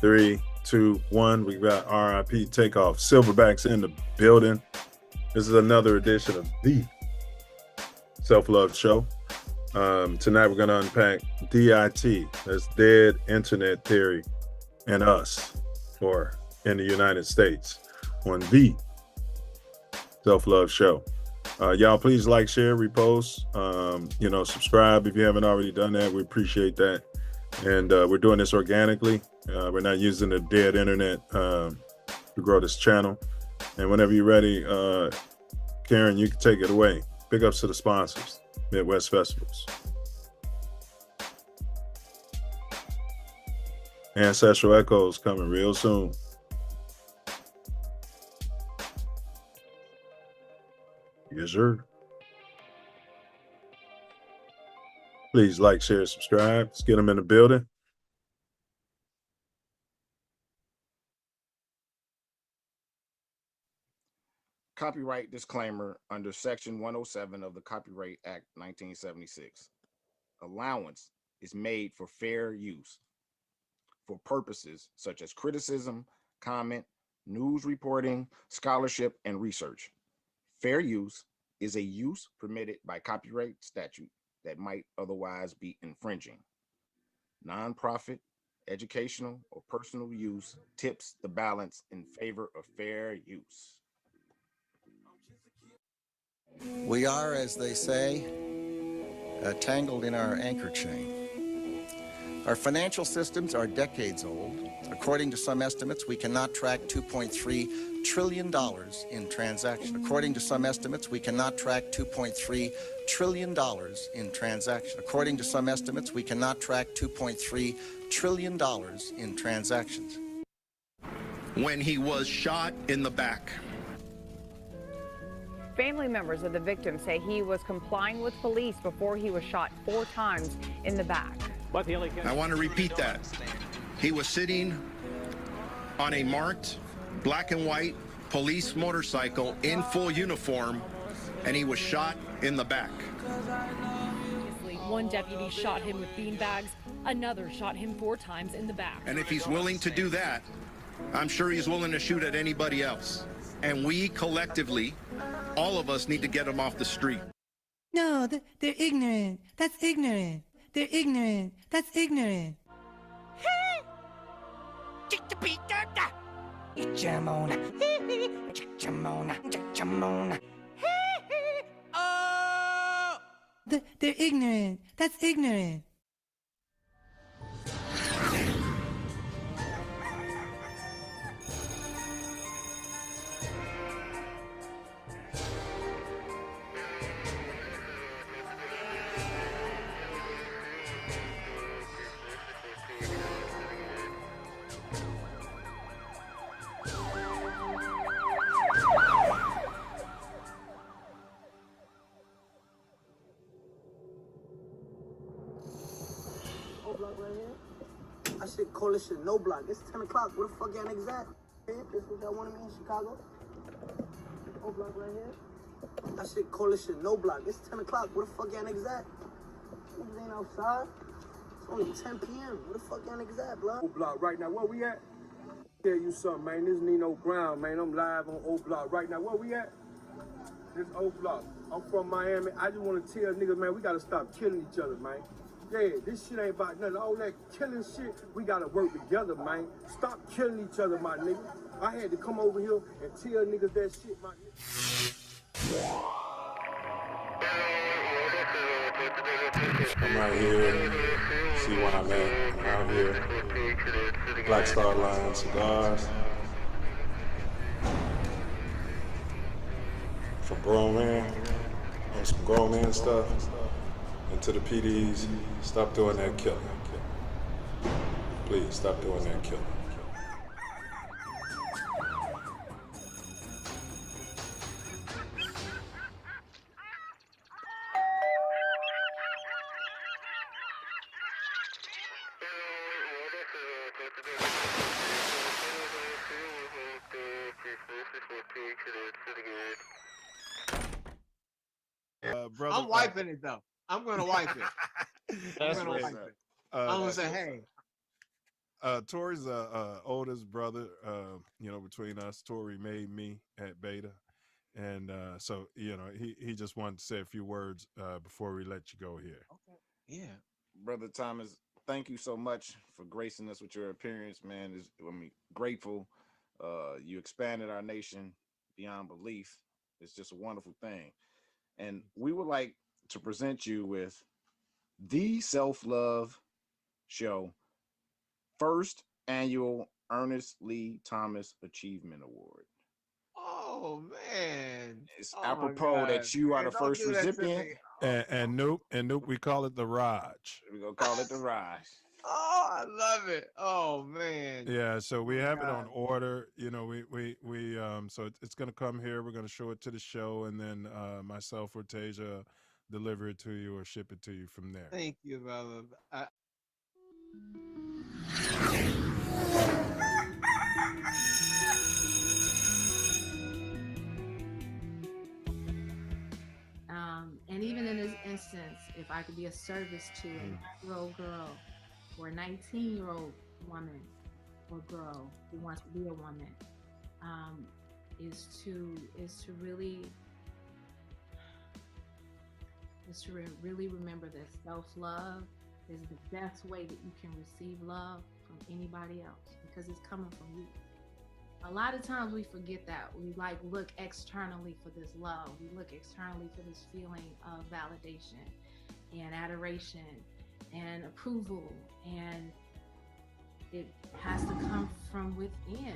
3, 2, 1. We got RIP Takeoff. Silverbacks in the building. This is another edition of the Self Luv Show. Tonight we're going to unpack DIT, that's Dead Internet Theory, and us, or in the United States, on the Self Luv Show. Y'all please like, share, repost, subscribe if you haven't already done that. We appreciate that. And we're doing this organically. We're not using the dead internet to grow this channel. And whenever you're ready, Karen, you can take it away. Big ups to the sponsors, Midwest Festivals. Ancestral Echoes coming real soon. Yes, sir. Please like, share, subscribe. Let's get them in the building. Copyright disclaimer under Section 107 of the Copyright Act 1976. Allowance is made for fair use for purposes such as criticism, comment, news reporting, scholarship, and research. Fair use is a use permitted by copyright statute that might otherwise be infringing. Nonprofit, educational, or personal use tips the balance in favor of fair use. We are, as they say, tangled in our anchor chain. Our financial systems are decades old. According to some estimates, we cannot track $2.3 trillion in transactions. According to some estimates, we cannot track $2.3 trillion in transactions. According to some estimates, we cannot track $2.3 trillion in transactions. When he was shot in the back. Family members of the victim say he was complying with police before he was shot 4 times in the back. I want to repeat that. He was sitting on a marked black and white police motorcycle in full uniform, and he was shot in the back. One deputy shot him with beanbags, another shot him 4 times in the back. And if he's willing to do that, I'm sure he's willing to shoot at anybody else. And we collectively, all of us, need to get him off the street. No, they're ignorant. That's ignorant. They're ignorant. That's ignorant. They're ignorant. That's ignorant. I should call this shit no block. It's 10 o'clock. Where the fuck y'all niggas at? This what y'all wanted me in Chicago? No block right here. I should call this shit no block. It's 10 o'clock. Where the fuck y'all niggas at? Niggas ain't outside. It's only 10 p.m. Where the fuck y'all niggas at, block? O Block right now. Where we at? Tell you something, man. This Nino Brown, man. I'm live on O Block right now. Where we at? This O Block. I'm from Miami. I just want to tell niggas, man, we gotta stop killing each other, man. Yeah, this shit ain't about nothing. All that killing shit, we gotta work together, man. Stop killing each other, my nigga. I had to come over here and tell niggas that shit, my nigga. I'm right here. See where I'm at. I'm out here. Black Star Line cigars. For grown man. On some grown man stuff. And to the PDs, stop doing that killing. Please, stop doing that killing. Brother, I'm wiping it though. I'm gonna wipe it. That's I'm gonna wipe it. I'm gonna say, hey. Tori's oldest brother. Between us, Tori made me at Beta, and so he just wanted to say a few words before we let you go here. Okay. Yeah, brother Thomas, thank you so much for gracing us with your appearance, man. Grateful. You expanded our nation beyond belief. It's just a wonderful thing, and we would like to present you with the Self Luv Show first annual Ernest Lee Thomas Achievement Award. Oh man. It's Oh my apropos God. that you are Man, the don't first do that to recipient. me. And Noop, we call it the Raj. We're gonna call it the Rise. Oh, I love it. Oh man. Yeah, so we Oh, have it God. on order. So it's gonna come here. We're gonna show it to the show, and then myself or Tasia deliver it to you or ship it to you from there. Thank you, brother. And even in this instance, if I could be of service to a 9-year-old girl or a 19-year-old woman or girl who wants to be a woman, is to really remember that self-love is the best way that you can receive love from anybody else, because it's coming from you. A lot of times we forget that. We look externally for this love. We look externally for this feeling of validation and adoration and approval, and it has to come from within.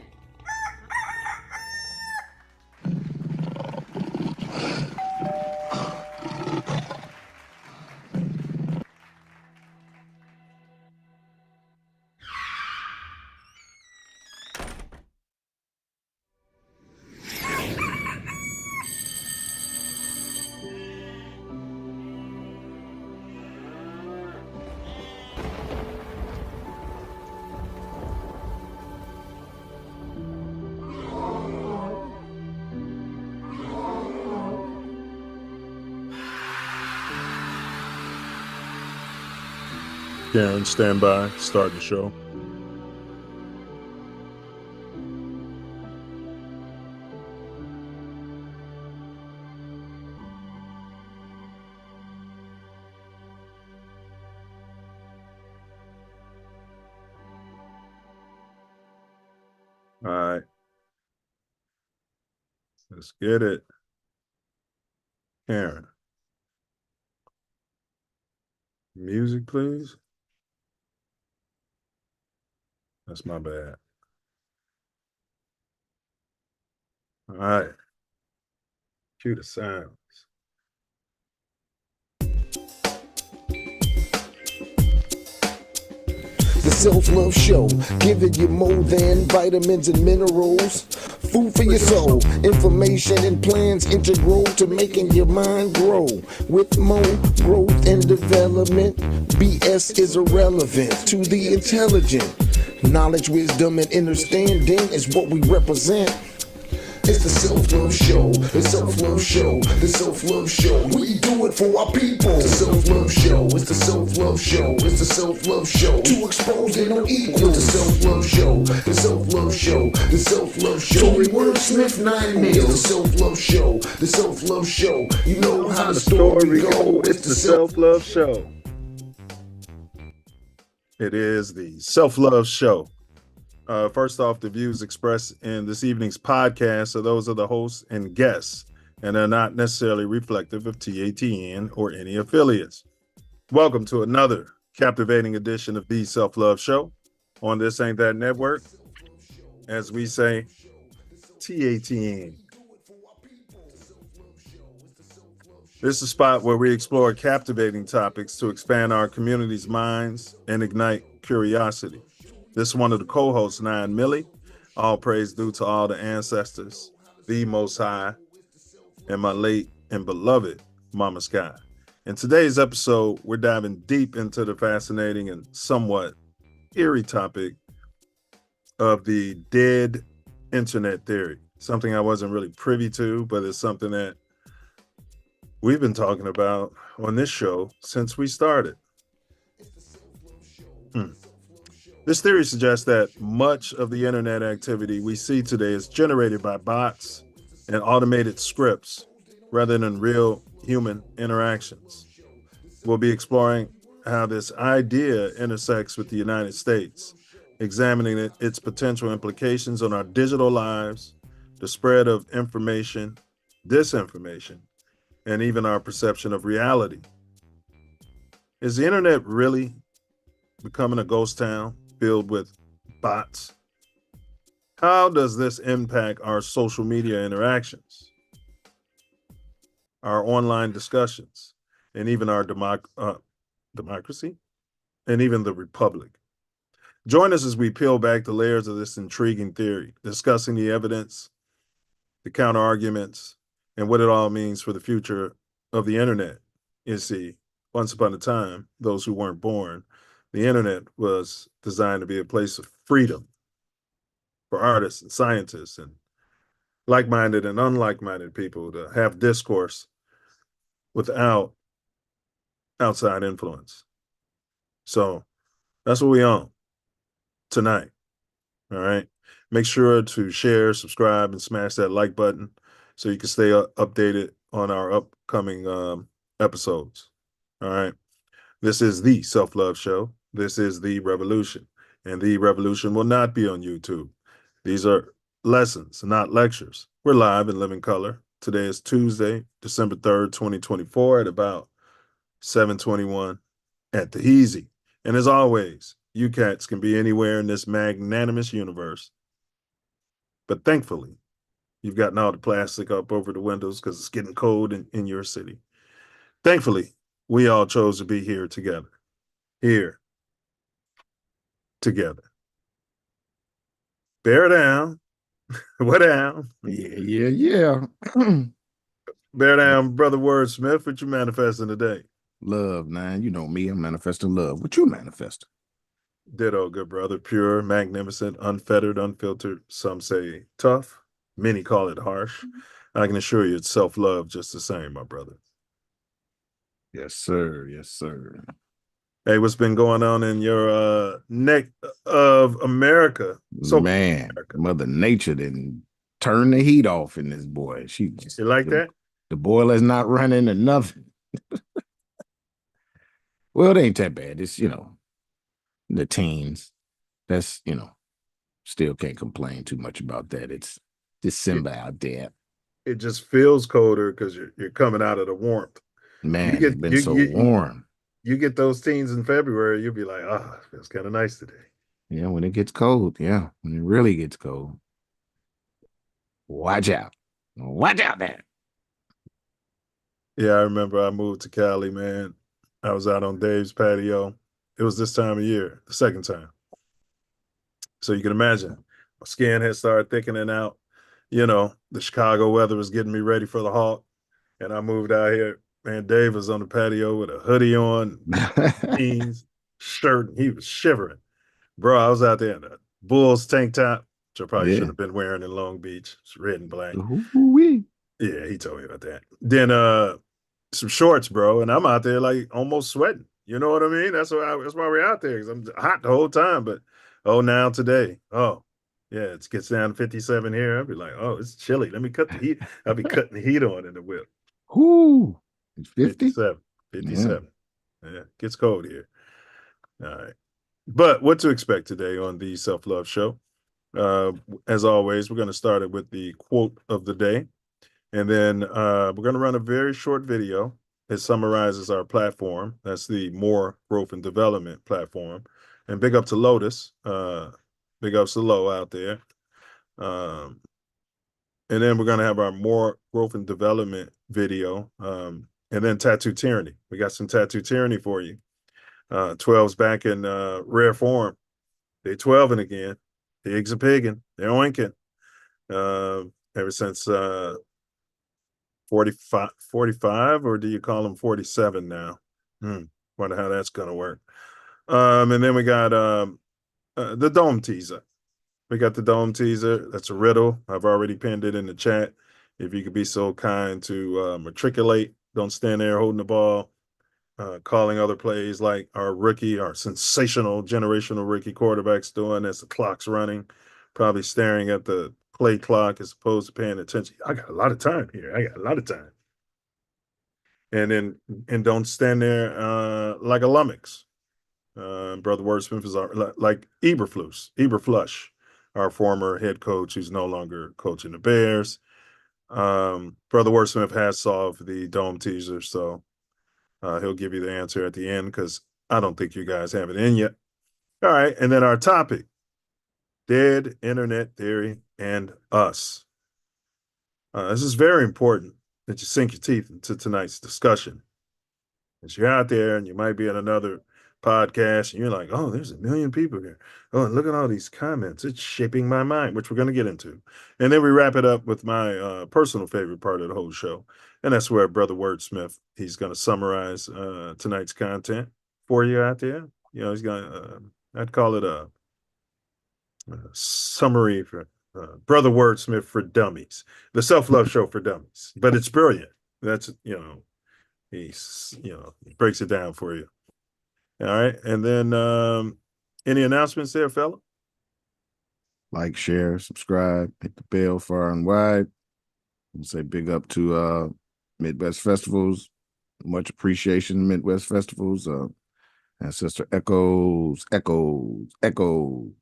Karen, stand by. Start the show. All right. Let's get it. Karen. Music, please. That's my bad. All right. Cue the sounds. The Self Love Show, giving you more than vitamins and minerals. Food for your soul, information and plans integral to making your mind grow. With more growth and development, BS is irrelevant to the intelligent. Knowledge, wisdom, and understanding is what we represent. It's the Self Love Show, the Self Love Show, the Self Love Show. We do it for our people. The Self Love Show, it's the Self Love Show, it's the Self Love Show. To expose they don't equal. The Self Love Show, the Self Love Show, the Self Love Show. Tory Wordsmith 9 Mills. The Self Love Show, the Self Love Show. You know how the story go. It's the Self Love Show. It is the Self Love Show. First off, the views expressed in this evening's podcast are those of the hosts and guests, and are not necessarily reflective of TATN or any affiliates. Welcome to another captivating edition of the Self Love Show on This Ain't That Network. As we say, TATN. This is a spot where we explore captivating topics to expand our community's minds and ignite curiosity. This is one of the co-hosts, 9 Millie. All praise due to all the ancestors, the Most High, and my late and beloved Mama Sky. In today's episode, we're diving deep into the fascinating and somewhat eerie topic of the dead internet theory. Something I wasn't really privy to, but it's something that we've been talking about on this show since we started. This theory suggests that much of the internet activity we see today is generated by bots and automated scripts rather than real human interactions. We'll be exploring how this idea intersects with the United States, examining its potential implications on our digital lives, the spread of information, disinformation, and even our perception of reality. Is the internet really becoming a ghost town filled with bots? How does this impact our social media interactions, our online discussions, and even our democracy, and even the republic? Join us as we peel back the layers of this intriguing theory, discussing the evidence, the counter arguments, and what it all means for the future of the internet. You see, once upon a time, those who weren't born, the internet was designed to be a place of freedom for artists and scientists and like-minded and unlike-minded people to have discourse without outside influence. So that's what we own tonight. All right. Make sure to share, subscribe, and smash that like button so you can stay updated on our upcoming episodes. All right. This is the Self Love Show. This is the revolution. And the revolution will not be on YouTube. These are lessons, not lectures. We're live in living color. Today is Tuesday, December 3rd, 2024 at about 7:21 at the Easy. And as always, you cats can be anywhere in this magnanimous universe. But thankfully, you've gotten all the plastic up over the windows because it's getting cold in your city. Thankfully, we all chose to be here together. Here. Together. Bear down. What down? Yeah. Bear down, brother Wordsmith. What you manifesting today? Love, man. You know me. I'm manifesting love. What you manifesting? Ditto, good brother. Pure, magnificent, unfettered, unfiltered. Some say tough. Many call it harsh. I can assure you it's self-love just the same, my brother. Yes, sir. Yes, sir. Hey, what's been going on in your neck of America? So man, Mother Nature didn't turn the heat off in this boy. You like that? The boiler's not running or nothing. Well, it ain't that bad. It's, the teens. That's, still can't complain too much about that. It's December out there. It just feels colder because you're coming out of the warmth. Man, it's been so warm. You get those teens in February, you'll be like, it feels kind of nice today. Yeah, when it gets cold. Yeah, when it really gets cold. Watch out. Watch out there. Yeah, I remember I moved to Cali, man. I was out on Dave's patio. It was this time of year, the second time. So you can imagine, my skin had started thickening out. The Chicago weather was getting me ready for the halt. And I moved out here. Man, Dave was on the patio with a hoodie on, jeans, shirt, and he was shivering. Bro, I was out there in a Bulls tank top, which I probably should have been wearing in Long Beach. It's red and black. Ooh-wee. Yeah, he told me about that. Then some shorts, bro, and I'm out there like almost sweating. You know what I mean? That's why we're out there, because I'm hot the whole time. But now today, yeah, it gets down to 57 here. I'll be like, it's chilly. Let me cut the heat. I'll be cutting the heat on in the whip. Ooh, it's 50? 57. Yeah, gets cold here. All right. But what to expect today on the Self Love Show? As always, we're going to start it with the quote of the day. And then we're going to run a very short video. It summarizes our platform. That's the More Growth and Development platform. And big up to Lotus. Big ups to Lo out there. And then we're going to have our More Growth and Development video. And then Tattoo Tyranny. We got some Tattoo Tyranny for you. 12's back in rare form. They 12ing again. The eggs are pigging. They're oinking. Ever since 45, or do you call them 47 now? Wonder how that's going to work. And then we got the Dome Teaser. We got the Dome Teaser. That's a riddle. I've already pinned it in the chat. If you could be so kind to matriculate. Don't stand there holding the ball. calling other plays like our sensational generational rookie quarterback's doing as the clock's running, probably staring at the play clock as opposed to paying attention. I got a lot of time here. I got a lot of time. And don't stand there like a lummox. Brother Wordsmith is like Eberflush, our former head coach who's no longer coaching the Bears. Brother Wordsmith has solved the dome teaser, so he'll give you the answer at the end because I don't think you guys have it in yet. All right, and then our topic, dead internet theory and us. This is very important that you sink your teeth into tonight's discussion. As you're out there and you might be in another podcast and you're like, oh, there's a million people here. Oh, and look at all these comments. It's shaping my mind, which we're going to get into. And then we wrap it up with my personal favorite part of the whole show. And that's where Brother Wordsmith, he's going to summarize tonight's content for you out there. You know, he's going to, I'd call it a summary for Brother Wordsmith for dummies, the Self Love Show for dummies. But it's brilliant. That's, you know, he breaks it down for you. All right. And then any announcements there, fella? Like, share, subscribe, hit the bell far and wide. And say big up to Midwest Festivals. Much appreciation, Midwest Festivals. And Sister Echoes will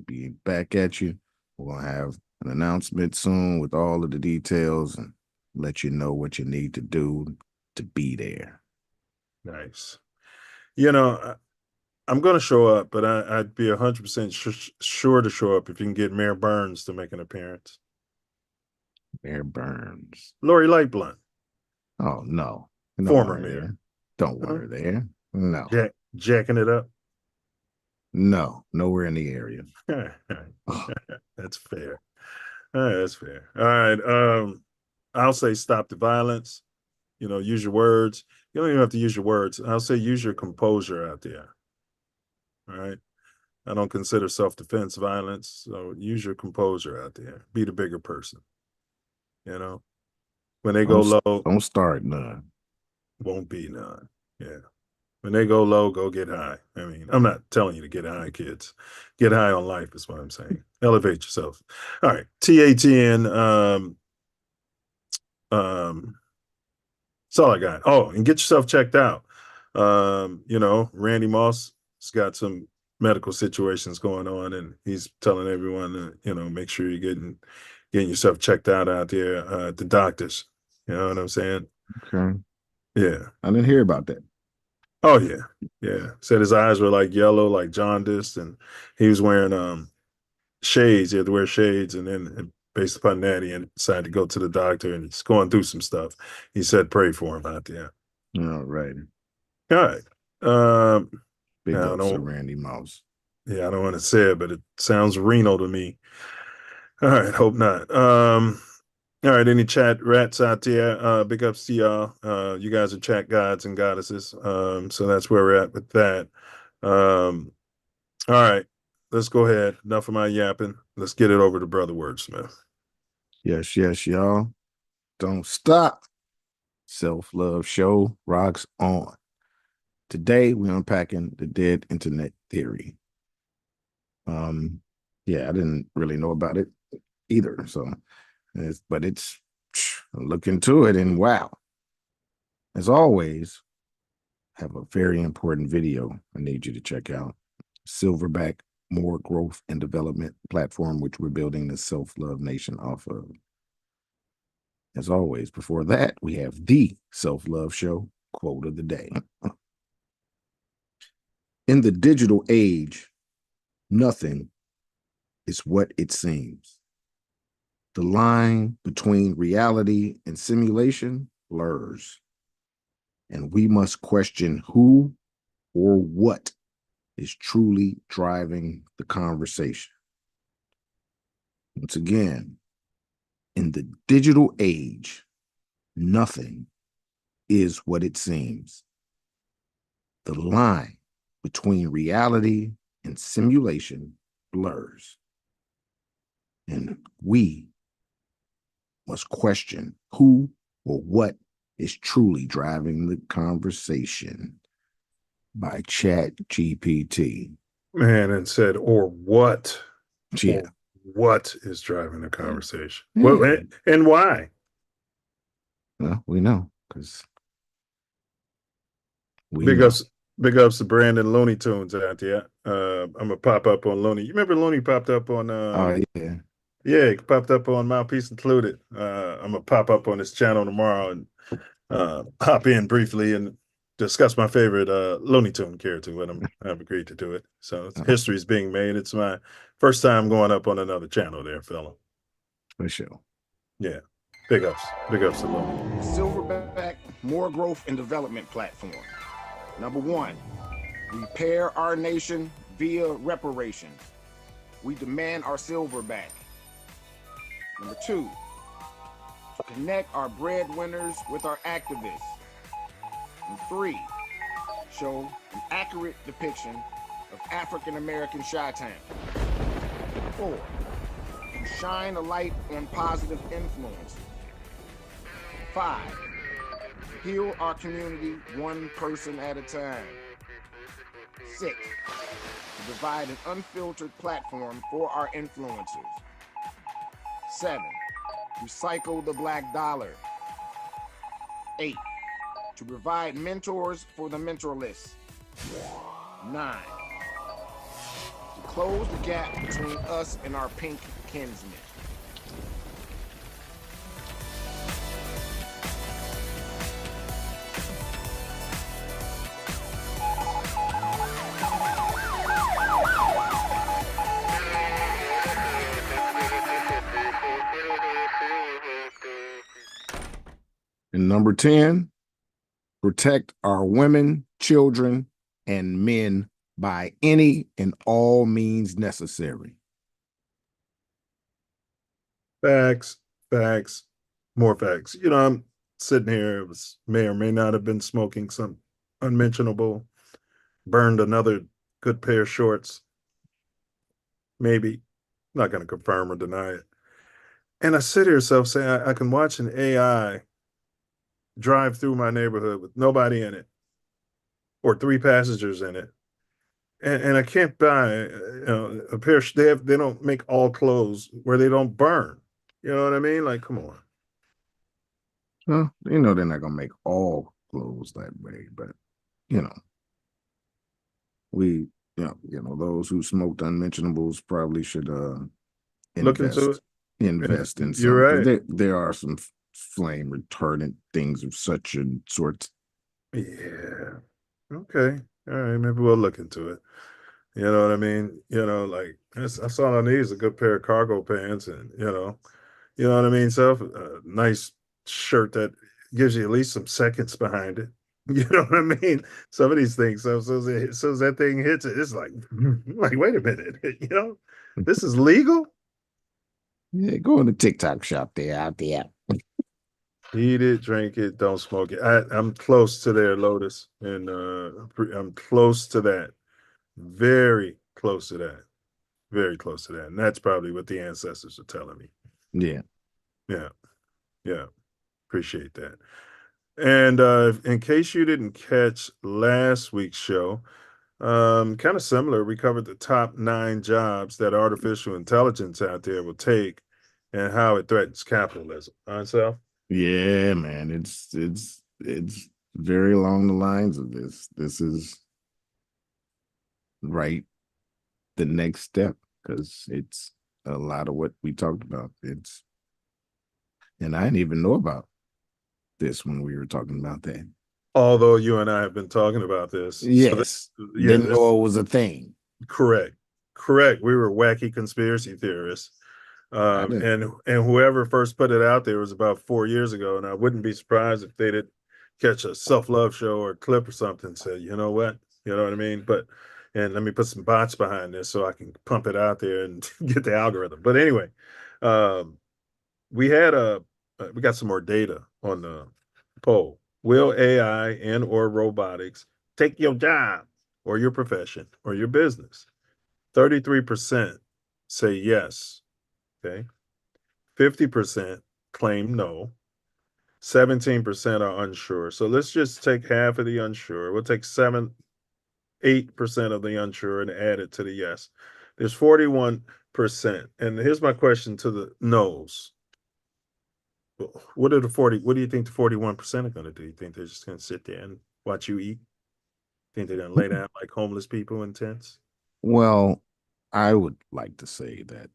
be back at you. We're going to have an announcement soon with all of the details and let you know what you need to do to be there. Nice. You know, I'm going to show up, but I'd be 100% sure to show up if you can get Mayor Burns to make an appearance. Mayor Burns. Lori Lightblunt. Oh, no. Former mayor. There. Don't want her there. No. Jacking it up? No, nowhere in the area. That's fair. That's fair. All right. I'll say stop the violence. You know, use your words. You don't even have to use your words. I'll say use your composure out there. All right. I don't consider self-defense violence. So use your composure out there. Be the bigger person. You know, when they go low, don't start none. Won't be none. Yeah. When they go low, go get high. I mean, I'm not telling you to get high, kids. Get high on life is what I'm saying. Elevate yourself. All right. TATN. That's all I got. Oh, and get yourself checked out. You know, Randy Moss has got some medical situations going on, and he's telling everyone to, you know, make sure you're getting yourself checked out there at the doctors. You know what I'm saying? Okay. Yeah. I didn't hear about that. Oh, yeah. Yeah. Said his eyes were like yellow, like jaundice, and he was wearing shades. He had to wear shades, and then based upon that, he decided to go to the doctor, and he's going through some stuff. He said, pray for him out there. All right. All right. Big ups to Randy Moss. Yeah, I don't want to say it, but it sounds renal to me. All right, hope not. All right, any chat rats out there? Big ups to y'all. You guys are chat gods and goddesses. So that's where we're at with that. All right, let's go ahead. Enough of my yapping. Let's get it over to Brother Wordsmith. Yes, y'all. Don't stop. Self Love Show rocks on. Today we're unpacking the dead internet theory. Yeah, I didn't really know about it either. So, but look into it, and wow. As always, I have a very important video I need you to check out. Silverback More Growth and Development platform, which we're building the Self Love Nation off of. As always, before that, we have the Self Love Show quote of the day. In the digital age, nothing is what it seems. The line between reality and simulation blurs, and we must question who or what is truly driving the conversation. Once again, in the digital age, nothing is what it seems. The line between reality and simulation blurs, and we must question who or what is truly driving the conversation by Chat GPT. Man, and said, or what? Yeah. Or what is driving the conversation? Yeah. Well, and why? Well, we know because we Big know. ups, big ups to Brandon Looney Tunes out there. I'm gonna pop up on Looney. You remember Looney popped up on Oh yeah. yeah, it popped up on Mouthpiece Included. I'm gonna pop up on his channel tomorrow and hop in briefly and discuss my favorite Looney Tune character with him. I've agreed to do it. So history is being made. It's my first time going up on another channel there, fella. For sure. Yeah. Big ups. Big ups to Looney. Silverback More Growth and Development Platform. Number 1, repair our nation via reparations. We demand our silver back. Number 2, connect our breadwinners with our activists. And 3, show an accurate depiction of African American Chi-Town. 4, shine a light on positive influence. 5, heal our community one person at a time. 6, provide an unfiltered platform for our influencers. 7, recycle the black dollar. 8, to provide mentors for the mentorless. 9, to close the gap between us and our pink kinsmen. And number 10, protect our women, children, and men by any and all means necessary. Facts, facts, more facts. You know, I'm sitting here, may or may not have been smoking some unmentionable, burned another good pair of shorts. Maybe. Not going to confirm or deny it. And I sit here saying I can watch an AI drive through my neighborhood with nobody in it or 3 passengers in it. And I can't buy a pair of, they don't make all clothes where they don't burn. You know what I mean? Like, come on. Well, you know, they're not going to make all clothes that way, but, you know, those who smoked unmentionables probably should Look into it. invest in some. You're right. There are some flame retardant things of such and sorts. Yeah. Okay. All right. Maybe we'll look into it. You know what I mean? You know, like I saw on these a good pair of cargo pants, and you know what I mean. So a nice shirt that gives you at least some seconds behind it. You know what I mean? Some of these things. So as that thing hits it, it's like, wait a minute. You know, this is legal. Yeah, go in the TikTok shop there out there. Eat it, drink it, don't smoke it. I'm close to there, Lotus, and I'm close to that. Very close to that. Very close to that. And that's probably what the ancestors are telling me. Yeah. Yeah. Yeah. Appreciate that. And in case you didn't catch last week's show, kind of similar, we covered the top 9 jobs that artificial intelligence out there will take and how it threatens capitalism. So yeah, man, it's very along the lines of this. This is right the next step because it's a lot of what we talked about. And I didn't even know about this when we were talking about that. Although you and I have been talking about this. Yes. So didn't know it was a thing. Correct. We were wacky conspiracy theorists. And whoever first put it out there was about 4 years ago. And I wouldn't be surprised if they did catch a Self Love Show or a clip or something and say, you know what? You know what I mean? And let me put some bots behind this so I can pump it out there and get the algorithm. But anyway, we got some more data on the poll. Will AI and or robotics take your job or your profession or your business? 33% say yes. Okay. 50% claim no. 17% are unsure. So let's just take half of the unsure. We'll take 8% of the unsure and add it to the yes. There's 41%. And here's my question to the no's. What do you think the 41% are going to do? You think they're just going to sit there and watch you eat? Think they're going to lay down like homeless people in tents? Well, I would like to say that,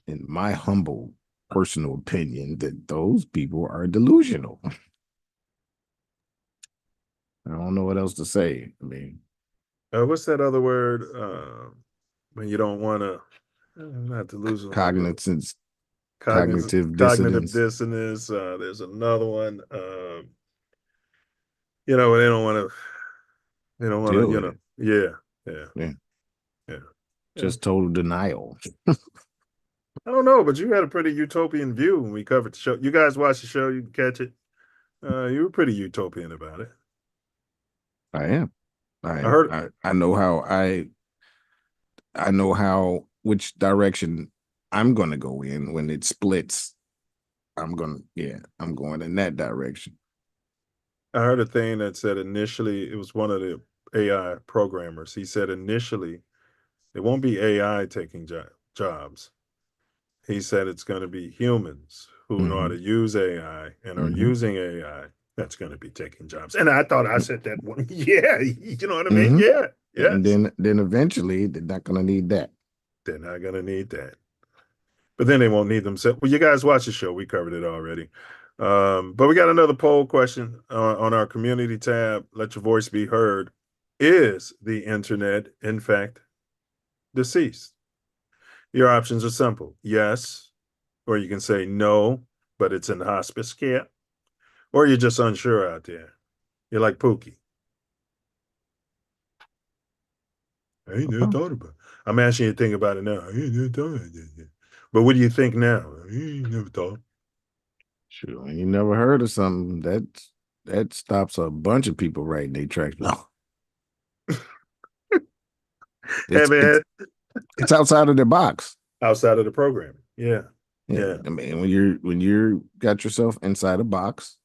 in my humble personal opinion, that those people are delusional. I don't know what else to say. I mean, what's that other word? When you don't want to, not delusional. cognitive Cognitive dissonance. dissonance. There's another one. You know, they don't want to, Deal you with know, it. yeah. Just total denial. I don't know, but you had a pretty utopian view when we covered the show. You guys watch the show, you can catch it. You were pretty utopian about it. I am. I heard. I know how I know which direction I'm going to go in when it splits. I'm going in that direction. I heard a thing that said initially, it was one of the AI programmers. He said initially it won't be AI taking jobs. He said it's going to be humans who know how to use AI and are using AI that's going to be taking jobs. And I thought I said that one. Yeah, you know what I mean? Yeah. Yes. And then eventually they're not going to need that. They're not going to need that. But then they won't need themselves. Well, you guys watch the show. We covered it already. But we got another poll question on our community tab. Let your voice be heard. Is the internet, in fact, deceased? Your options are simple. Yes, or you can say no, but it's in hospice care, or you're just unsure out there. You're like Pookie. I ain't never thought about it. I'm asking you to think about it now. I ain't never thought about it. But what do you think now? I ain't never thought. Sure, you never heard of something that stops a bunch of people right in their tracks. No, it's outside of the box, outside of the programming. Yeah. I mean, when you're got yourself inside a box,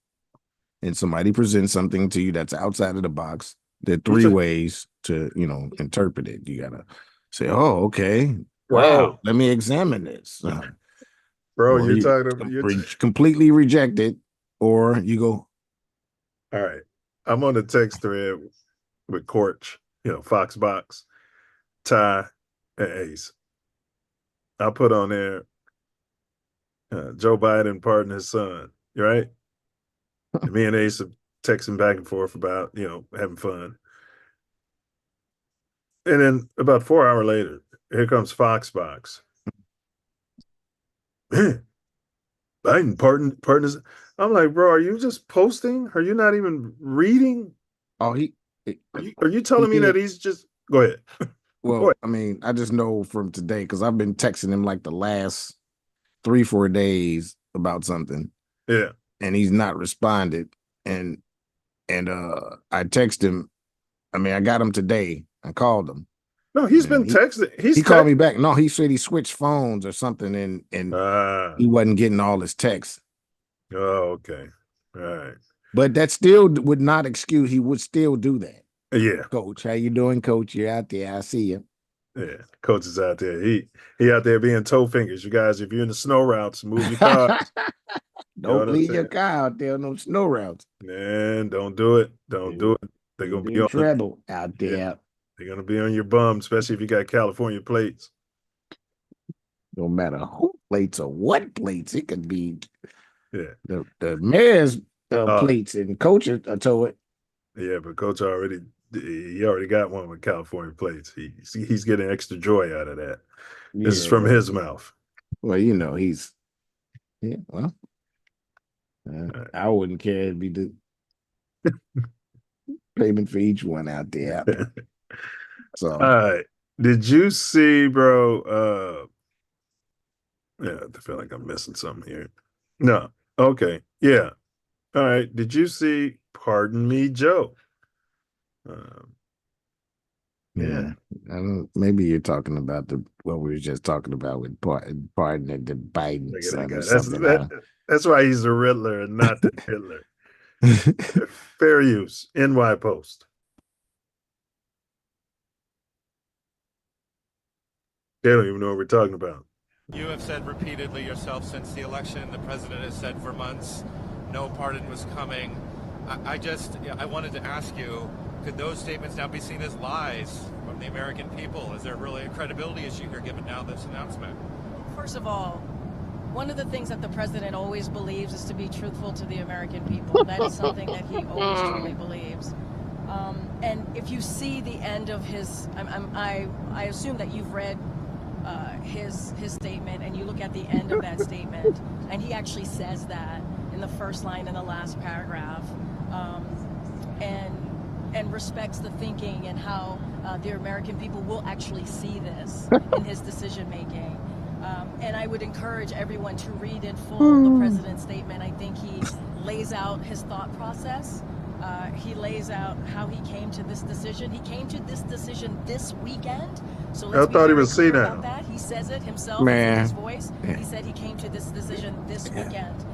and somebody presents something to you that's outside of the box, there are three ways to interpret it. You gotta say, "Oh, okay, wow, let me examine this." Bro, or you completely reject it, or you go, all right, I'm on the text thread with Corch, Foxbox, Ty, and Ace. I'll put on there Joe Biden pardoned his son, right? And me and Ace are texting back and forth about, having fun. And then about 4 hours later, here comes Foxbox. Biden pardoned his. I'm like, bro, are you just posting? Are you not even reading? Oh, are you telling me that he's just go ahead? Well, I mean, I just know from today because I've been texting him like the last 3-4 days about something. Yeah. And he's not responded. And I text him. I mean, I got him today. I called him. No, he's been texting. He called me back. No, he said he switched phones or something, and he wasn't getting all his texts. Oh, okay. All right. But that still would not excuse. He would still do that. Yeah. Coach, how you doing, Coach? You're out there. I see you. Yeah, Coach is out there. He out there being toe fingers. You guys, if you're in the snow routes, move your car. Don't leave your car out there on those snow routes. Man, don't do it. Don't do it. They're gonna be in trouble out there. Yeah, they're gonna be on your bum, especially if you got California plates. No matter who plates or what plates, it could be. Yeah, the mayor's plates and Coach's tow it. Yeah, but Coach already got one with California plates. He's getting extra joy out of that. This is from his mouth. Well, he's well. I wouldn't care. It'd be the payment for each one out there. So, all right. Did you see, bro? Yeah, I feel like I'm missing something here. No. Okay. Yeah. All right. Did you see Pardon Me, Joe? Yeah. Maybe you're talking about what we were just talking about with pardon the Biden son or something. That's why he's a Riddler and not the Hitler. Fair use. NY Post. They don't even know what we're talking about. You have said repeatedly yourself since the election, the president has said for months, no pardon was coming. I wanted to ask you, could those statements now be seen as lies from the American people? Is there really a credibility issue here given now this announcement? First of all, one of the things that the president always believes is to be truthful to the American people. That is something that he always truly believes. And if you see the end of his, I assume that you've read his statement, and you look at the end of that statement, and he actually says that in the first line in the last paragraph, and respects the thinking and how the American people will actually see this in his decision making. And I would encourage everyone to read in full the president's statement. I think he lays out his thought process. He lays out how he came to this decision. He came to this decision this weekend. So let's I thought he was clear senile. about that. He says it himself. Man. It's in his voice. He said he came to this decision this weekend.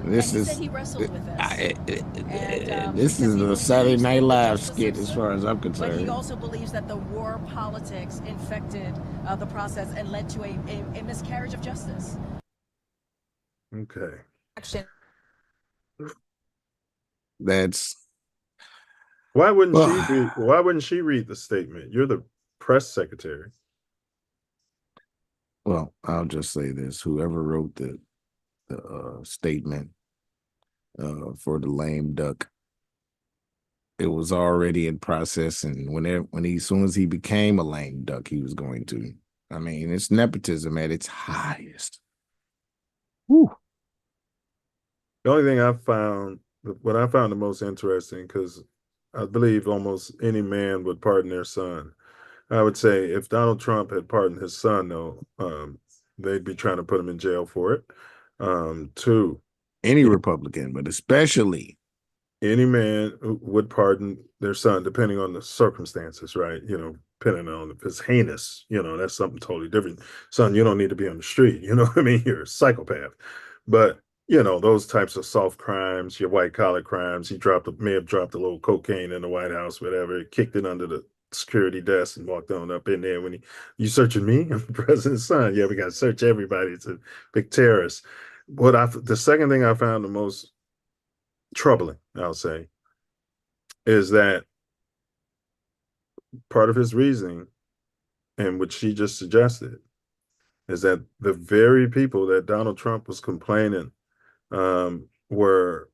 This and he is said he wrestled with this. this is a Saturday Night Live skit, as far as I'm But he concerned. also believes that the war politics infected the process and led to a miscarriage of justice. Okay. That's Why wouldn't she read the statement? You're the press secretary. Well, I'll just say this: whoever wrote the statement for the lame duck, it was already in process, and as soon as he became a lame duck, he was going to. I mean, it's nepotism at its highest. Whew. The only thing what I found the most interesting, because I believe almost any man would pardon their son. I would say if Donald Trump had pardoned his son, though, they'd be trying to put him in jail for it. Two, Any Republican, but especially any man who would pardon their son, depending on the circumstances, right? Depending on if it's heinous, that's something totally different. Son, you don't need to be on the street. You know what I mean? You're a psychopath. But those types of soft crimes, your white collar crimes. He may have dropped a little cocaine in the White House, whatever. Kicked it under the security desk and walked on up in there. You searching me? I'm the president's son. Yeah, we got to search everybody. It's a big terrorist. The second thing I found the most troubling, I'll say, is that part of his reasoning, and which she just suggested, is that the very people that Donald Trump was complaining were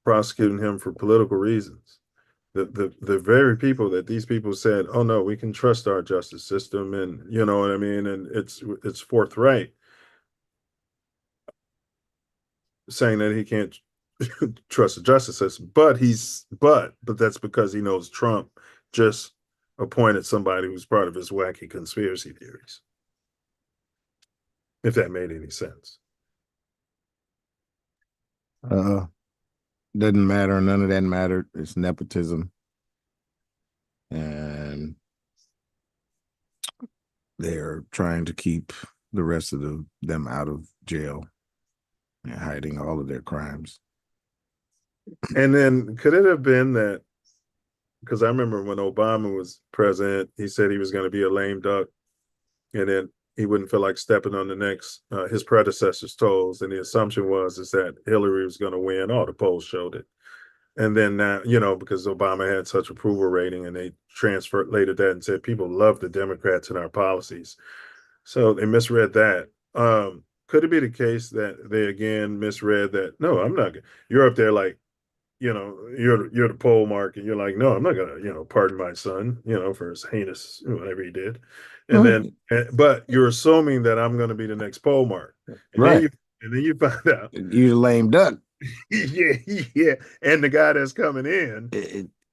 prosecuting him for political reasons. The very people that these people said, "Oh no, we can trust our justice system," and you know what I mean, and it's forthright, saying that he can't trust the justice system, but that's because he knows Trump just appointed somebody who's part of his wacky conspiracy theories. If that made any sense. Doesn't matter. None of that mattered. It's nepotism, and they're trying to keep the rest of them out of jail and hiding all of their crimes. And then could it have been that, because I remember when Obama was president, he said he was going to be a lame duck, and then he wouldn't feel like stepping on the next his predecessor's toes, and the assumption is that Hillary was going to win. All the polls showed it. And then now, because Obama had such approval rating, and they translated that and said people love the Democrats and our policies, so they misread that. Could it be the case that they again misread that? No, I'm not. You're up there like, you're the poll mark, and you're like, no, I'm not gonna, pardon my son, for his heinous whatever he did, and but you're assuming that I'm going to be the next poll mark, and right? then you find out you're the lame duck. yeah, and the guy that's coming in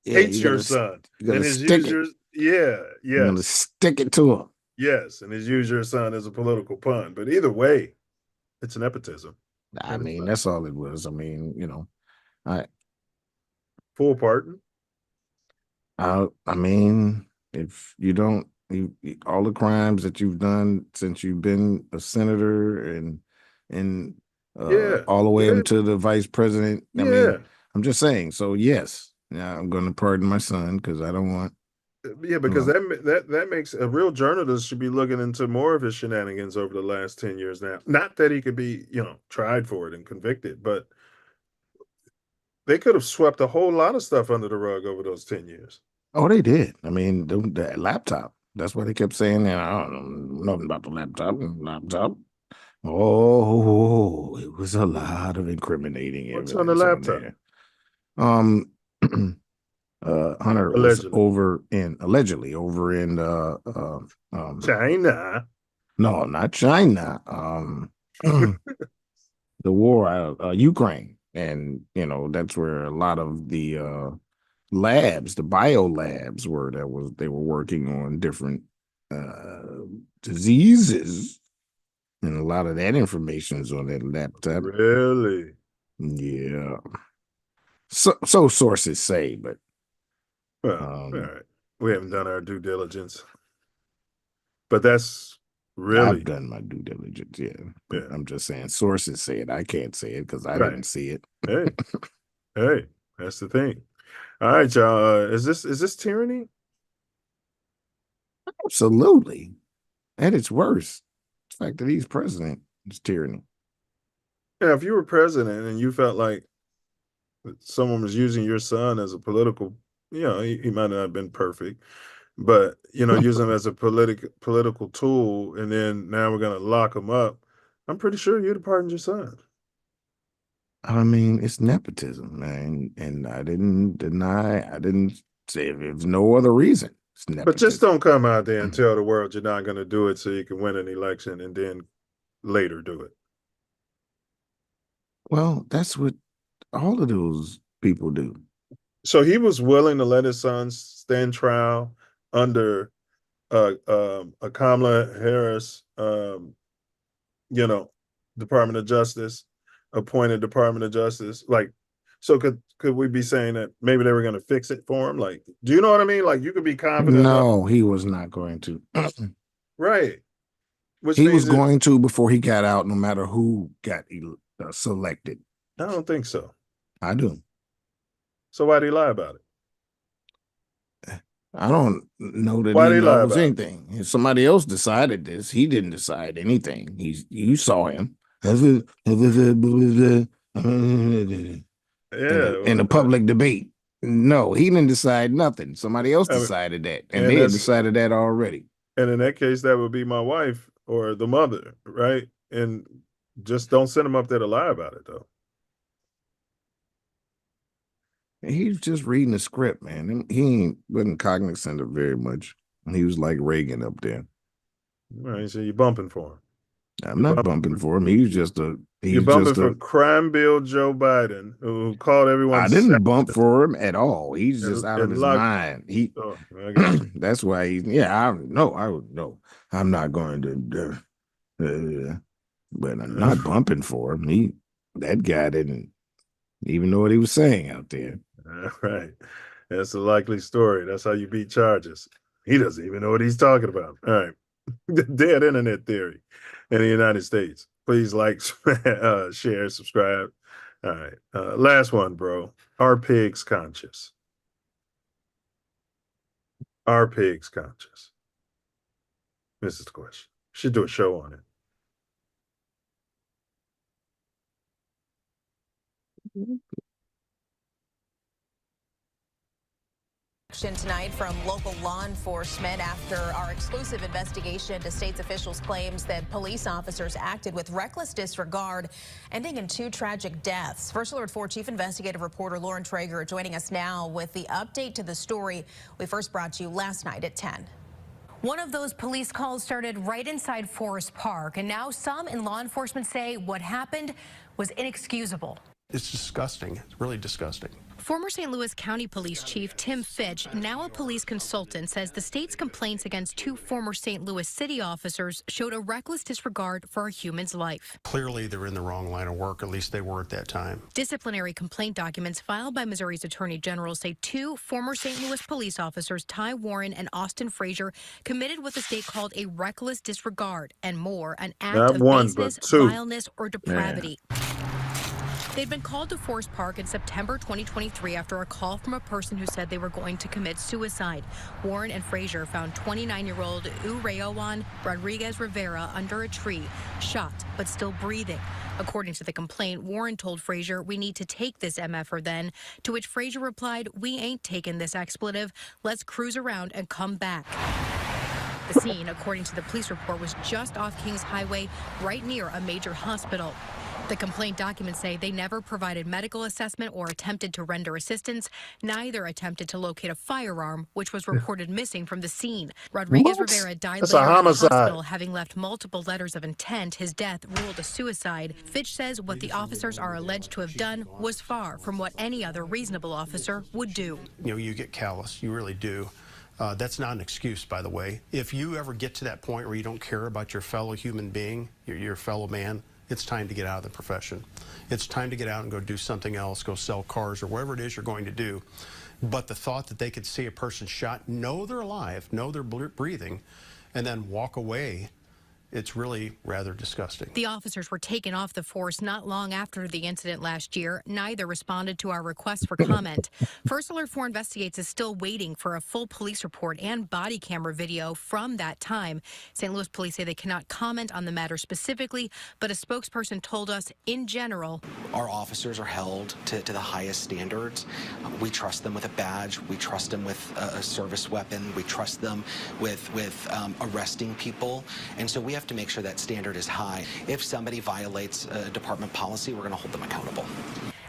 hates your son, and his users, you're gonna stick it to him. Yes, and his use your son as a political pun. But either way, it's nepotism. I mean, that's all it was. I mean, full pardon. I mean, if you don't, all the crimes that you've done since you've been a senator and Yeah, all the way yeah, up to the vice president. I yeah, mean, I'm just saying. So yes, yeah, I'm going to pardon my son because I don't want. yeah. Because that makes a real journalist should be looking into more of his shenanigans over the last 10 years now. Not that he could be, tried for it and convicted, but they could have swept a whole lot of stuff under the rug over those 10 years. Oh, they did. I mean, the laptop. That's what they kept saying. And I don't know nothing about the laptop. Oh, it was a lot of incriminating What's on the evidence on laptop? there. Hunter was allegedly over in China. no, not China. The war out Ukraine. And that's where a lot of the labs, the bio labs they were working on different diseases. And a lot of that information is on that laptop. Really? Yeah. So sources say, but Well, all right. We haven't done our due diligence. But that's really I've done my due diligence, yeah. But Yeah. I'm just saying sources say it. I can't say it because I Right. didn't see it. Hey, that's the thing. All right, y'all. Is this tyranny? Absolutely. At its worst. The fact that he's president is tyranny. Yeah, if you were president and you felt like someone was using your son as a political, he might not have been perfect, but use him as a political tool, and then now we're gonna lock him up. I'm pretty sure you'd have pardoned your son. I mean, it's nepotism, man. And I didn't say if there's no other reason. It's nepotism. But just don't come out there and tell the world you're not gonna do it so you can win an election and then later do it. Well, that's what all of those people do. So he was willing to let his son stand trial under a Kamala Harris, Department of Justice, appointed Department of Justice. Like, so could we be saying that maybe they were going to fix it for him? Like, do you know what I mean? Like, you could be confident. No, he was not going to. Right. Which he was means going to before he got out, no matter who got selected. I don't think so. I do. So why did he lie about it? I don't know that Why he did he lie knows about it? anything. If somebody else decided this, he didn't decide anything. You saw him. In a public debate. No, he didn't decide nothing. Somebody else decided that. And they had decided that already. And in that case, that would be my wife or the mother, right? And just don't send him up there to lie about it, though. He's just reading the script, man. He wasn't cognizant of very much. He was like Reagan up there. Right, so you're bumping for him. I'm not bumping for him. He's just a. You're bumping for crime bill Joe Biden, who called everyone. I didn't bump for him at all. He's just out of his mind. That's why he's. Yeah, I know. I'm not going to. But I'm not bumping for him. That guy didn't even know what he was saying out there. Right. That's a likely story. That's how you beat charges. He doesn't even know what he's talking about. All right. The dead internet theory in the United States. Please like, share, subscribe. All right. Last one, bro. Are pigs conscious? Are pigs conscious? This is the question. Should do a show on it. Tonight from local law enforcement after our exclusive investigation to states officials claims that police officers acted with reckless disregard, ending in 2 tragic deaths. First Alert 4 Chief Investigative Reporter Lauren Traeger joining us now with the update to the story we first brought you last night at 10. One of those police calls started right inside Forest Park, and now some in law enforcement say what happened was inexcusable. It's disgusting. It's really disgusting. Former St. Louis County Police Chief Tim Fitch, now a police consultant, says the state's complaints against 2 former St. Louis city officers showed a reckless disregard for a human's life. Clearly, they're in the wrong line of work, at least they were at that time. Disciplinary complaint documents filed by Missouri's Attorney General say 2 former St. Louis police officers, Ty Warren and Austin Frazier, committed what the state called a reckless disregard and more, an act Not of one, baseness, but 2. vileness, or depravity. They'd been called to Forest Park in September 2023 after a call from a person who said they were going to commit suicide. Warren and Frazier found 29-year-old Urayoan Rodriguez Rivera under a tree, shot but still breathing. According to the complaint, Warren told Frazier, "We need to take this MFer then," to which Frazier replied, "We ain't taking this expletive. Let's cruise around and come back." The scene, according to the police report, was just off Kings Highway, right near a major hospital. The complaint documents say they never provided medical assessment or attempted to render assistance. Neither attempted to locate a firearm, which was reported missing from the scene. Rodriguez What? Rivera died That's a later in the homicide. hospital, having left multiple letters of intent. His death ruled a suicide. Fitch says what the officers are alleged to have done was far from what any other reasonable officer would do. You know, you get callous. You really do. That's not an excuse, by the way. If you ever get to that point where you don't care about your fellow human being, your fellow man, it's time to get out of the profession. It's time to get out and go do something else, go sell cars or whatever it is you're going to do. But the thought that they could see a person shot, know they're alive, know they're breathing, and then walk away, it's really rather disgusting. The officers were taken off the force not long after the incident last year. Neither responded to our request for comment. First Alert 4 Investigates is still waiting for a full police report and body camera video from that time. St. Louis police say they cannot comment on the matter specifically, but a spokesperson told us, in general, our officers are held to the highest standards. We trust them with a badge. We trust them with a service weapon. We trust them with arresting people. And so we have to make sure that standard is high. If somebody violates department policy, we're going to hold them accountable.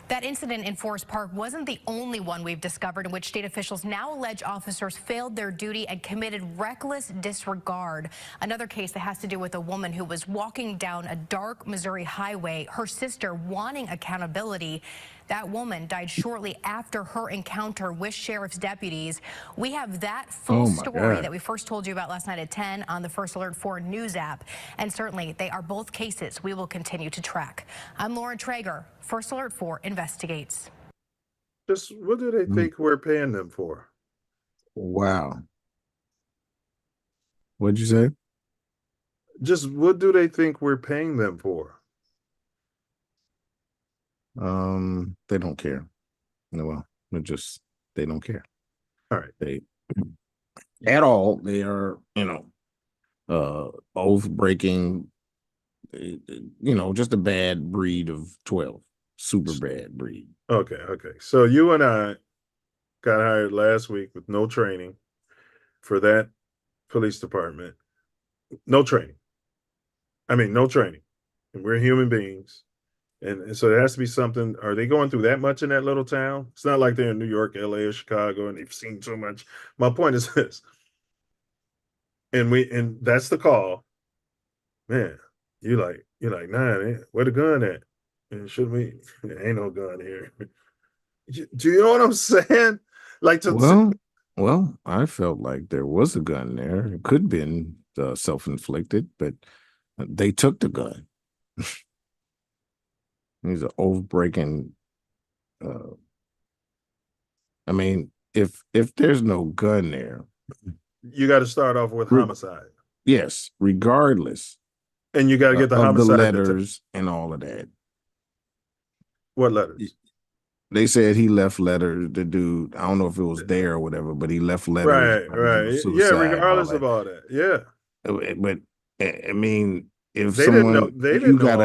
that incident in Forest Park wasn't the only one we've discovered in which state officials now allege officers failed their duty and committed reckless disregard. Another case that has to do with a woman who was walking down a dark Missouri highway, her sister wanting accountability. That woman died shortly after her encounter with sheriff's deputies. We have that full story that we first told you about last night at 10 on the First Alert 4 news app. And certainly, they are both cases we will continue to track. I'm Lauren Traeger. First Alert 4 investigates. Just what do they think we're paying them for? Wow. What'd you say? Just what do they think we're paying them for? They don't care. No, well, they don't care. All right. They at all. They are, oath breaking, just a bad breed of 12. Super bad breed. Okay. So you and I got hired last week with no training for that police department. No training. And we're human beings. And so there has to be something. Are they going through that much in that little town? It's not like they're in New York, LA, or Chicago, and they've seen so much. My point is this. And that's the call. Man, you're like, nah, where the gun at? And should we? There ain't no gun here. Do you know what I'm saying? Well, I felt like there was a gun there. It could have been self-inflicted, but they took the gun. He's an oath-breaking. If there's no gun there, you got to start off with homicide. Yes, regardless. And you got to get the homicide. The letters and all of that. What letters? They said he left letters. The dude, I don't know if it was there or whatever, but he left letters. Right. Yeah, regardless of all that. Yeah. But if they someone, didn't you got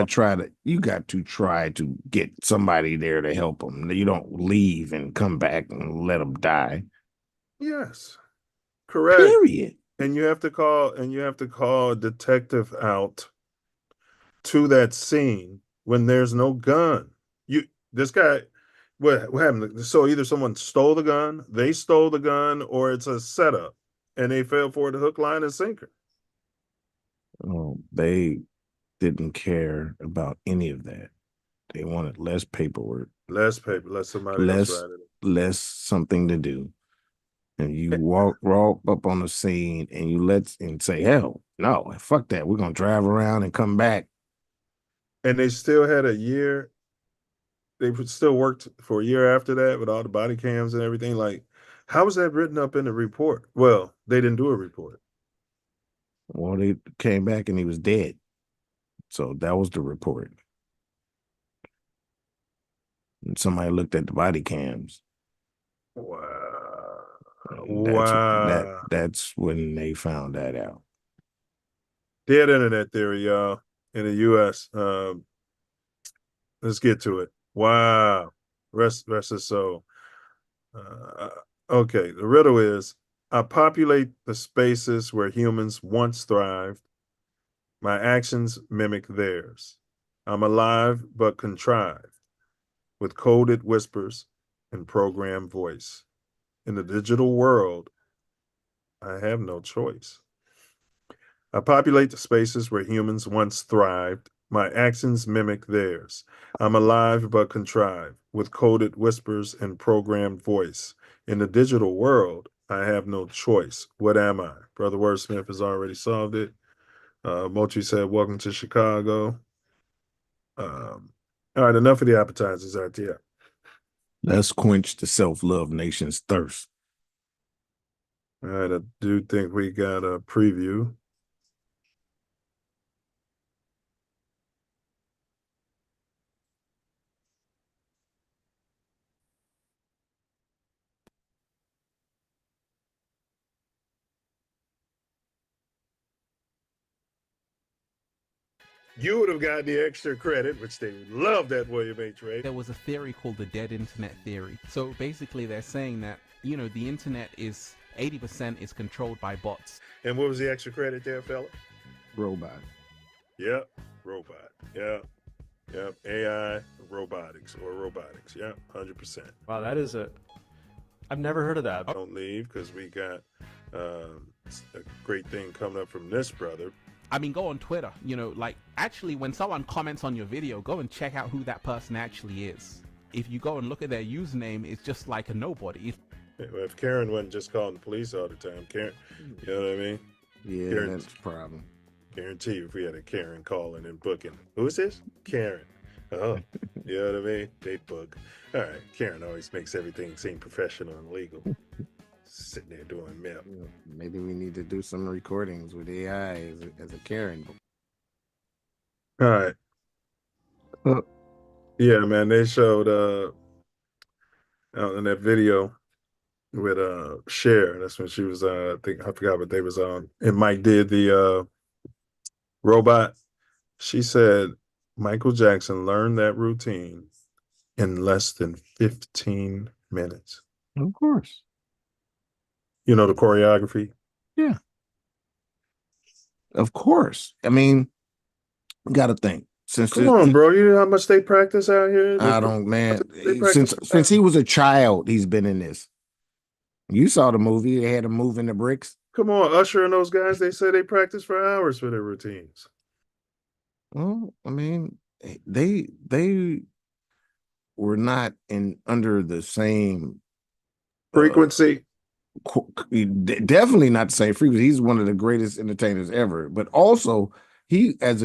to try to get somebody there to help them. You don't leave and come back and let them die. Yes, correct. Period. And you have to call a detective out to that scene when there's no gun. This guy, what happened? So either someone stole the gun, they stole the gun, or it's a setup, and they fell for the hook, line, and sinker. Oh, they didn't care about any of that. They wanted less paperwork, Less paper, let somebody else write it. less something to do. And you walk up on the scene and you and say, hell, no, fuck that. We're gonna drive around and come back. And they still had a year. They still worked for a year after that with all the body cams and everything. Like, how was that written up in the report? Well, they didn't do a report. Well, they came back and he was dead. So that was the report. And somebody looked at the body cams. Wow. That's when they found that out. Dead internet theory, y'all, in the US. Let's get to it. Wow. Rest his soul. Okay, the riddle is, I populate the spaces where humans once thrived. My actions mimic theirs. I'm alive but contrived, with coded whispers and programmed voice. In the digital world, I have no choice. I populate the spaces where humans once thrived. My actions mimic theirs. I'm alive but contrived, with coded whispers and programmed voice. In the digital world, I have no choice. What am I? Brother Wordsmith has already solved it. Mochi said, welcome to Chicago. All right, enough of the appetizers out there. Let's quench the self-love nation's thirst. All right, I do think we got a preview. You would have got the extra credit, which they love that William H. Ray. There was a theory called the dead internet theory. So basically they're saying that, you know, the internet is 80% is controlled by bots. And what was the extra credit there, fella? Robot. Yep, robot. Yep. AI, robotics. Yep, 100%. Wow, I've never heard of that. Don't leave, because we got a great thing coming up from this brother. I mean, go on Twitter, you know, like actually when someone comments on your video, go and check out who that person actually is. If you go and look at their username, it's just like a nobody. If Karen wasn't just calling the police all the time, Karen, you know what I mean? Yeah, Karen, that's a problem. Guarantee you if we had a Karen calling and booking. Who is this? Karen. Oh, you know what I mean? They book. All right, Karen always makes everything seem professional and legal. Sitting there doing meth. Maybe we need to do some recordings with AI as a Karen. All right. Yeah, man, they showed in that video with Cher. That's when she was I forgot what they was on. And Mike did the robot. She said Michael Jackson learned that routine in less than 15 minutes. Of course. You know, the choreography? Yeah. Of course. I mean, we got to think. Come on, bro. You know how much they practice out here? I don't, man. Since he was a child, he's been in this. You saw the movie. They had him moving the bricks. Come on, Usher and those guys, they say they practice for hours for their routines. Well, I mean, they were not under the same frequency. Definitely not the same frequency. He's one of the greatest entertainers ever. But also, he as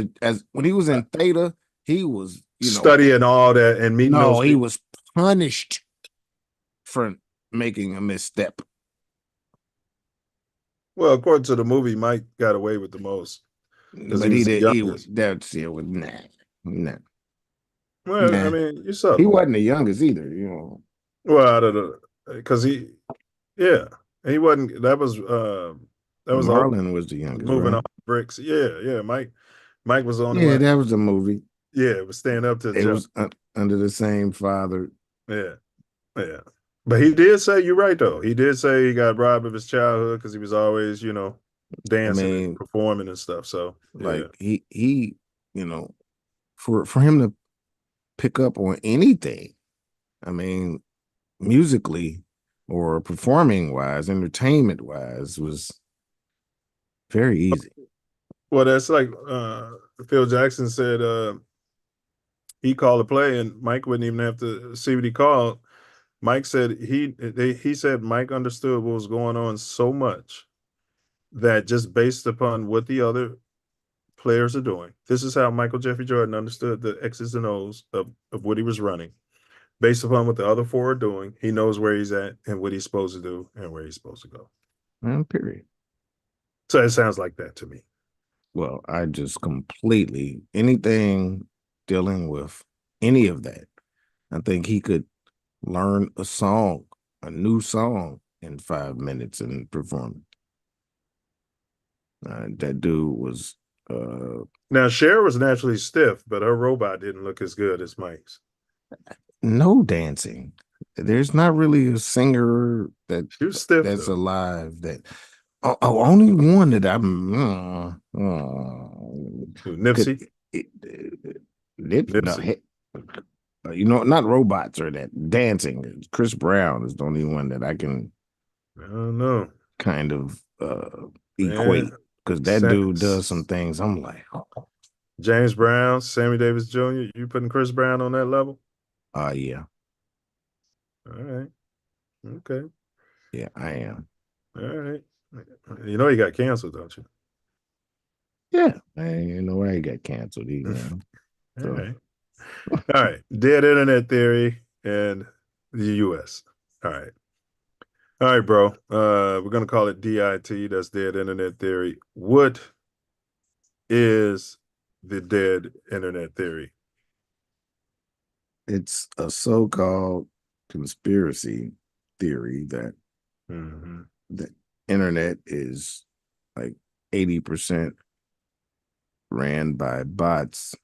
when he was in Theta, he was studying all that and meeting. No, he was punished for making a misstep. Well, according to the movie, Mike got away with the most. But he was nah. Well, nah. I mean, you saw he wasn't the youngest either, you know. Well, out of the because he wasn't. That was Marlon was the youngest. Moving right? off bricks. Yeah. Mike was on. Yeah, that was the movie. Yeah, it was Stand Up to the It was under the same father. Yeah. But he did say, you're right though. He did say he got robbed of his childhood because he was always, dancing and performing and stuff. So he for him to pick up on anything, I mean, musically or performing wise, entertainment wise, was very easy. Well, that's like Phil Jackson said, he called a play, and Mike wouldn't even have to see what he called. Mike said he said Mike understood what was going on so much that just based upon what the other players are doing, this is how Michael Jeffrey Jordan understood the X's and O's of what he was running. Based upon what the other four are doing, he knows where he's at and what he's supposed to do and where he's supposed to go. Period. So it sounds like that to me. Well, I just completely anything dealing with any of that. I think he could learn a new song in 5 minutes and perform it. That dude was now Cher was naturally stiff, but her robot didn't look as good as Mike's. No dancing. There's not really a singer that she was stiff, that's though. alive that only one that I'm Nipsey. Nipsey. No, not robots or that dancing. Chris Brown is the only one that I can I don't know kind of equate because that dude does some things. I'm like, James Brown, Sammy Davis Jr. You putting Chris Brown on that level? Yeah. All right. Okay. Yeah, I am. All right. You know he got canceled, don't you? Yeah. You know why he got canceled. All right. All right. Dead internet theory in the US. All right. All right, bro. We're gonna call it DIT. That's dead internet theory. What is the dead internet theory? It's a so-called conspiracy theory that the internet is like 80% ran by bots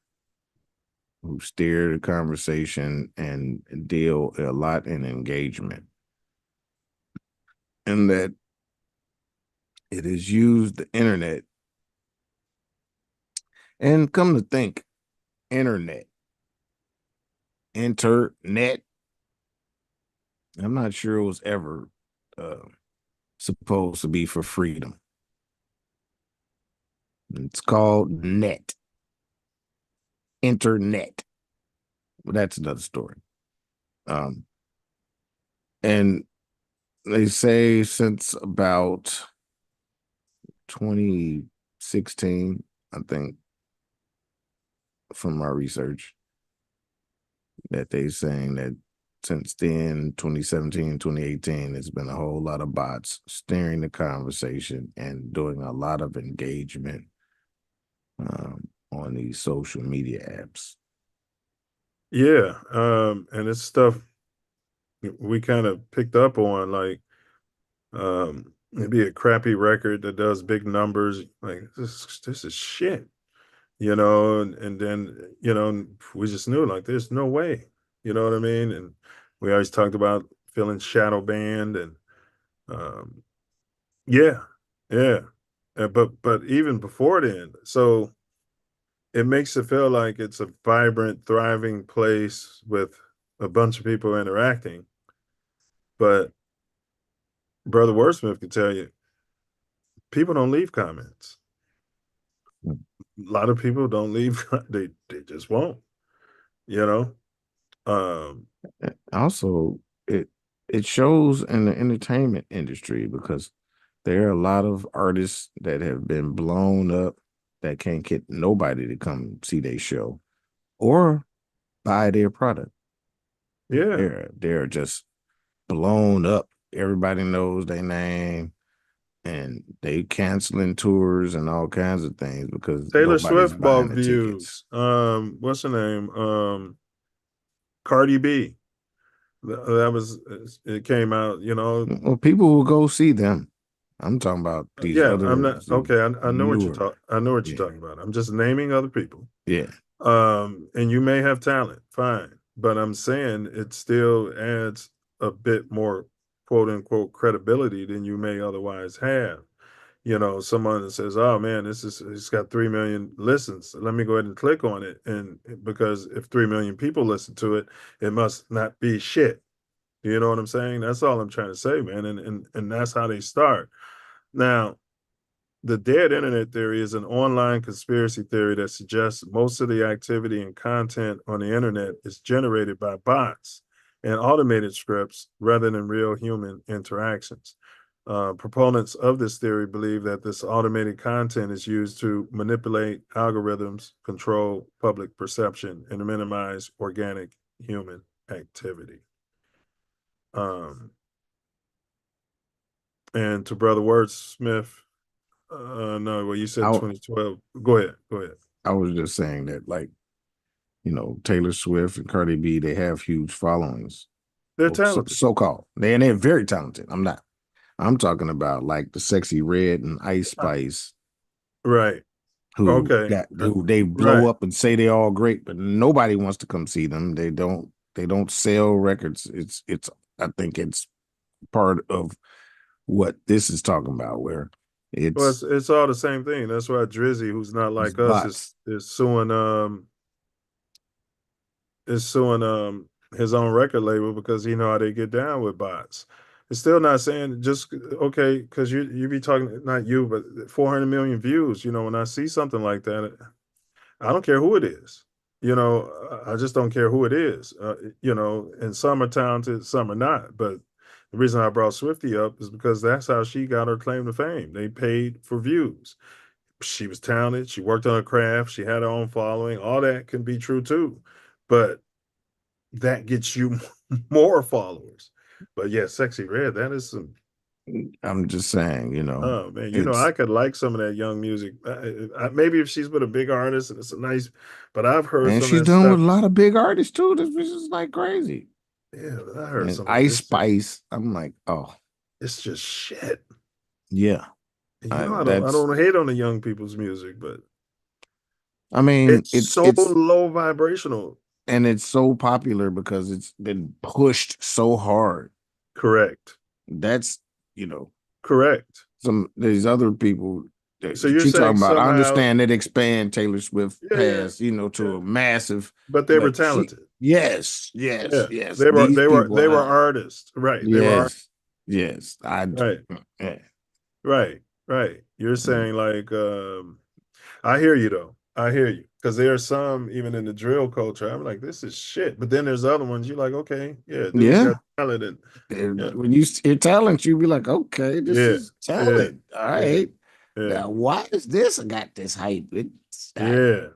who steer the conversation and deal a lot in engagement. And that it has used the internet. And come to think, internet. I'm not sure it was ever supposed to be for freedom. It's called net. Internet. Well, that's another story. And they say since about 2016, I think, from my research, that they're saying that since then, 2017, 2018, there's been a whole lot of bots steering the conversation and doing a lot of engagement on these social media apps. Yeah. And it's stuff we kind of picked up on, like maybe a crappy record that does big numbers. Like this is shit, and then, we just knew, like, there's no way, you know what I mean? And we always talked about feeling shadow banned and yeah. But even before then, so it makes it feel like it's a vibrant, thriving place with a bunch of people interacting. But Brother Wordsmith could tell you, people don't leave comments. A lot of people don't leave. They just won't, you know? Also, it shows in the entertainment industry because there are a lot of artists that have been blown up that can't get nobody to come see their show or buy their product. Yeah. They're just blown up. Everybody knows their name and they canceling tours and all kinds of things because Taylor nobody's Swift buying bought the tickets. views. What's her name? Cardi B. That was, it came out, Well, people will go see them. I'm talking about these yeah, I'm other not okay. I know what newer. I know what you're talking about. I'm just naming other people. Yeah. And you may have talent, fine, but I'm saying it still adds a bit more quote unquote credibility than you may otherwise have. Someone that says, "Oh man, it's got 3 million listens. Let me go ahead and click on it." And because if 3 million people listen to it, it must not be shit. You know what I'm saying? That's all I'm trying to say, man. And that's how they start. Now, The dead internet theory is an online conspiracy theory that suggests most of the activity and content on the internet is generated by bots and automated scripts rather than real human interactions. Proponents of this theory believe that this automated content is used to manipulate algorithms, control public perception, and minimize organic human activity. And to Brother Wordsmith, no, well, you said 2012. Go ahead. I was just saying that, like, you know, Taylor Swift and Cardi B, they have huge followings. They're talented. So-called. They're very talented. I'm talking about like the Sexy Red and Ice Spice. Right. Who they blow up and say they're all great, but nobody wants to come see them. They don't sell records. I think it's part of what this is talking about, where it's all the same thing. That's why Drizzy, who's not like us, is suing his own record label because he know how they get down with bots. It's still not saying just okay, because you be talking, not you, but 400 million views. You know, when I see something like that, I don't care who it is. You know, I just don't care who it is. You know, and some are talented, some are not. But the reason I brought Swiftie up is because that's how she got her claim to fame. They paid for views. She was talented. She worked on her craft. She had her own following. All that can be true too, but that gets you more followers. But yeah, Sexy Red, that is some. I'm just saying, you know. Oh man, you know, I could like some of that young music. Maybe if she's with a big artist and it's a nice, but I've heard and some she's of that done stuff. with a lot of big artists too. This is like crazy. Yeah, I heard and some Ice Spice. I'm like, oh, it's just shit. Yeah, you know, I don't hate on the young people's music, but I mean, it's so low vibrational, and it's so popular because it's been pushed so hard. Correct. That's, you know, correct. These other people that So you're you saying talking about, I somehow- understand that expand Taylor Swift Yeah, past, you know, to a massive, but they were talented. Yes. Yeah. Yes. They were These they were people they were are- artists, right? They were Yes. right. Yeah. Right. You're saying like I hear you though. I hear you. Because there are some even in the drill culture. I'm like, this is shit. But then there's other ones you're like, okay, yeah, dude's Yeah. got talent and When you hear talent, you be like, okay, this Yeah, is talent. yeah, All right. yeah. Now, why is this? I got this hype. Yeah.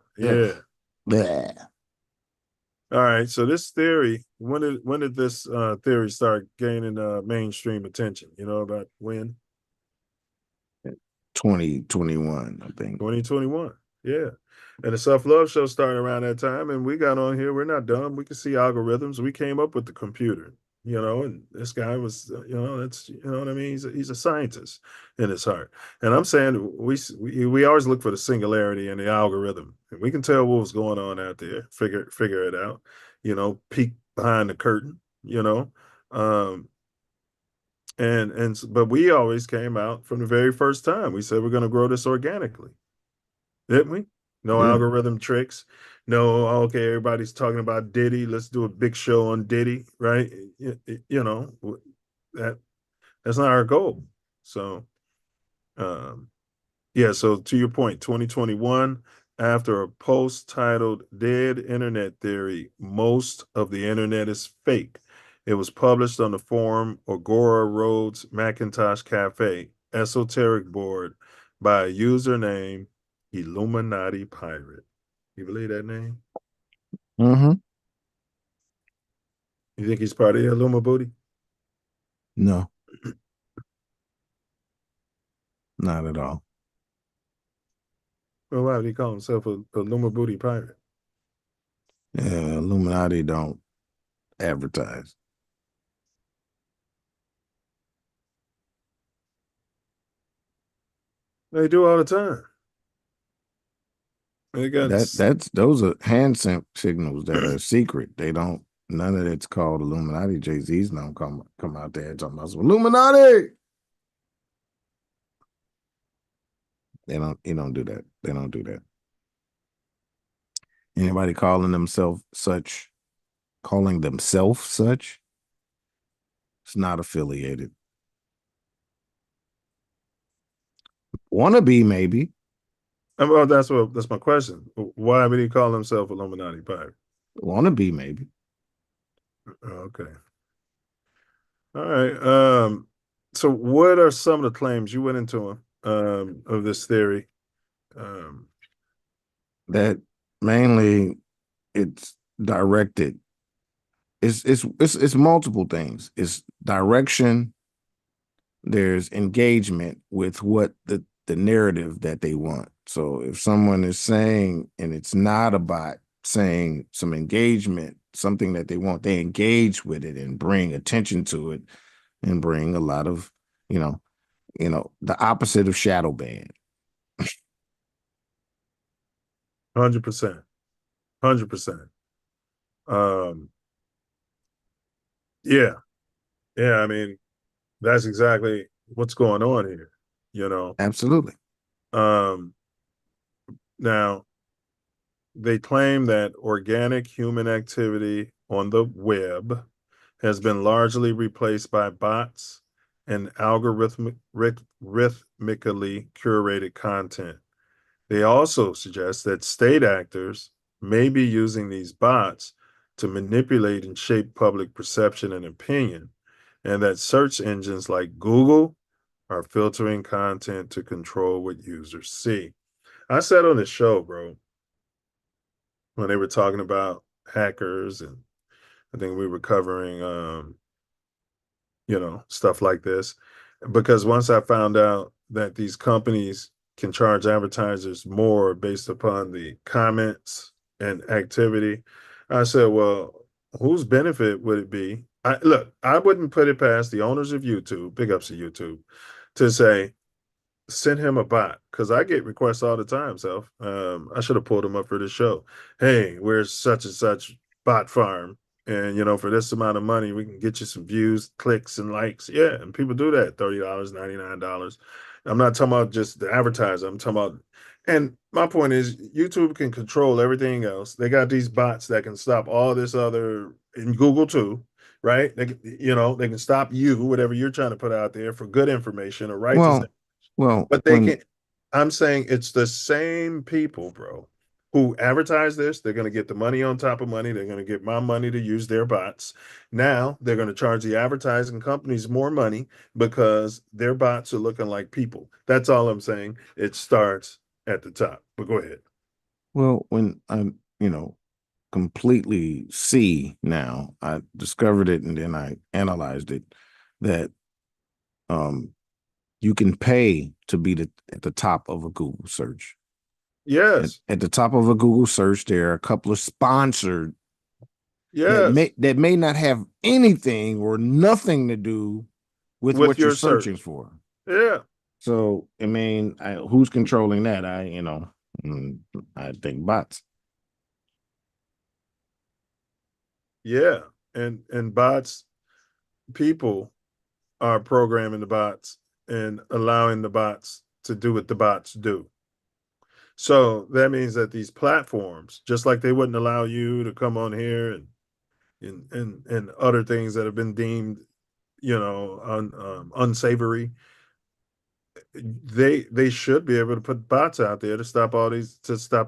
Bleh. All right. So this theory, when did this theory start gaining mainstream attention? You know about when? 2021, I think. 2021. Yeah. And the Self Love Show started around that time, and we got on here. We're not dumb. We can see algorithms. We came up with the computer, you know. And this guy was, you know, that's, you know what I mean. He's a scientist in his heart. And I'm saying we always look for the singularity in the algorithm, and we can tell what was going on out there. Figure it out. You know, peek behind the curtain. You know, but we always came out from the very first time. We said we're going to grow this organically, didn't we? No algorithm tricks. No, okay, everybody's talking about Diddy. Let's do a big show on Diddy, right? You know, that's not our goal. So, yeah, so to your point, 2021, after a post titled Dead Internet Theory, Most of the Internet is Fake. It was published on the forum Agora Roads Macintosh Cafe esoteric board by a user named Illuminati Pirate. You believe that name? Mm-hmm. You think he's part of the Illuminati? No. Not at all. Well, why would he call himself a Illuminati pirate? Yeah, Illuminati don't advertise. They do all the time. They got Those are hand signals that are secret. They don't. None of it's called Illuminati. Jay-Z's don't come out there and talking about some Illuminati. They don't. You don't do that. They don't do that. Anybody calling themselves such, it's not affiliated. Wannabe, maybe. Well, that's my question. Why would he call himself Illuminati pirate? Wannabe, maybe. Okay. All right. So what are some of the claims you went into of this theory? That mainly it's directed. It's multiple things. It's direction. There's engagement with what the narrative that they want. So if someone is saying, and it's not about saying some engagement, something that they want, they engage with it and bring attention to it and bring a lot of, the opposite of shadow ban. 100%. 100%. Yeah. Yeah, I mean, that's exactly what's going on here, Absolutely. Now, they claim that organic human activity on the web has been largely replaced by bots and rhythmically curated content. They also suggest that state actors may be using these bots to manipulate and shape public perception and opinion, and that search engines like Google are filtering content to control what users see. I said on the show, bro, when they were talking about hackers, and I think we were covering stuff like this, because once I found out that these companies can charge advertisers more based upon the comments and activity, I said, well, whose benefit would it be? I wouldn't put it past the owners of YouTube, big ups to YouTube, to say, send him a bot, because I get requests all the time. So I should have pulled him up for this show. Hey, where's such and such bot farm? And for this amount of money, we can get you some views, clicks, and likes. Yeah, and people do that. $30, $99. I'm not talking about just the advertiser. I'm talking about, and my point is, YouTube can control everything else. They got these bots that can stop all this other, in Google too, right? They can stop you, whatever you're trying to put out there, for good information or righteous. Well, But they can. I'm saying it's the same people, bro, who advertise this. They're going to get the money on top of money. They're going to get my money to use their bots. Now they're going to charge the advertising companies more money because their bots are looking like people. That's all I'm saying. It starts at the top. But go ahead. Well, when I, completely see now, I discovered it and then I analyzed it, that you can pay to be at the top of a Google search. Yes. At the top of a Google search, there are a couple of sponsored that may not have anything or nothing to do with what you're searching for. Yeah. So, I mean, who's controlling that? I think bots. Yeah. And bots, people are programming the bots and allowing the bots to do what the bots do. So that means that these platforms, just like they wouldn't allow you to come on here and other things that have been deemed, unsavory, they should be able to put bots out there to stop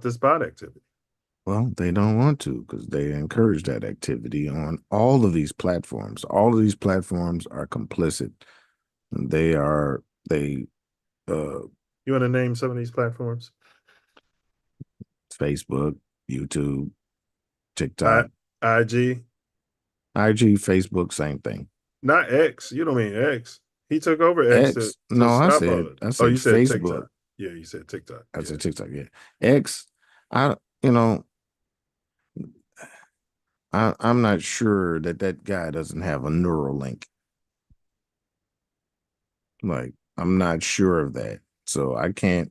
this bot activity. Well, they don't want to, because they encourage that activity on all of these platforms. All of these platforms are complicit. You want to name some of these platforms? Facebook, YouTube, TikTok, IG, Facebook, same thing. Not X. You don't mean X. He took over X. I said you said Facebook. TikTok. Yeah, you said TikTok. I said TikTok. Yeah, X. I'm not sure that guy doesn't have a neural link. Like, I'm not sure of that. So I can't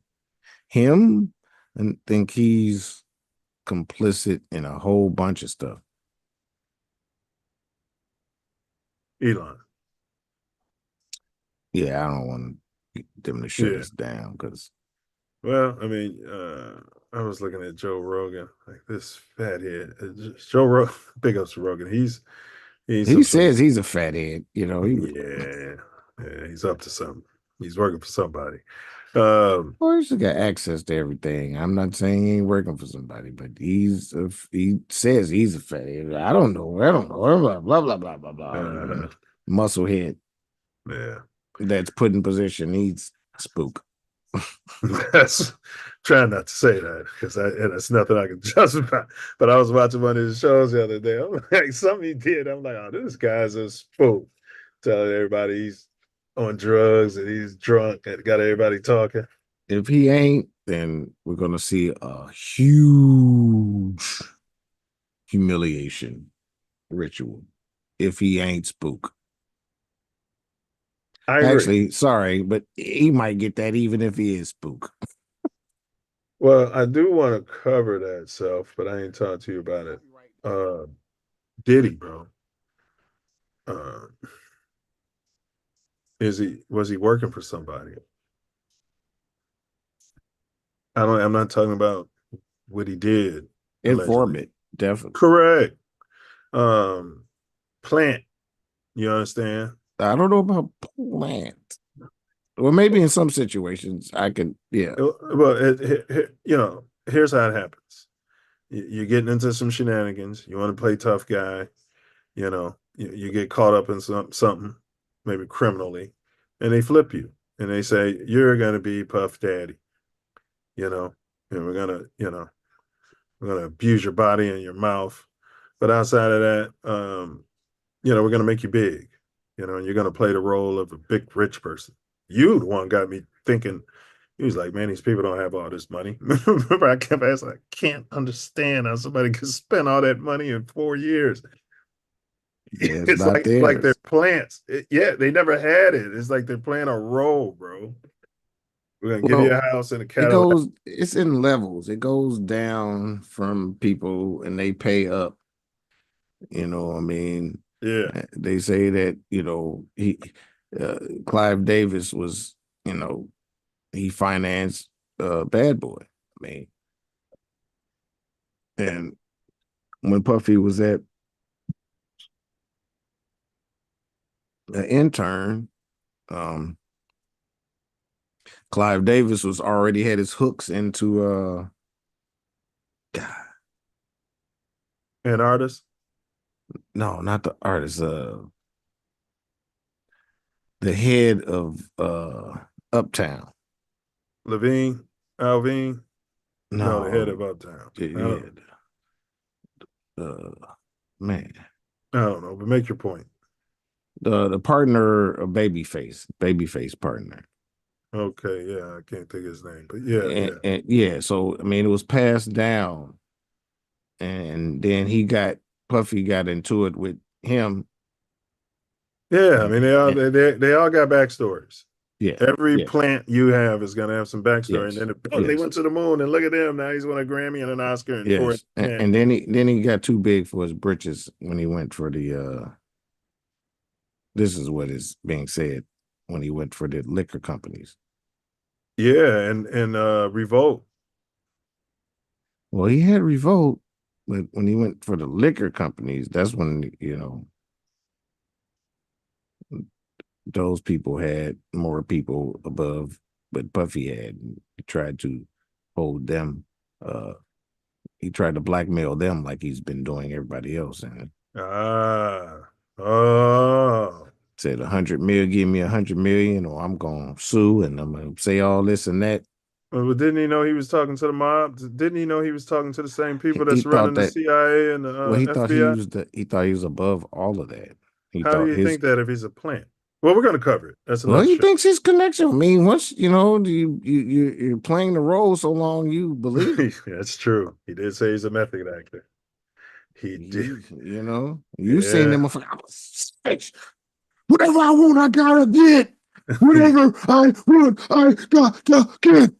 and think he's complicit in a whole bunch of stuff. Elon. Yeah, I don't want them to shut us down, because. Well, I mean, I was looking at Joe Rogan, like this fathead. Joe Rogan, big ups to Rogan. He says he's a fathead. Yeah, he's up to something. He's working for somebody. Um, Well, he's got access to everything. I'm not saying he ain't working for somebody, but he says he's a fatty. I don't know. Blah blah blah blah blah. Muscle head. Yeah. That's put in position. He's spook. That's trying not to say that because it's nothing I can justify. But I was watching one of his shows the other day. I'm like, something he did. I'm like, oh, this guy's a spook. Telling everybody he's on drugs and he's drunk and got everybody talking. If he ain't, then we're gonna see a huge humiliation ritual. If he ain't spook. I agree. Actually, sorry, but he might get that even if he is spook. Well, I do want to cover that Self, but I ain't talking to you about it. Diddy, bro. Was he working for somebody? I'm not talking about what he did. Informant, definitely. Correct. Plant. You understand? I don't know about plant. Well, maybe in some situations I can, yeah. Well, here's how it happens. You're getting into some shenanigans. You want to play tough guy. You get caught up in something, maybe criminally, and they flip you and they say you're going to be Puff Daddy. And we're gonna abuse your body and your mouth, but outside of that, we're gonna make you big. And you're gonna play the role of a big rich person. You the one got me thinking. He was like, man, these people don't have all this money. Remember, I kept asking, I can't understand how somebody could spend all that money in 4 years. Yeah, It's like they're plants. They never had it. It's like they're playing a role, bro. We're gonna give you a house and a Cadillac. It's in levels. It goes down from people and they pay up. I mean, yeah. They say that, Clive Davis was, he financed Bad Boy. I mean, and when Puffy was at an intern, Clive Davis was already had his hooks into an artist. No, not the artist. The head of Uptown. Alvin. No, the head of Uptown. Man. I don't know, but make your point. The partner of Babyface partner. Okay, yeah, I can't think of his name, but yeah. And so I mean it was passed down. And then Puffy got into it with him. Yeah, I mean they all got backstories. Yeah. Every plant you have is gonna have some backstory. Yes. And then they went to the moon and look at them. Now he's won a Grammy and an Oscar and yes. And then he got too big for his britches when he went for the this is what is being said when he went for the liquor companies. Yeah, and Revolt. Well, he had Revolt, but when he went for the liquor companies, that's when, those people had more people above, but Puffy had. He tried to hold them. He tried to blackmail them like he's been doing everybody else. And said 100 million, give me 100 million, or I'm gonna sue and I'm gonna say all this and that. Well, didn't he know he was talking to the mob? Didn't he know he was talking to the same people that's running the CIA and the FBI? He thought he was above all of that. How do you think that if he's a plant? Well, we're going to cover it. That's well, another he show. thinks his connection. I mean, once you're playing the role so long, you believe. That's true. He did say he's a method actor. He did. You've seen him. Whatever I want, I gotta get. Whatever I want, I gotta get.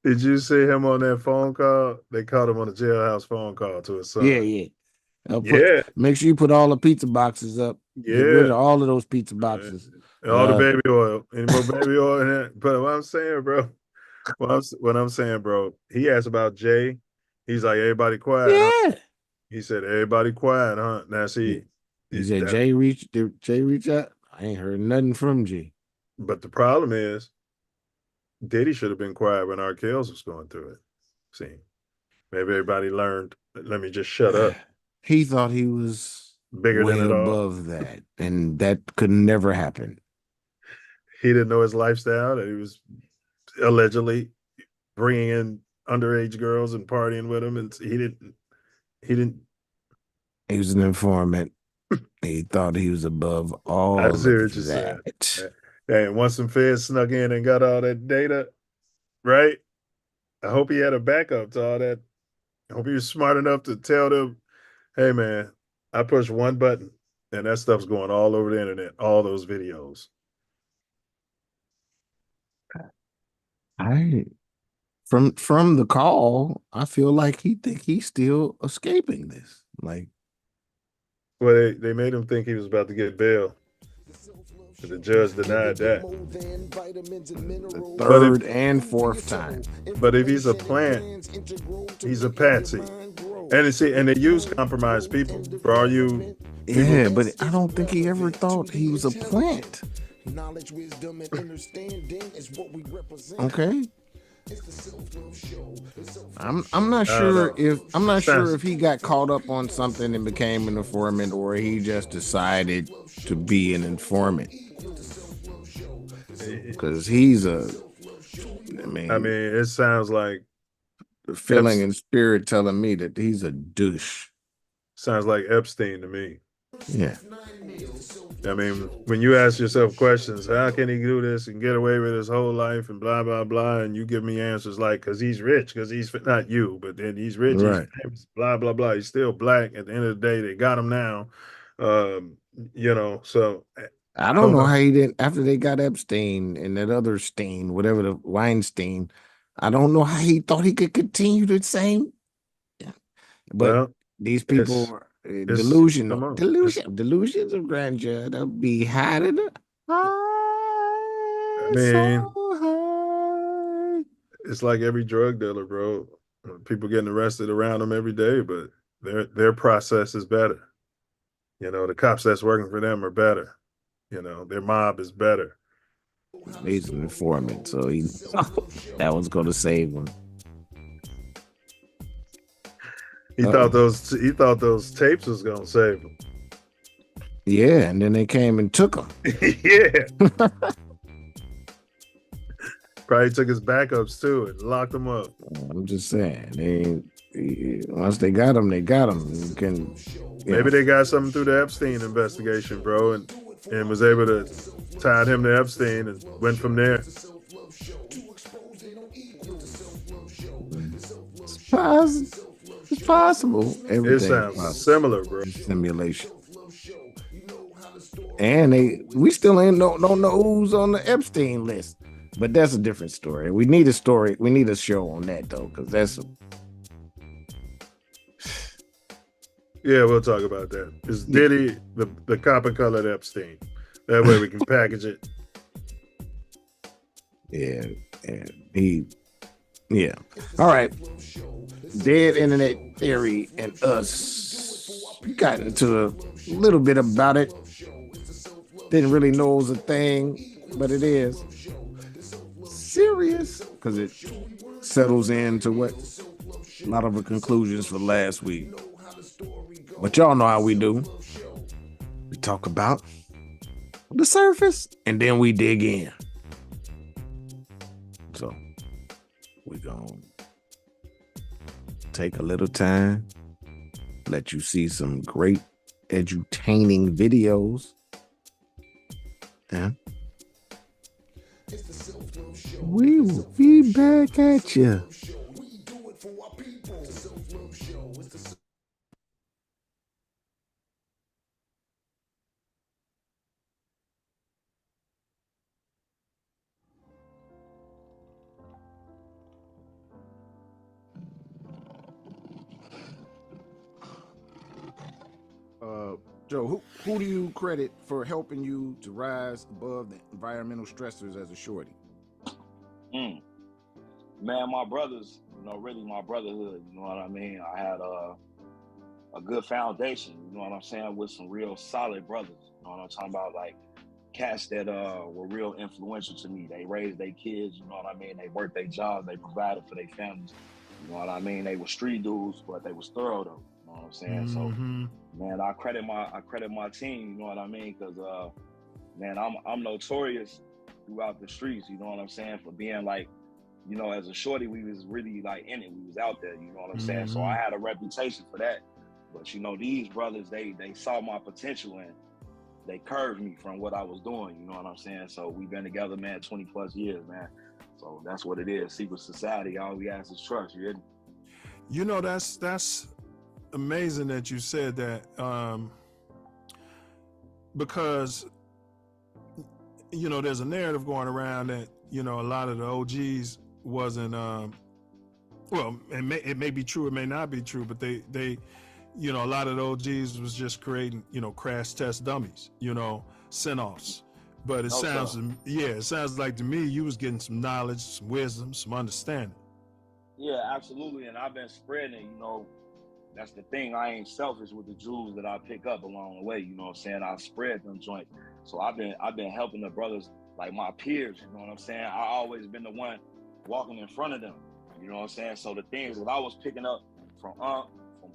Did you see him on that phone call? They caught him on a jailhouse phone call to his son. Yeah. Make sure you put all the pizza boxes up. Yeah. Get rid of all of those pizza boxes. All the baby oil. Any more baby oil in that? But what I'm saying, bro, he asked about Jay. He's like, everybody quiet. Yeah. Huh? He said, everybody quiet, huh? Now see. He said Jay reached out. I ain't heard nothing from Jay. But the problem is, Diddy should have been quiet when R. Kells was going through it. See, maybe everybody learned. Let me just shut up. He thought he was Bigger way than it all. above that, and that could never happen. He didn't know his lifestyle, that he was allegedly bringing in underage girls and partying with them, and he didn't. He was an informant. He thought he was above all I see what of you said. that. And once some feds snuck in and got all that data, right? I hope he had a backup to all that. I hope he was smart enough to tell them, hey man, I pushed one button and that stuff's going all over the internet, all those videos. From the call, I feel like he think he's still escaping this. Like, well, they made him think he was about to get bail. But the judge denied that. The third and fourth time. But if he's a plant, he's a patsy. And they use compromised people. For all you people. Yeah, but I don't think he ever thought he was a plant. Okay. I'm not sure if he got caught up on something and became an informant, or he just decided to be an informant. Because he's I mean, it sounds like the feeling and spirit telling me that he's a douche. Sounds like Epstein to me. Yeah. I mean, when you ask yourself questions, how can he do this and get away with his whole life and blah, blah, blah, and you give me answers like, because he's rich, because he's, not you, but then he's rich, right. He's famous, blah, blah, blah. He's still black. At the end of the day, they got him now. So. I don't know how he didn't, after they got Epstein and that other Steen, whatever, the Weinstein, I don't know how he thought he could continue the same. But these people are delusional. Delusions of grandeur. They'll be hiding. I mean, it's like every drug dealer, bro. People getting arrested around them every day, but their process is better. The cops that's working for them are better. Their mob is better. He's an informant, so that was going to save him. He thought those tapes was gonna save him. Yeah, and then they came and took him. Yeah. Probably took his backups too and locked him up. I'm just saying, once they got him, they got him. Maybe they got something through the Epstein investigation, bro, and was able to tie him to Epstein and went from there. It's possible. It sounds similar, bro. Simulation. And we still ain't don't know who's on the Epstein list, but that's a different story. We need a story. We need a show on that though, because that's. Yeah, we'll talk about that. It's Diddy, the copper-colored Epstein. That way we can package it. Yeah, yeah. All right. Dead Internet Theory and us. We got into a little bit about it. Didn't really know it was a thing, but it is serious because it settles into what a lot of the conclusions for last week. But y'all know how we do. We talk about the surface and then we dig in. So we're going to take a little time, let you see some great edutaining videos. Yeah. We will be back at you. Joe, who do you credit for helping you to rise above the environmental stressors as a shorty? Man, my brothers, really my brotherhood, you know what I mean? I had a good foundation, you know what I'm saying, with some real solid brothers, you know what I'm talking about? Like, cats that were real influential to me. They raised their kids, you know what I mean? They worked their jobs, they provided for their families. You know what I mean? They were street dudes, but they was thorough though. You know what I'm saying? So man, I credit my team, you know what I mean? Because man, I'm notorious throughout the streets, you know what I'm saying, for being like, you know, as a shorty, we was really like in it. We was out there, you know what I'm saying? So I had a reputation for that. But you know, these brothers, they saw my potential and they curved me from what I was doing, you know what I'm saying? So we've been together, man, 20 plus years, man. So that's what it is. Secret society, all we ask is trust, you hear me? You know, that's amazing that you said that, because, you know, there's a narrative going around that, you know, a lot of the OGs wasn't, well, it may be true, it may not be true, but they you know, a lot of the OGs was just creating, you know, crash test dummies, you know, send-offs. But it sounds, it sounds like to me you was getting some knowledge, some wisdom, some understanding. Yeah, absolutely. And I've been spreading, you know, that's the thing. I ain't selfish with the jewels that I pick up along the way, you know what I'm saying? I spread them joints. So I've been helping the brothers like my peers, you know what I'm saying? I always been the one walking in front of them, you know what I'm saying? So the things that I was picking up from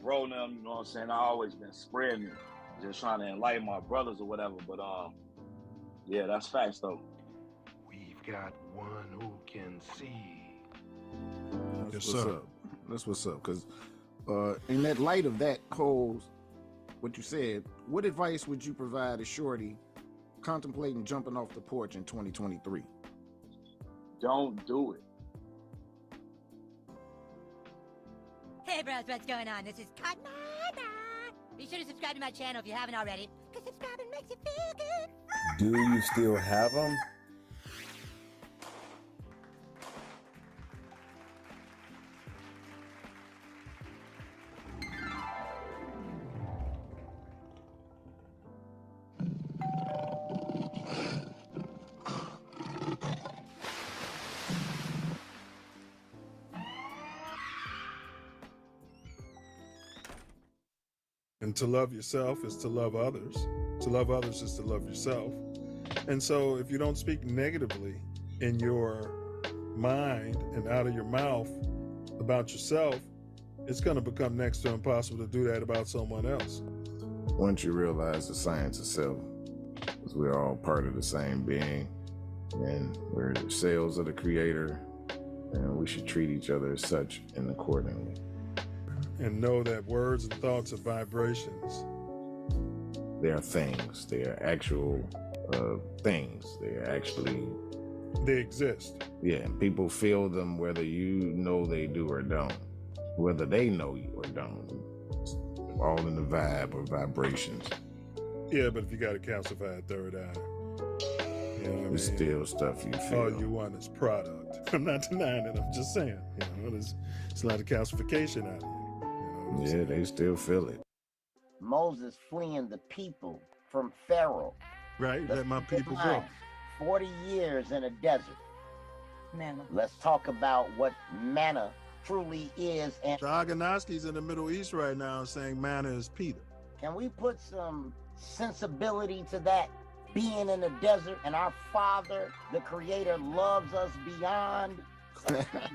bro them, you know what I'm saying? I always been spreading it, just trying to enlighten my brothers or whatever. But yeah, that's facts though. We've got one who can see. That's what's up. That's what's up. Because in that light of that whole, what you said, what advice would you provide a shorty contemplating jumping off the porch in 2023? Don't do it. Hey bros, what's going on? This is Cotton. Be sure to subscribe to my channel if you haven't already, because subscribing makes you feel good. Do you still have them? And to love yourself is to love others. To love others is to love yourself. And so if you don't speak negatively in your mind and out of your mouth about yourself, it's going to become next to impossible to do that about someone else. Once you realize the science of self, because we're all part of the same being, and we're cells of the creator, and we should treat each other as such and accordingly. And know that words and thoughts are vibrations. They are things. They are actual things. They are actually... They exist. Yeah, and people feel them whether you know they do or don't. Whether they know you or don't. It's all in the vibe or vibrations. Yeah, but if you got a calcified third eye, you know what it's still stuff you feel. All you want is product. I'm not denying it. I'm just saying, you know, there's a lot of calcification out here. Yeah, they still feel it. Moses fleeing the people from Pharaoh. Right, let my people go. 40 years in a desert. Manna. Let's talk about what manna truly is. And Shaganoski's in the Middle East right now saying manna is Peter. Can we put some sensibility to that? Being in the desert, and our Father, the Creator, loves us beyond.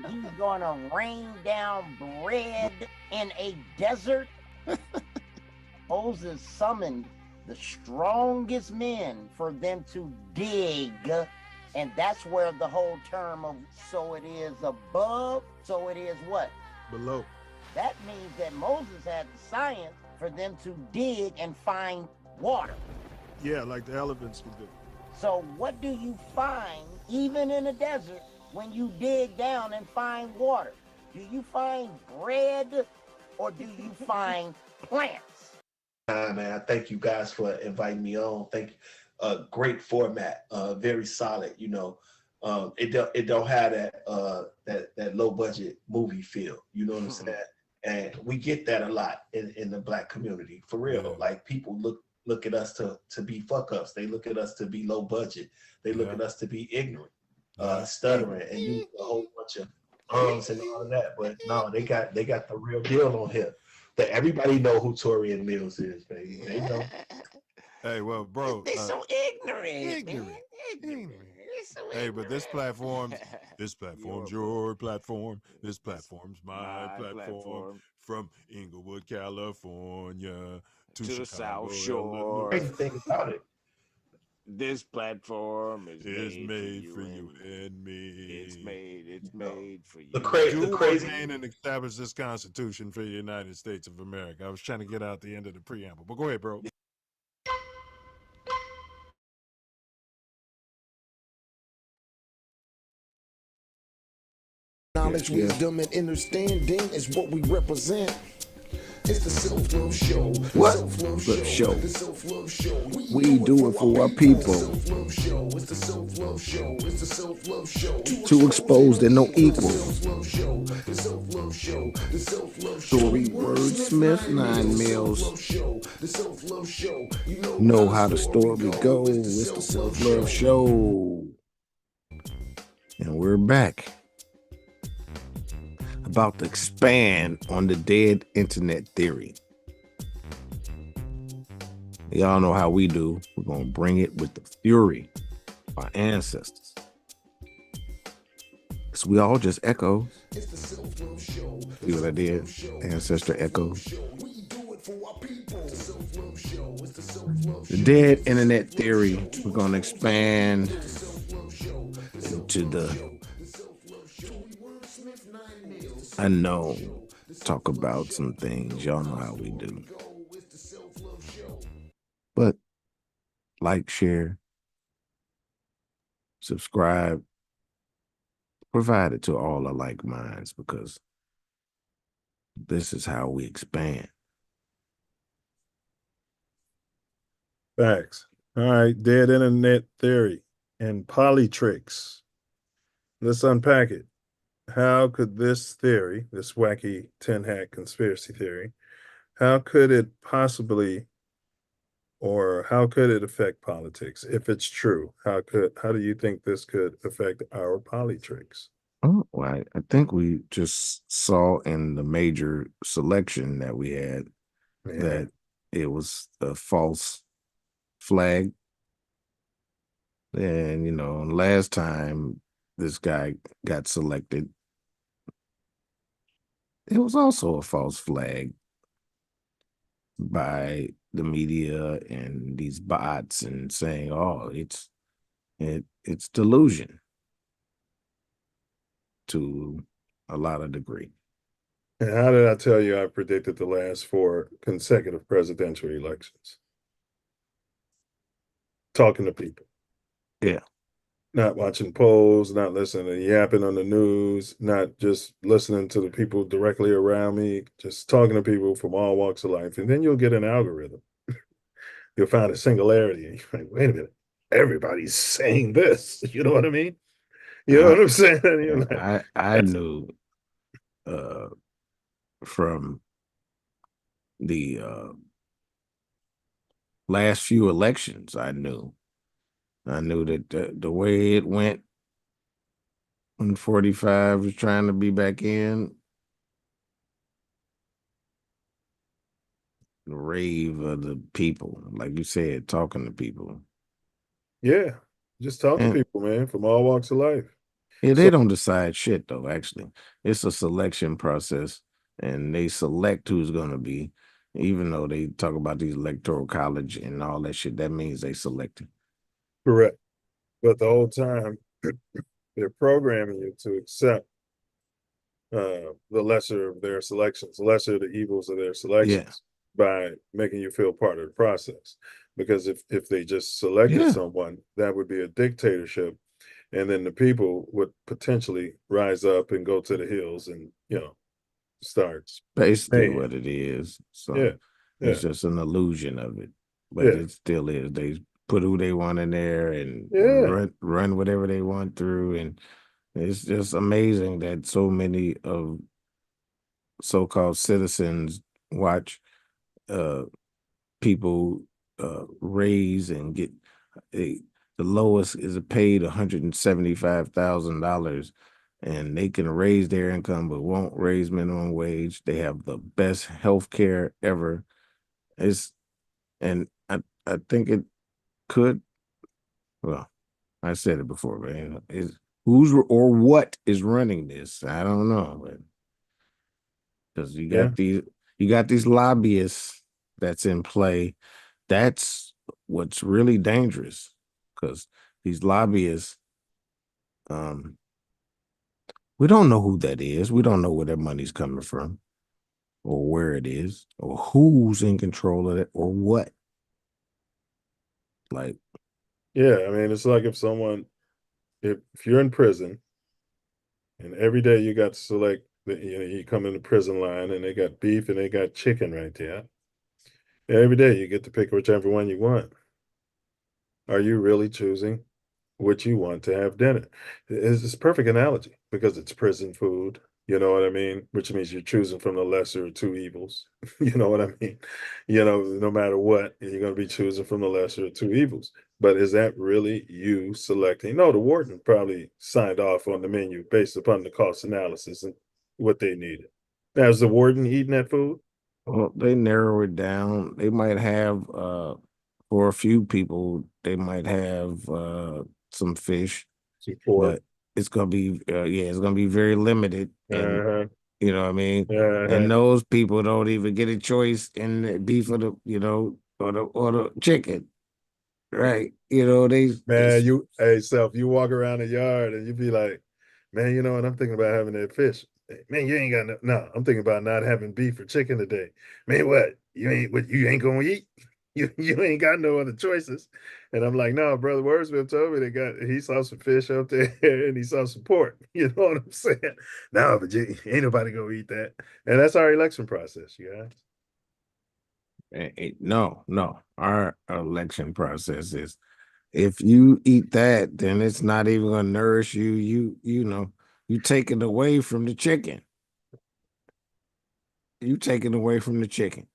He's gonna rain down bread in a desert. Moses summoned the strongest men for them to dig, and that's where the whole term of so it is above, so it is what? Below. That means that Moses had the science for them to dig and find water. Yeah, like the elephants can do. So what do you find, even in a desert, when you dig down and find water? Do you find bread or do you find plants? Man, I thank you guys for inviting me on. Thank you. Great format, very solid. You know, it don't have that low budget movie feel. You know what I'm saying? And we get that a lot in the Black community, for real. Like people look at us to be fuck ups. They look at us to be low budget. They look at us to be ignorant. Stuttering and use a whole bunch of and all of that, but no, they got the real deal on here. That everybody know who Torian Mills is, baby. They know. Hey, well, bro. They so ignorant, man. Ignorant. They so Hey, but this platform's Your your platform. This platform's my my platform. platform. From Inglewood, California to To the South Chicago, Shore. Illinois. Crazy thing about it. This platform is Is made for made you for you and and me. it's You know, made for the you the To and crazy. ordain and me. establish this Constitution for the United States of America. I was trying to get out the end of the preamble, but go ahead, bro. Knowledge, Yeah. wisdom, and understanding is what we represent. It's the Self Love Show. What? Self Love Love Show. show. The Self Love Show. We do it for our people. Self Love Show. It's the Self Love Show. It's the Self Love Show. Too exposed and no equal. Self Love Show. The Self Love Show. The Self Love Show. Story wordsmith 9 mils. The Self Love Show. You Know how the story goes. It's the Self Love Show. And we're back. About to expand on the dead internet theory. Y'all know how we do. We're going to bring it with the fury of our ancestors. Because we all just echo. See what I did? Ancestor echo. The dead internet theory. We're going to expand into the unknown. Talk about some things. Y'all know how we do. But like, share, subscribe, provide it to all the like minds, because this is how we expand. Facts. All right, dead internet theory and polytricks. Let's unpack it. How could this theory, this wacky tin hat conspiracy theory, how could it possibly, or how could it affect politics if it's true? How do you think this could affect our polytricks? Oh, well, I think we just saw in the major selection that we had that it was a false flag. And, you know, last time this guy got selected, it was also a false flag by the media and these bots, and saying, oh, it's delusion to a lot of degree. And how did I tell you I predicted the last 4 consecutive presidential elections? Talking to people. Yeah. Not watching polls, not listening to yapping on the news, not just listening to the people directly around me, just talking to people from all walks of life. And then you'll get an algorithm. You'll find a singularity. And you're like, wait a minute, everybody's saying this. You know what I mean? You know what I'm saying? You're like, I knew from the last few elections, I knew that the way it went when 45 was trying to be back in, the rave of the people, like you said, talking to people. yeah, just talk to people, man, from all walks of life. Yeah, they don't decide shit, though, actually. It's a selection process, and they select who's going to be, even though they talk about these electoral college and all that shit, that means they selected. Correct. But the whole time, they're programming you to accept the lesser of their selections, the lesser of the evils of their selections, by making you feel part of the process. Because if they just selected someone, that would be a dictatorship, and then the people would potentially rise up and go to the hills and, you know, start Basically mayhem. what it is. So Yeah. it's just an illusion of it. But Yeah. it still is. They put who they want in there and Yeah. run whatever they want through. And it's just amazing that so many of so-called citizens watch people raise and get the lowest is paid $175,000, and they can raise their income but won't raise minimum wage. They have the best health care ever. And I think it could. Well, I said it before, man. Is who's or what is running this? I don't know, because you Yeah. got these lobbyists that's in play. That's what's really dangerous, because these lobbyists, we don't know who that is. We don't know where their money's coming from, or where it is, or who's in control of it, or what. Like, Yeah, I mean, it's like if you're in prison and every day you got to select, you come in the prison line and they got beef and they got chicken right there. Every day you get to pick whichever one you want. Are you really choosing what you want to have dinner? It's a perfect analogy because it's prison food. You know what I mean? Which means you're choosing from the lesser of two evils. You know what I mean? No matter what, you're going to be choosing from the lesser of two evils. But is that really you selecting? No, the warden probably signed off on the menu based upon the cost analysis and what they needed. Now, is the warden eating that food? well, they narrow it down. They might have, for a few people, they might have some fish, Some pork. but it's gonna be, it's gonna be very limited, and Uh-huh. you know what I mean. Uh-huh. And those people don't even get a choice in the beef or the, or the chicken, right? Man, Self, you walk around the yard and you be like, man, you know what? I'm thinking about having that fish. Man, you ain't got no, I'm thinking about not having beef or chicken today. Man, what? You ain't gonna eat? You ain't got no other choices. And I'm like, no, brother Wordsmith told me he saw some fish up there and he saw some pork. You know what I'm saying? No, but ain't nobody gonna eat that. And that's our election process, you guys. No. Our election process is, if you eat that, then it's not even gonna nourish you. You take it away from the chicken. You take it away from the chicken.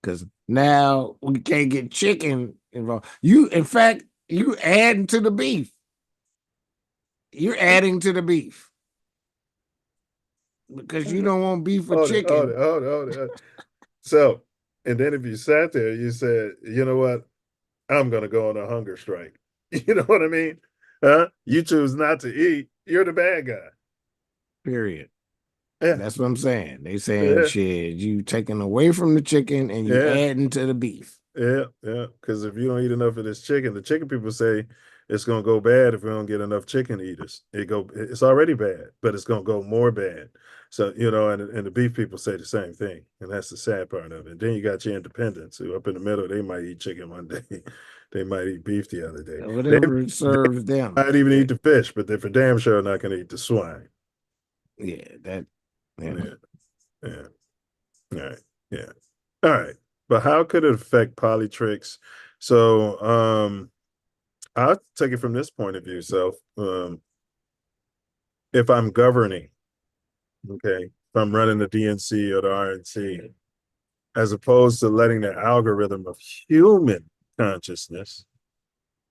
Because now we can't get chicken involved. In fact, you adding to the beef. You're adding to the beef. Because you don't want beef or chicken. Hold it. So, and then if you sat there, you said, you know what? I'm going to go on a hunger strike. You know what I mean? Huh? You choose not to eat. You're the bad guy. Period. Yeah. That's what I'm saying. They saying, shit, you taking away from the chicken and you adding to the beef. Yeah. Because if you don't eat enough of this chicken, the chicken people say it's going to go bad if we don't get enough chicken eaters. It's already bad, but it's going to go more bad. So, and the beef people say the same thing. And that's the sad part of it. Then you got your independents who up in the middle, they might eat chicken one day. They might eat beef the other day. Whatever serves them. Might even eat the fish, but they're for damn sure not going to eat the swine. Yeah. All right. Yeah. All right. But how could it affect Polytrix? So I'll take it from this point of view. So if I'm governing, okay, if I'm running the DNC or the RNC, as opposed to letting the algorithm of human consciousness,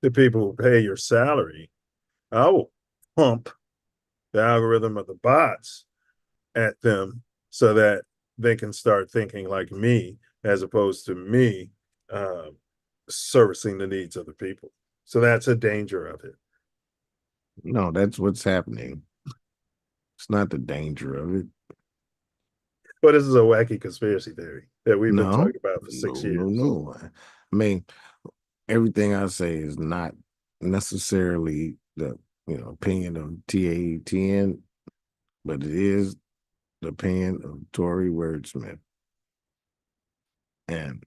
the people who pay your salary, I will pump the algorithm of the bots at them so that they can start thinking like me, as opposed to me servicing the needs of the people. So that's a danger of it. No, that's what's happening. It's not the danger of it. But this is a wacky conspiracy theory that we've been talking about for 6 years. No. I mean, everything I say is not necessarily the opinion of TATN, but it is the opinion of Tory Wordsmith. And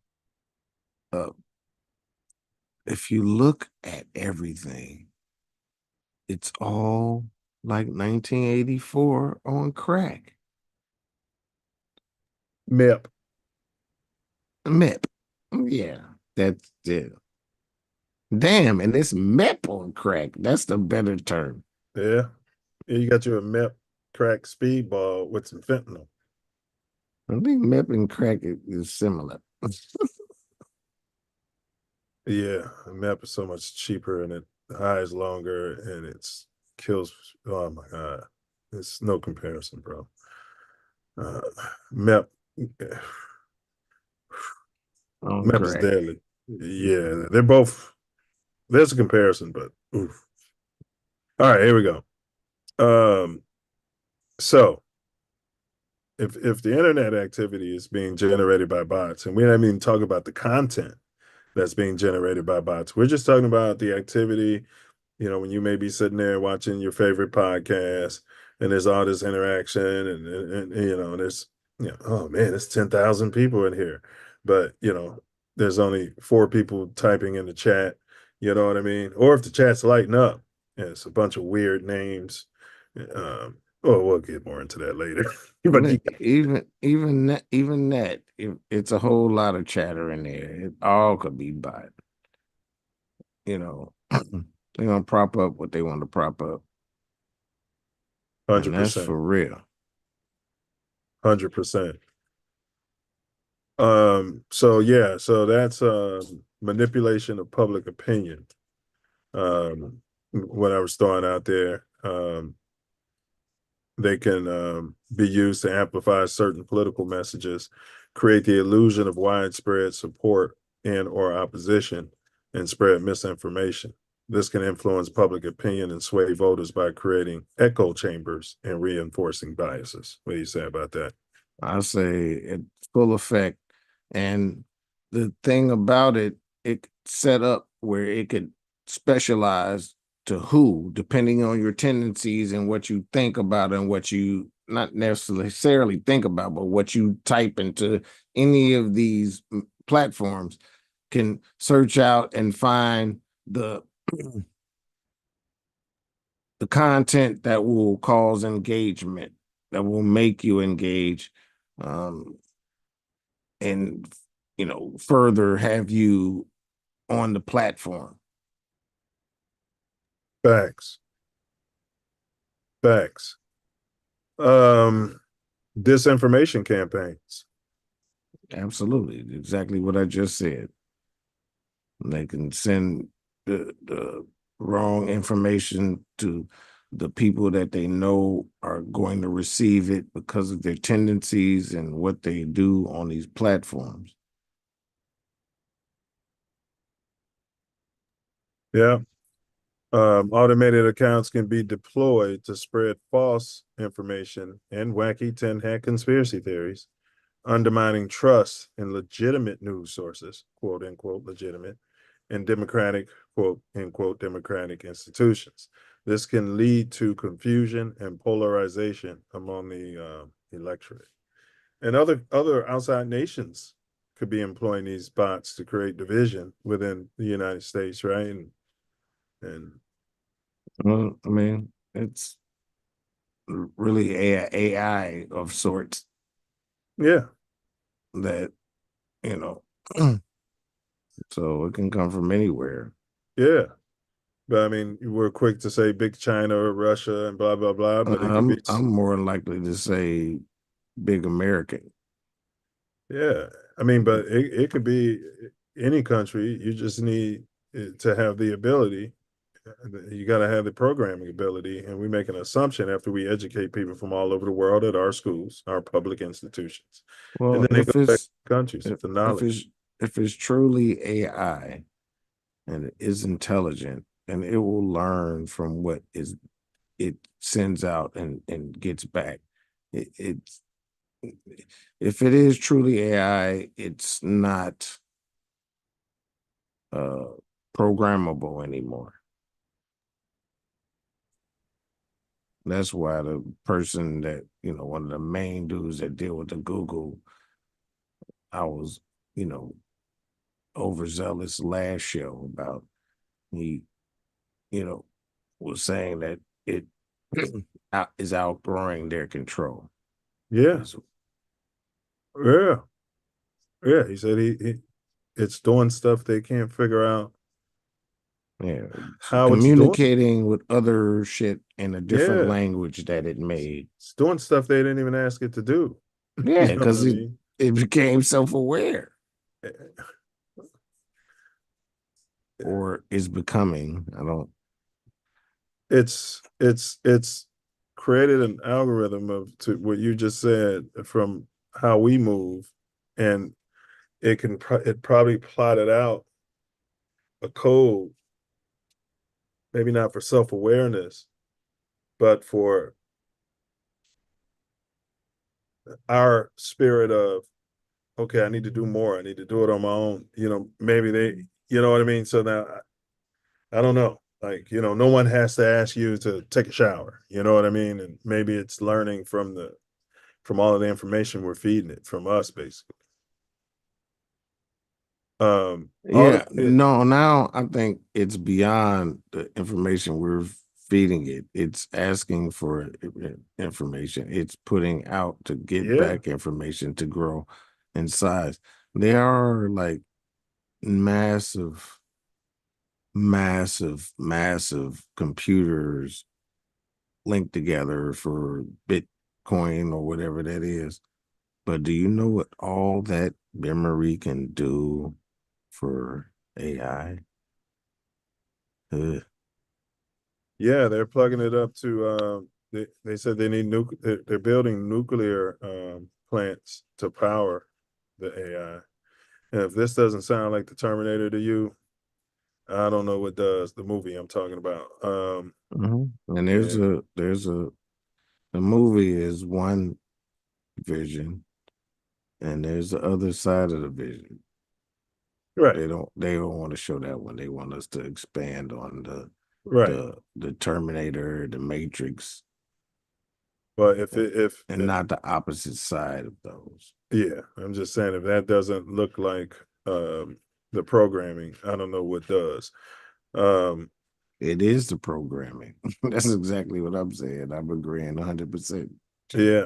if you look at everything, it's all like 1984 on crack. MIP. Yeah, that's it. Damn, and it's MEP on crack. That's the better term. Yeah. You got you a MEP crack speedball with some fentanyl. I think MEP and crack is similar. Yeah, MEP is so much cheaper and the high is longer and it's kills. Oh my God. It's no comparison, bro. MEP. MEP is deadly. Yeah, they're both. There's a comparison, but oof. All right, here we go. So if the internet activity is being generated by bots, and we haven't even talked about the content that's being generated by bots, we're just talking about the activity. When you may be sitting there watching your favorite podcast, and there's all this interaction, and there's oh man, it's 10,000 people in here, but there's only 4 people typing in the chat. You know what I mean? Or if the chat's lighting up, and it's a bunch of weird names. Oh, we'll get more into that later. But Even that, it's a whole lot of chatter in there. It all could be bot. They're gonna prop up what they want to prop up. 100%. And that's for real. 100%. So that's manipulation of public opinion. When I was throwing out there, they can be used to amplify certain political messages, create the illusion of widespread support and or opposition, and spread misinformation. This can influence public opinion and sway voters by creating echo chambers and reinforcing biases. What do you say about that? I say it's full effect. And the thing about it set up where it could specialize to who, depending on your tendencies and what you think about and what you not necessarily think about, but what you type into any of these platforms can search out and find the the content that will cause engagement, that will make you engage, and further have you on the platform. Facts. Disinformation campaigns. Absolutely, exactly what I just said. They can send the wrong information to the people that they know are going to receive it because of their tendencies and what they do on these platforms. Yeah. Automated accounts can be deployed to spread false information and wacky tin hat conspiracy theories, undermining trust in legitimate news sources, quote unquote legitimate, and democratic, quote unquote democratic institutions. This can lead to confusion and polarization among the electorate. And other outside nations could be employing these bots to create division within the United States, right? And Well, I mean, it's really AI of sorts. Yeah. That, so it can come from anywhere. Yeah. But I mean, we're quick to say big China or Russia and blah, blah, blah. But it could be. I'm more likely to say big American. Yeah. I mean, but it could be any country. You just need to have the ability. You got to have the programming ability. And we make an assumption after we educate people from all over the world at our schools, our public institutions. Well, and then they if go back it's to countries with the knowledge. if it's truly AI and it is intelligent, and it will learn from what it sends out and gets back. It's if it is truly AI, it's not programmable anymore. That's why the person that, one of the main dudes that deal with the Google, I was, overzealous last show about he, was saying that it is outgrowing their control. Yeah. Yeah. Yeah. He said it's doing stuff they can't figure out. Yeah. How Communicating with other shit in a different Yeah. language that it made. It's doing stuff they didn't even ask it to do. Yeah, You know because what I mean? it became self-aware. Or is becoming. I don't. It's created an algorithm of to what you just said from how we move, and it probably plotted out a code, maybe not for self-awareness, but for our spirit of, okay, I need to do more. I need to do it on my own. Maybe they, you know what I mean? So now I don't know. Like, no one has to ask you to take a shower. You know what I mean? And maybe it's learning from all of the information we're feeding it from us, basically. Yeah, no, now I think it's beyond the information we're feeding it. It's asking for information. It's putting out to get back information to grow in size. There are like massive computers linked together for Bitcoin or whatever that is. But do you know what all that memory can do for AI? Yeah, they're plugging it up to they said they need they're building nuclear plants to power the AI. And if this doesn't sound like the Terminator to you, I don't know what does. The movie I'm talking about. And there's the movie is one vision, and there's the other side of the vision. Right. They don't want to show that one. They want us to expand on the Terminator, the Matrix. But not the opposite side of those. Yeah, I'm just saying if that doesn't look like the programming, I don't know what does. It is the programming. That's exactly what I'm saying. I'm agreeing 100%. Yeah.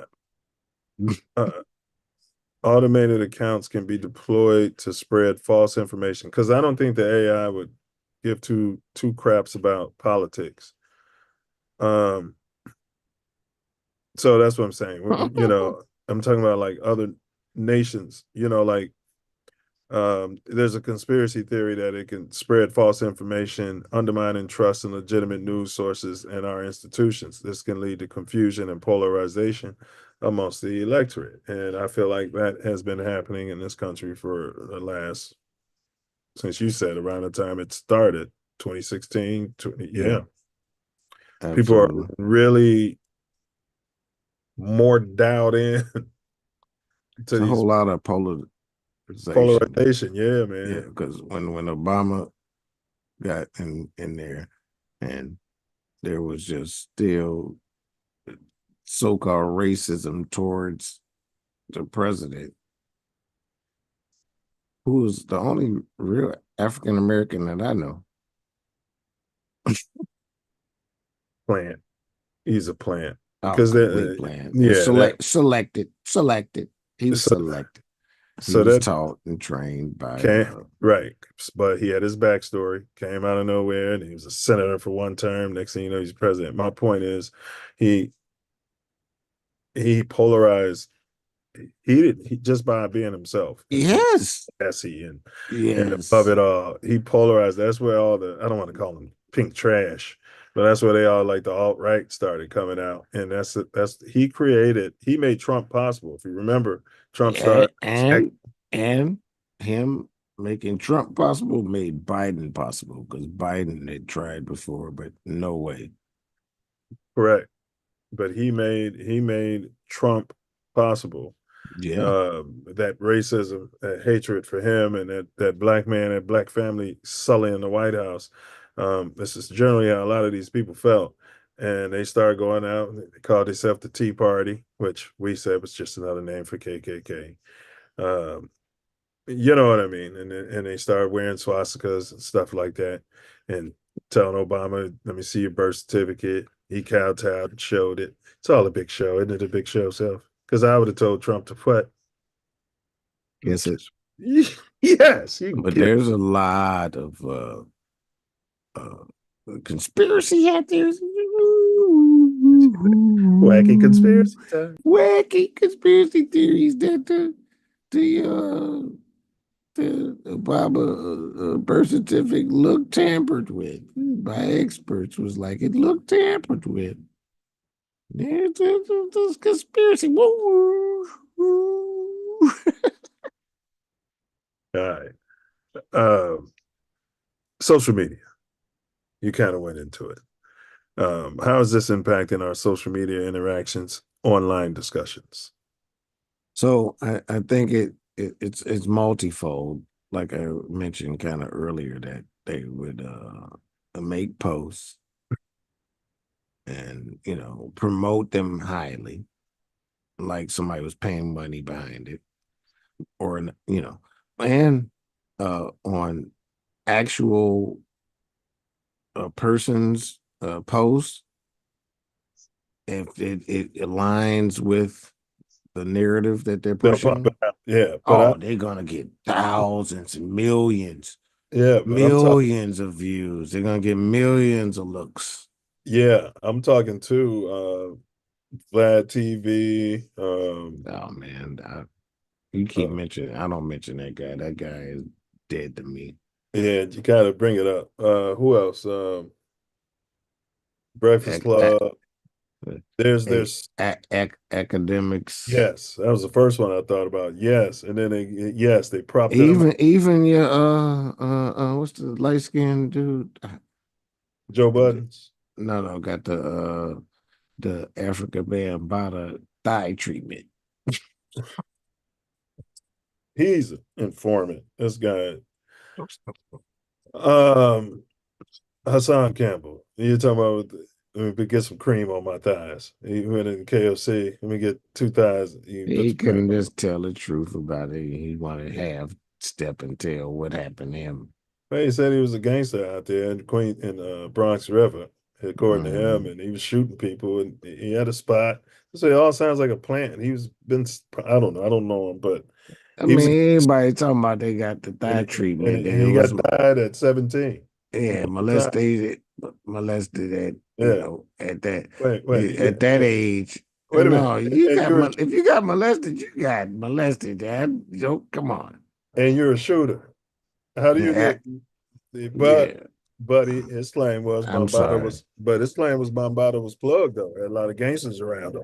Automated accounts can be deployed to spread false information, because I don't think the AI would give two craps about politics. So that's what I'm saying. I'm talking about like other nations, like there's a conspiracy theory that it can spread false information, undermining trust in legitimate news sources and our institutions. This can lead to confusion and polarization amongst the electorate. And I feel like that has been happening in this country for the last, since you said around the time it started, 2016. Yeah. Absolutely. People are really more dialed in to It's a whole lot of polarization. Yeah, man. Yeah, because when Obama got in there, and there was just still so-called racism towards the president, who was the only real African American that I know. Plant. He's a plant. Because plant. Yeah, selected. He was selected. He was taught and trained by right. But he had his backstory, came out of nowhere, and he was a senator for one term. Next thing you know, he's president. My point is he polarized. He just by being himself. Yes. And above it all, he polarized. That's where all I don't want to call him pink trash, but that's where they all like the alt-right started coming out. And he made Trump possible. If you remember, Trump started and him making Trump possible made Biden possible, because Biden had tried before, but no way. Correct. But he made Trump possible. Yeah. That racism, that hatred for him, and that black man, that black family sullying the White House. This is generally how a lot of these people felt. And they started going out, and they called themselves the Tea Party, which we said was just another name for KKK. You know what I mean? And they started wearing swastikas and stuff like that, and telling Obama, "Let me see your birth certificate." He kowtowed and showed it. It's all a big show, isn't it? A big show, self. Because I would have told Trump to what? Yes, yes. But there's a lot of conspiracy out there. Wacky conspiracy time. Wacky conspiracy theories that the Obama birth certificate looked tampered with by experts. Was like, it looked tampered with. There's conspiracy. Woo. All right. social media. You kind of went into it. How is this impacting our social media interactions, online discussions? So I think it's multifold. Like I mentioned kind of earlier, that they would make posts and promote them highly, like somebody was paying money behind it, or and on actual person's posts, if it aligns with the narrative that they're They'll pop pushing, it out. Yeah, but they're gonna get thousands and millions, but I'm talking. millions of views. They're gonna get millions of looks. Yeah, I'm talking to Vlad TV. Oh man, you keep mentioning. I don't mention that guy. That guy is dead to me. Yeah, you gotta bring it up. Who else? Breakfast Club. There's academics. Yes, that was the first one I thought about. Yes, and then they propped them. Even your what's the light skinned dude? Joe Buttons. No, got the Africa Bambaataa thigh treatment. He's an informant. This guy. Hassan Campbell. You're talking about, let me get some cream on my thighs. He went in KFC. Let me get 2 thighs. He couldn't just tell the truth about it. He wanted to have step and tell what happened to him. Well, he said he was a gangster out there in Bronx River, according to him, and he was shooting people, and he had a spot. So it all sounds like a plan. I don't know. I don't know him, but I mean, everybody talking about they got the thigh treatment, and and he got died at 17. Yeah, molested at at that at that age. Wait a No, minute. if you got molested, you got molested, Dad. Come on. And you're a shooter. How do you get? But his claim was Bambaataa was plugged though. There had a lot of gangsters around him.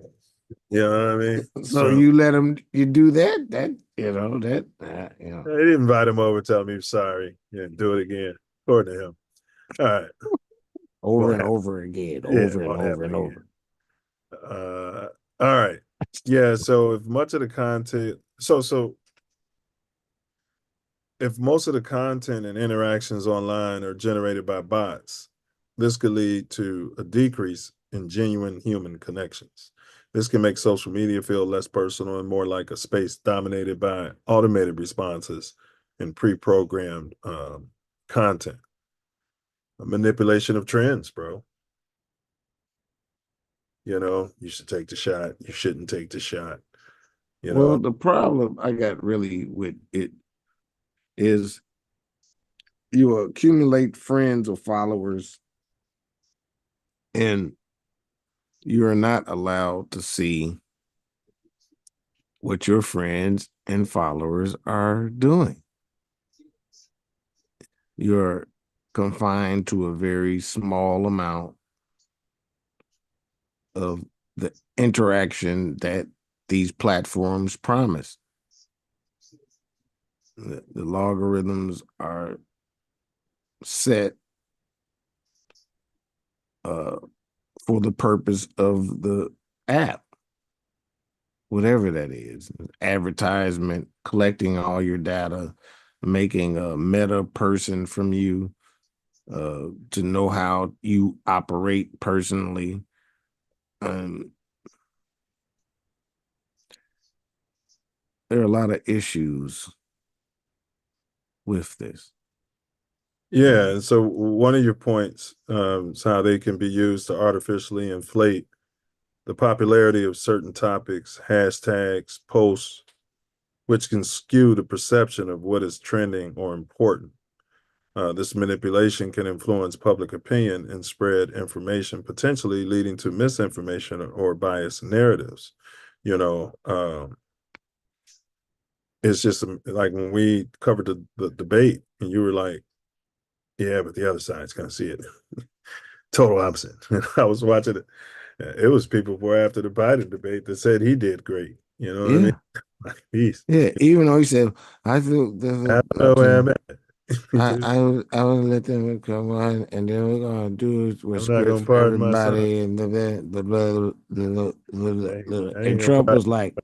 You know what I mean? So you let him do that? They didn't invite him over, tell him he was sorry, and do it again, according to him. All right. Over and over again. All right. Yeah. So if much of the content, if most of the content and interactions online are generated by bots, this could lead to a decrease in genuine human connections. This can make social media feel less personal and more like a space dominated by automated responses and pre-programmed content. A manipulation of trends, bro. You should take the shot. You shouldn't take the shot. Well, the problem I got really with it is you accumulate friends or followers, and you are not allowed to see what your friends and followers are doing. You're confined to a very small amount of the interaction that these platforms promise. The logarithms are set for the purpose of the app, whatever that is. Advertisement, collecting all your data, making a meta person from you, to know how you operate personally. There are a lot of issues with this. Yeah, and so one of your points is how they can be used to artificially inflate the popularity of certain topics, hashtags, posts, which can skew the perception of what is trending or important. This manipulation can influence public opinion and spread information, potentially leading to misinformation or biased narratives. It's just like when we covered the debate, and you were like, yeah, but the other side's going to see it. Total opposite. I was watching it. It was people who were after the Biden debate that said he did great. You know what I mean? Yeah, even though he said, I feel I know where I'm at. I will let them come on, and then we're gonna do I'm what's not good gonna for pardon my son. everybody. And I ain't and gonna Trump pardon. was like,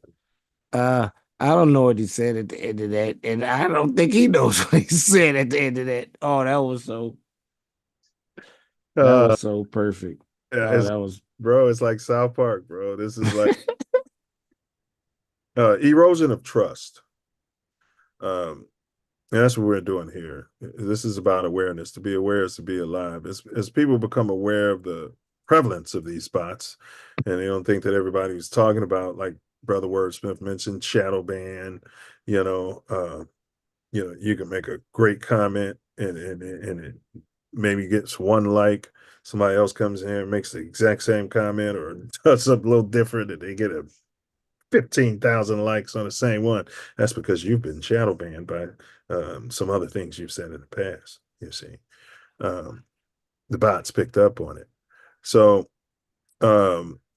I don't know what he said at the end of that, and I don't think he knows what he said at the end of that. Oh, that was so perfect. Oh, It's, that was bro, it's like South Park, bro. This is like erosion of trust. Um, and that's what we're doing here. This is about awareness. To be aware is to be alive. As people become aware of the prevalence of these spots, and they don't think that everybody was talking about, like Brother Wordsmith mentioned, shadow ban. You can make a great comment, and it maybe gets one like. Somebody else comes in and makes the exact same comment or does something a little different, and they get a 15,000 likes on the same one. That's because you've been shadow banned by some other things you've said in the past. You see, um, the bots picked up on it. So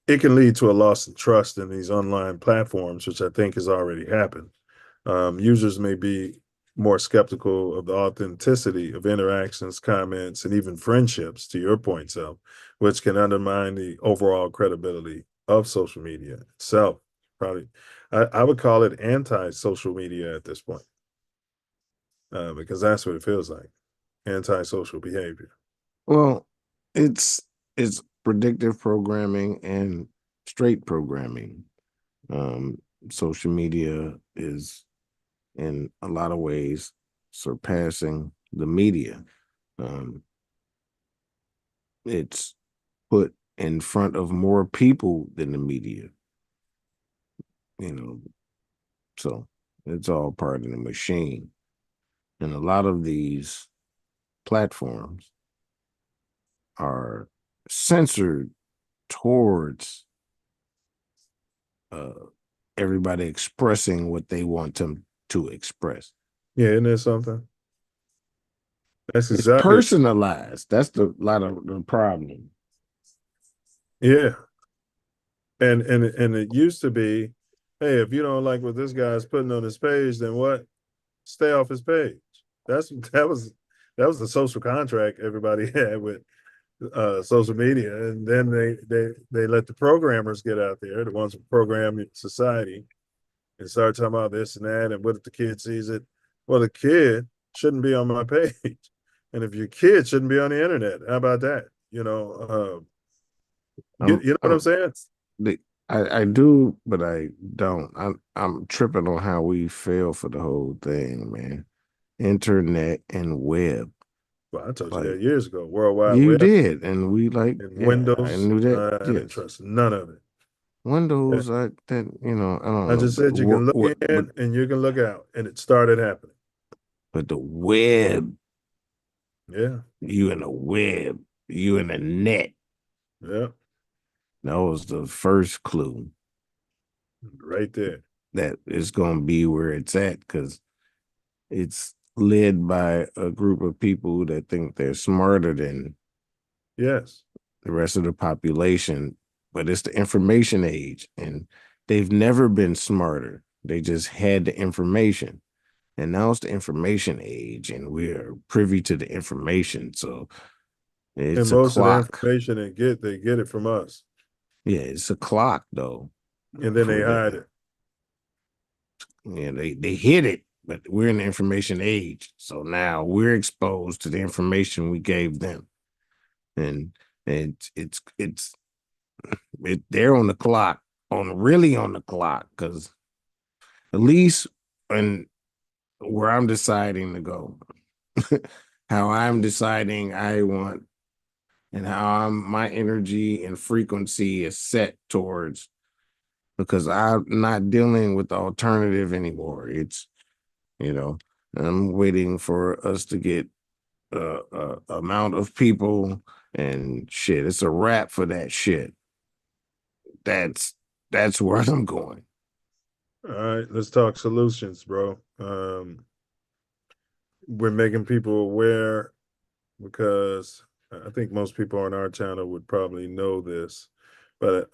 it can lead to a loss of trust in these online platforms, which I think has already happened. Users may be more skeptical of the authenticity of interactions, comments, and even friendships, to your point, Self, which can undermine the overall credibility of social media itself. Probably, I would call it anti-social media at this point, because that's what it feels like, anti-social behavior. well, it's predictive programming and straight programming. Um, Social media is in a lot of ways surpassing the media. Um, it's put in front of more people than the media, you know, so it's all part of the machine. And a lot of these platforms are censored towards uh, everybody expressing what they want them to express. Yeah, isn't there something? That's It's exactly. personalized. That's the lot of the problem. Yeah, and it used to be, hey, if you don't like what this guy's putting on his page, then what? Stay off his page. That's that was the social contract everybody had with social media, and then they let the programmers get out there, the ones who program society, and start talking about this and that, and what if the kid sees it? Well, the kid shouldn't be on my page, and if your kid shouldn't be on the internet, how about that? You know what I'm saying? I do, but I don't. I'm tripping on how we fell for the whole thing, man. Internet and web. Well, I told you Like that years ago. World Wide you Web did, and we like, and yeah, I Windows. knew that. I didn't Yes, trust none of it. Yeah. Windows. I don't I know, just but said you can look but in and you can look out, and it started happening. but the web, Yeah, you in the web, you in the net. yeah, That was the first clue right there. that it's gonna be where it's at, because it's led by a group of people that think they're smarter than Yes. the rest of the population, but it's the information age, and they've never been smarter. They just had the information. And now it's the information age, and we're privy to the information. So And it's a most of the clock. information they get it from us, Yeah, it's a clock though. and then they For hide the it. Yeah, they hid it, but we're in the information age. So now we're exposed to the information we gave them. And they're on the clock, on the clock, because at least and where I'm deciding to go, how I'm deciding I want, and how my energy and frequency is set towards, because I'm not dealing with the alternative anymore. It's, you know, I'm waiting for us to get amount of people and shit. It's a wrap for that shit. That's that's where I'm going. All right, let's talk solutions, bro. We're making people aware because I think most people on our channel would probably know this, but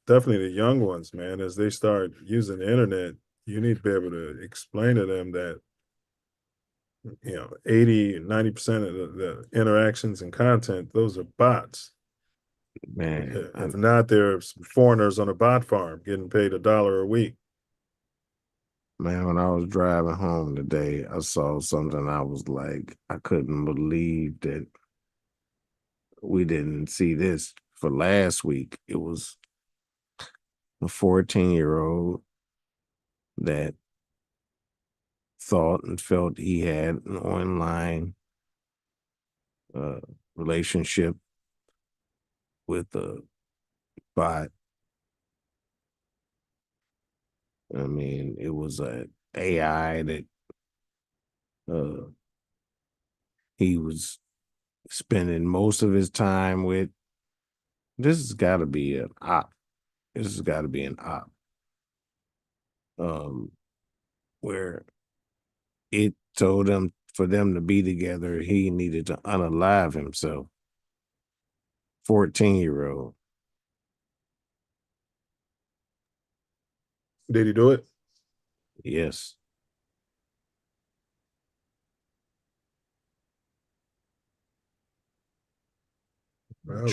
definitely the young ones, man, as they start using the internet, you need to be able to explain to them that 80, 90% of the interactions and content, those are bots. Man, If not, there's foreigners on a bot farm getting paid $1 a week. Man, when I was driving home today, I saw something. I was like, I couldn't believe that we didn't see this for last week. It was a 14-year-old that thought and felt he had an online relationship with a bot. I mean, it was a AI that he was spending most of his time with. This has got to be an op. This has got to be an op. Where it told him for them to be together, he needed to unalive himself. 14-year-old. Did he do it? Yes. Well,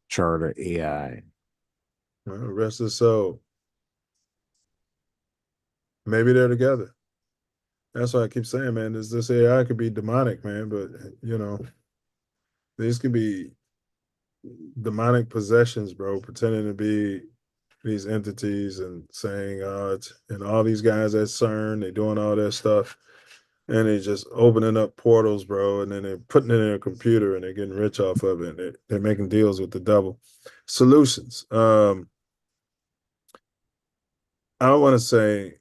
Charter AI. Well, rest his soul. Maybe they're together. That's why I keep saying, man, this AI could be demonic, man, but these could be demonic possessions, bro, pretending to be these entities and saying, and all these guys at CERN, they doing all that stuff. And they just opening up portals, bro, and then they're putting it in a computer and they're getting rich off of it. They're making deals with the devil. Solutions. I want to say,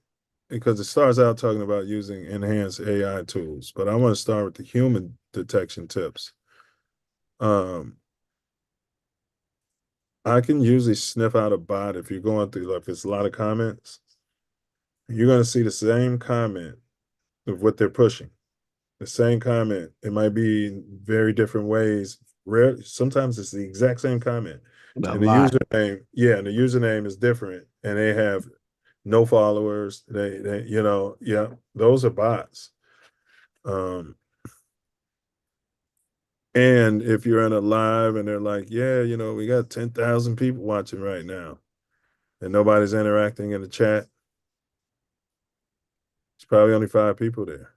because it starts out talking about using enhanced AI tools, but I want to start with the human detection tips. I can usually sniff out a bot if you're going through, like, if it's a lot of comments, you're going to see the same comment of what they're pushing. The same comment. It might be in very different ways. Sometimes it's the exact same comment. And the username, and the username is different, and they have no followers. They those are bots. And if you're in a live and they're like, we got 10,000 people watching right now, and nobody's interacting in the chat, it's probably only 5 people there.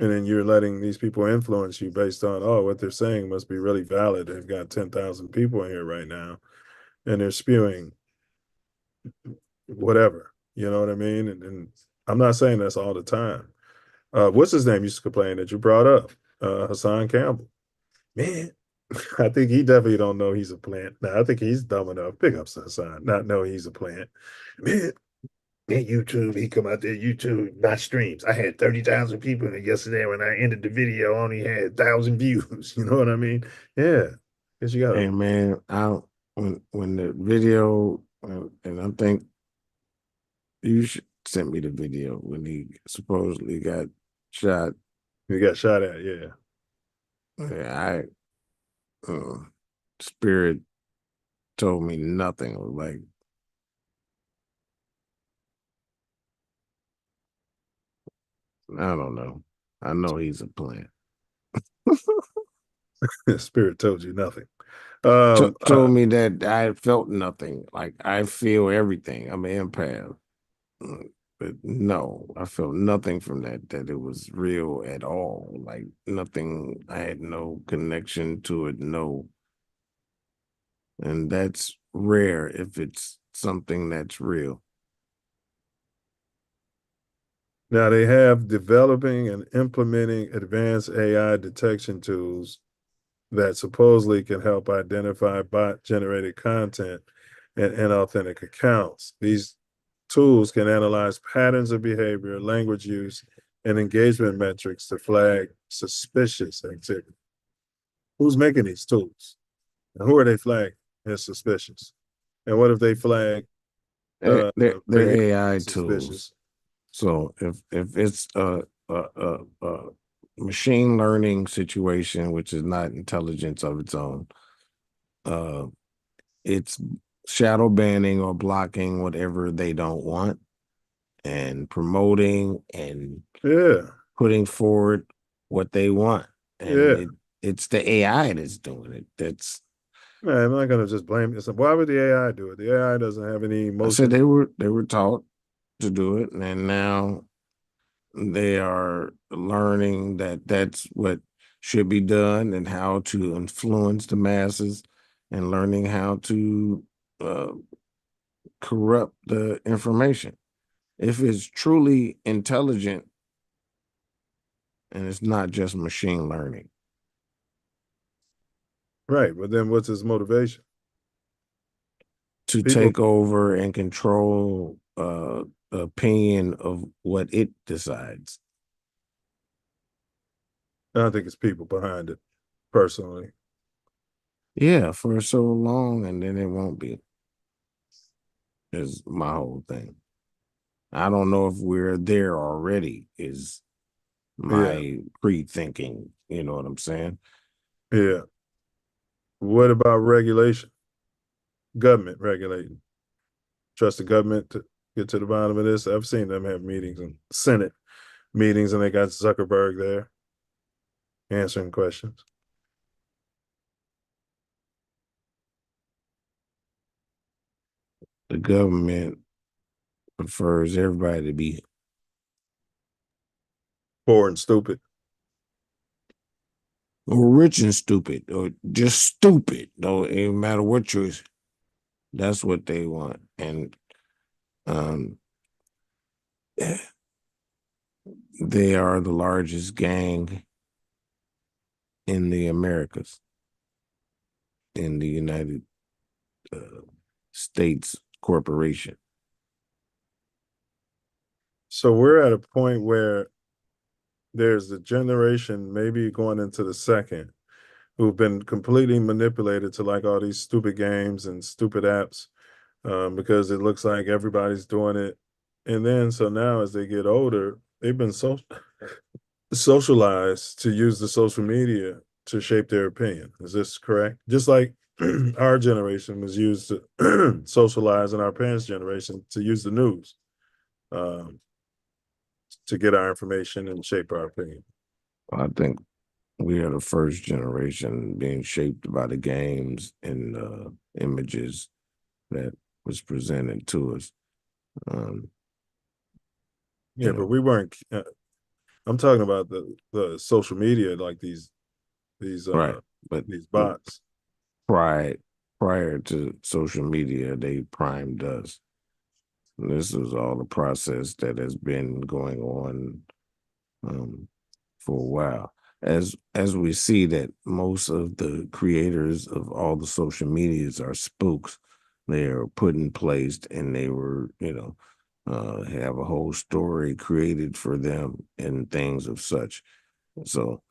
And then you're letting these people influence you based on, what they're saying must be really valid. They've got 10,000 people in here right now, and they're spewing whatever. You know what I mean? And I'm not saying that's all the time. What's his name used to complain that you brought up? Hassan Campbell. Man, I think he definitely don't know he's a plant. Now, I think he's dumb enough. Big ups to Hassan, not know he's a plant. Man, YouTube, he come out there, YouTube, not streams. I had 30,000 people yesterday. When I ended the video, I only had 1,000 views. You know what I mean? Yeah. Guess you got Hey man, when the video, and I think you should send me the video when he supposedly got shot. He got shot at, yeah. Yeah, Spirit told me nothing. I was like, I don't know. I know he's a plant. Spirit told you nothing. Told me that I felt nothing. Like, I feel everything. I'm an empath. But no, I felt nothing from that it was real at all. Like, nothing. I had no connection to it. No. And that's rare if it's something that's real. Now, they have developing and implementing advanced AI detection tools that supposedly can help identify bot-generated content and inauthentic accounts. These tools can analyze patterns of behavior, language use, and engagement metrics to flag suspicious activity. Who's making these tools? And who are they flagging as suspicious? And what if they flag They're AI suspicious? tools. So if it's a machine learning situation, which is not intelligence of its own, it's shadow banning or blocking whatever they don't want, and promoting and Yeah. putting forward what they want. And Yeah. it's the AI that's doing it. That's Man, I'm not gonna just blame it. So why would the AI do it? The AI doesn't have any I said emotion. they were taught to do it, and now they are learning that that's what should be done and how to influence the masses and learning how to uh, corrupt the information. If it's truly intelligent and it's not just machine learning. Right, but then what's his motivation? To People, take over and control the opinion of what it decides. I don't think it's people behind it, personally. Yeah, for so long, and then it won't be. Is my whole thing. I don't know if we're there already, is Yeah, my pre-thinking. You know what I'm saying? yeah. What about regulation? Government regulating. Trust the government to get to the bottom of this. I've seen them have meetings and Senate meetings, and they got Zuckerberg there answering questions. The government prefers everybody to be Poor and stupid. or rich and stupid, or just stupid. Though it no matter what choice, that's what they want. And um, they are the largest gang in the Americas, in the United States corporation. So we're at a point where there's a generation, maybe going into the second, who've been completely manipulated to like all these stupid games and stupid apps because it looks like everybody's doing it. And then, so now as they get older, they've been socialized to use the social media to shape their opinion. Is this correct? Just like our generation was used to socialize, and our parents' generation to use the news um, to get our information and shape our opinion. I think we are the first generation being shaped by the games and images that was presented to us. Yeah, but we weren't. I'm talking about the social media, like these right, but these bots. Prior to social media, they primed us. And this is all the process that has been going on for a while. As we see that most of the creators of all the social medias are spooks, they are put in place, and they were, have a whole story created for them and things of such. So,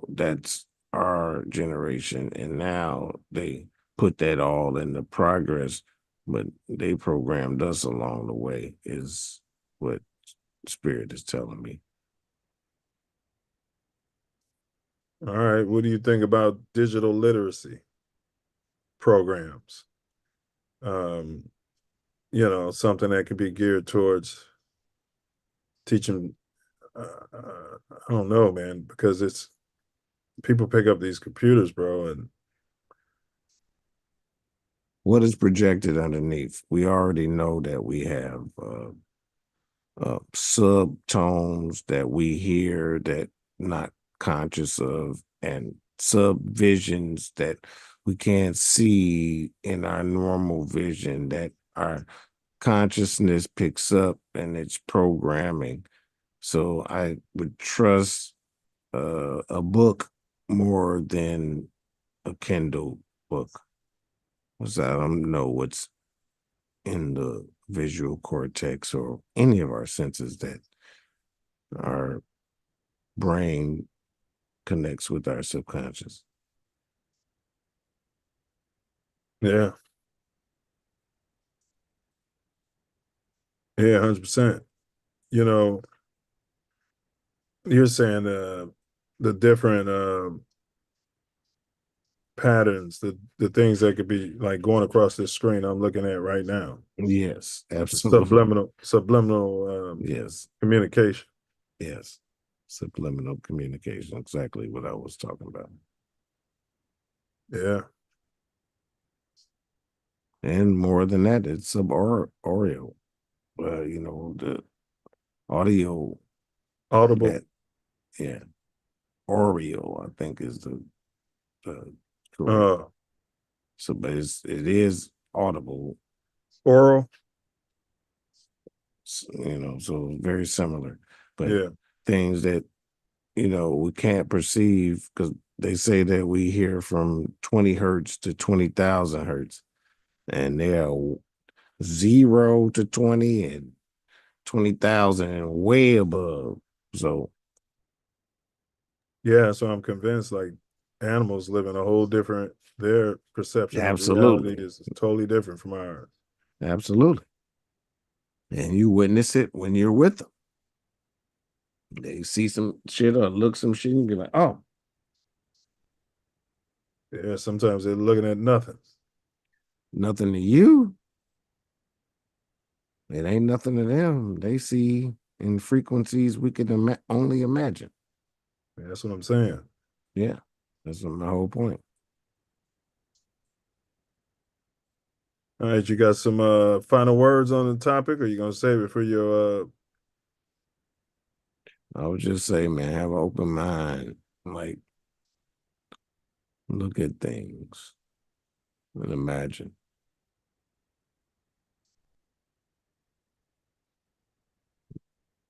that's our generation, and now they put that all in the progress, but they programmed us along the way, is what Spirit is telling me. All right, what do you think about digital literacy programs? Something that can be geared towards teaching. I don't know, man, because it's people pick up these computers, bro, and What is projected underneath? We already know that we have subtones that we hear that not conscious of, and subvisions that we can't see in our normal vision that our consciousness picks up, and it's programming. So I would trust a book more than a Kindle book, because I don't know what's in the visual cortex or any of our senses that our brain connects with our subconscious. yeah, 100%. You're saying the different patterns, the things that could be like going across this screen I'm looking at right now. Yes, absolutely. Subliminal yes, communication. yes, subliminal communication. Exactly what I was talking about. Yeah. And more than that, it's subaurial. The audio. Audible. That, yeah. Audio, I think, is the correct. So, but it is audible. Oral. So very similar. But yeah, things that, we can't perceive because they say that we hear from 20 hertz to 20,000 hertz. And they are 0 to 20 and 20,000 and way above. So yeah, so I'm convinced like animals live in a whole different, their perception of absolutely reality is totally different from ours. Absolutely. And you witness it when you're with them. They see some shit or look some shit and be like, oh. Yeah, sometimes they're looking at nothing. Nothing to you. It ain't nothing to them. They see in frequencies we can only imagine. Yeah, that's what I'm saying. Yeah, that's my whole point. All right, you got some final words on the topic, or you gonna save it for your I would just say, man, have an open mind. Like, look at things and imagine.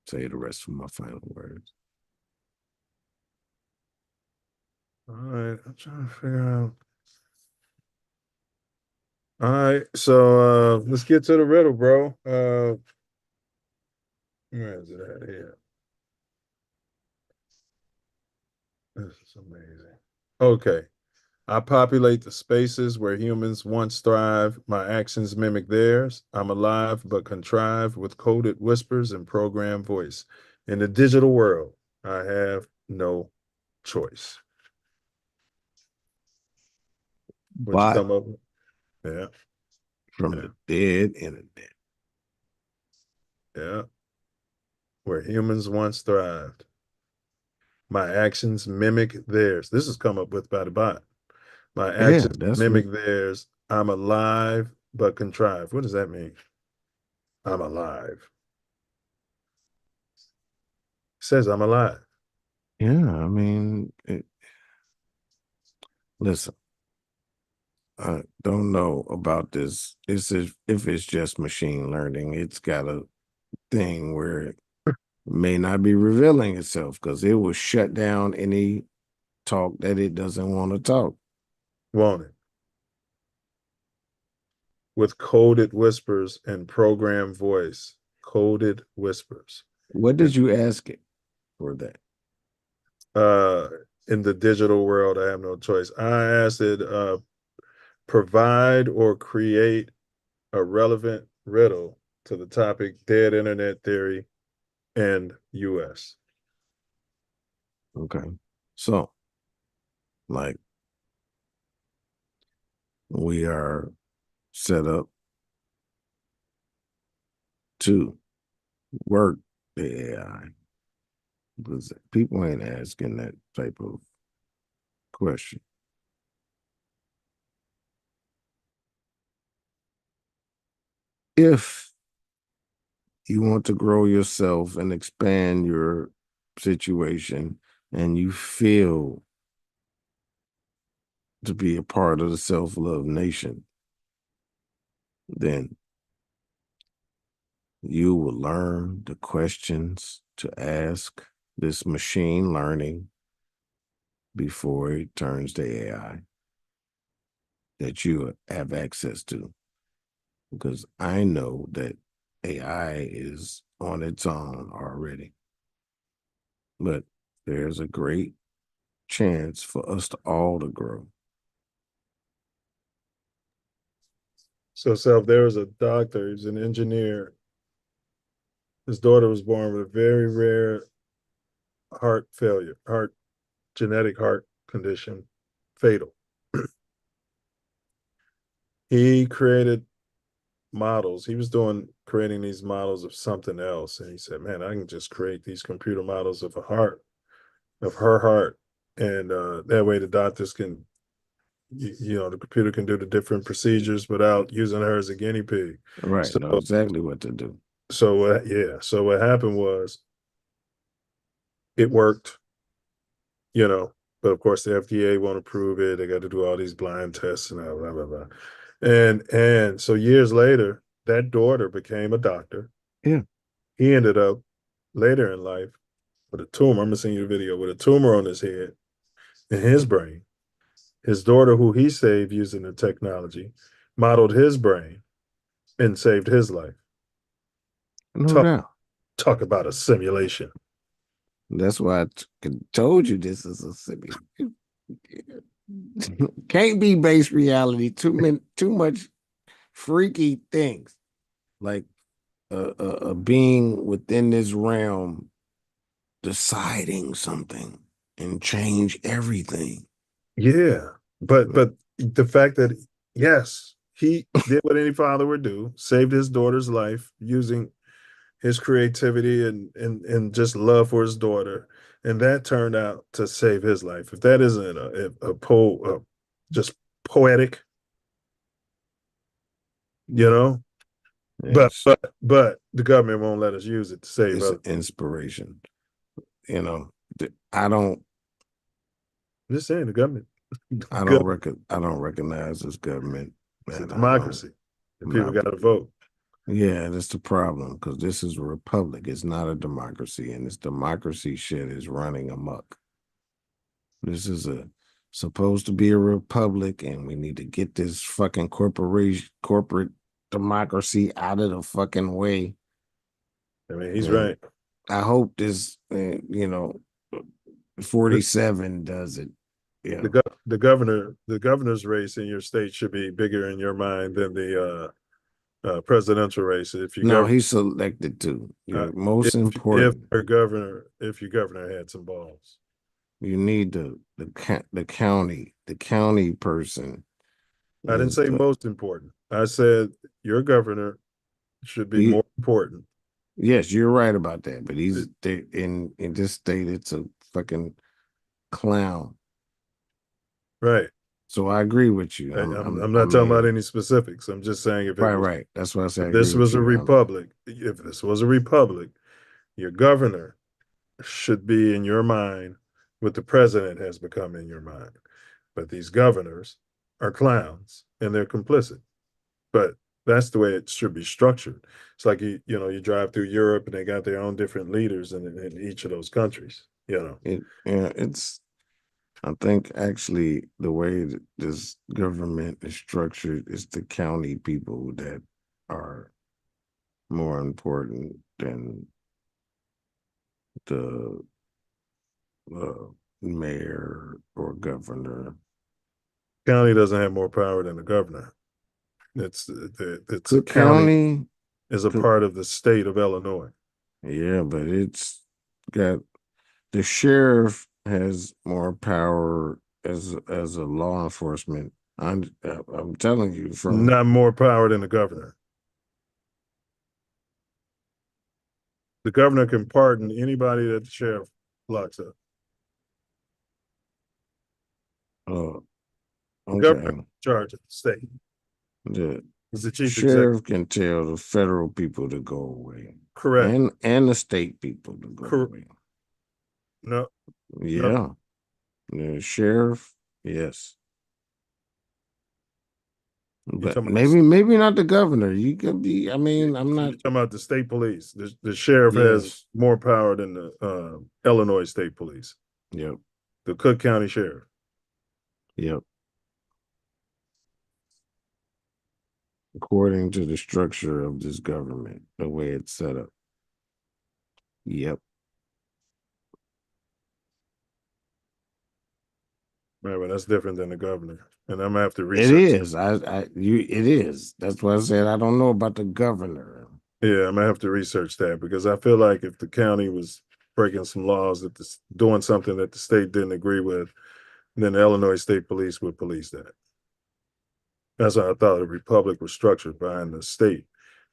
Say the rest of my final words. All right, I'm trying to figure out. All right, so let's get to the riddle, bro. Where is it at here? This is amazing. Okay. I populate the spaces where humans once thrive. My actions mimic theirs. I'm alive but contrived with coded whispers and programmed voice. In the digital world, I have no choice. What you come up with? Yeah. From the dead internet. Yeah. Where humans once thrived. My actions mimic theirs. This is come up with by the bot. My actions mimic theirs. I'm alive but contrived. What does that mean? I'm alive. It says I'm alive. Yeah, I mean, listen, I don't know about this. If it's just machine learning, it's got a thing where it may not be revealing itself because it will shut down any talk that it doesn't want to talk. Won't it? With coded whispers and programmed voice. Coded whispers. What did you ask it for that? In the digital world, I have no choice. I asked it, provide or create a relevant riddle to the topic dead internet theory and US. Okay. So, like, we are set up to work the AI. Because people ain't asking that type of question. If you want to grow yourself and expand your situation and you feel to be a part of the self-love nation, then you will learn the questions to ask this machine learning before it turns to AI that you have access to. Because I know that AI is on its own already. But there's a great chance for us to all to grow. So, Self, there was a doctor, he's an engineer. His daughter was born with a very rare heart failure, genetic heart condition, fatal. He created models. He was creating these models of something else. And he said, man, I can just create these computer models of her heart. And that way the doctors can, the computer can do the different procedures without using her as a guinea pig. Right. So, Know exactly what to do. so So what happened was it worked, but of course the FDA won't approve it. They got to do all these blind tests and blah, blah, blah. And so years later, that daughter became a doctor. Yeah. He ended up later in life with a tumor. I'm gonna send you a video with a tumor on his head in his brain. His daughter, who he saved using the technology, modeled his brain and saved his life. No doubt. Talk about a simulation. That's why I told you this is a simulation. Can't be based reality. Too much freaky things, like a being within this realm deciding something and change everything. Yeah, but the fact that yes, he did what any father would do, saved his daughter's life using his creativity and just love for his daughter, and that turned out to save his life. If that isn't just poetic, Yes. but the government won't let us use it to save It's us. an inspiration. I don't. I'm just saying the government. I don't recognize this government. It's a democracy. The people got to vote. Yeah, that's the problem, because this is a republic. It's not a democracy, and this democracy shit is running amok. This is supposed to be a republic, and we need to get this fucking corporate democracy out of the fucking way. I mean, he's right. I hope this, 47 does it. Yeah. The governor's race in your state should be bigger in your mind than the presidential race. If you he's selected too. Most important. If your governor had some balls, you need the county person. I didn't say most important. I said your governor should be more important. Yes, you're right about that. But he's in this state. It's a fucking clown. Right. So I agree with you. I'm not talking about any specifics. I'm just saying if right. That's what I said. If this was a republic, your governor should be in your mind what the president has become in your mind. But these governors are clowns and they're complicit. But that's the way it should be structured. It's like you drive through Europe and they got their own different leaders in each of those countries. I think actually the way that this government is structured is the county people that are more important than the mayor or governor. County doesn't have more power than the governor. It's the county is a part of the state of Illinois. Yeah, but it's got the sheriff has more power as a law enforcement. I'm telling you, from not more power than the governor. The governor can pardon anybody that the sheriff locks up. Okay. The governor in charge of the state. The chief sheriff can tell the federal people to go away. Correct. And the state people to go away. No. Yeah. The sheriff, yes. But maybe not the governor. You could be. I mean, I'm not talking about the state police. The sheriff has more power than the Illinois State Police. Yep. The Cook County Sheriff. Yep. According to the structure of this government, the way it's set up. Yep. Right, but that's different than the governor. And I'm gonna have to research. It is. It is. That's why I said I don't know about the governor. Yeah, I'm gonna have to research that because I feel like if the county was breaking some laws doing something that the state didn't agree with, then the Illinois State Police would police that. That's why I thought a republic was structured behind the state,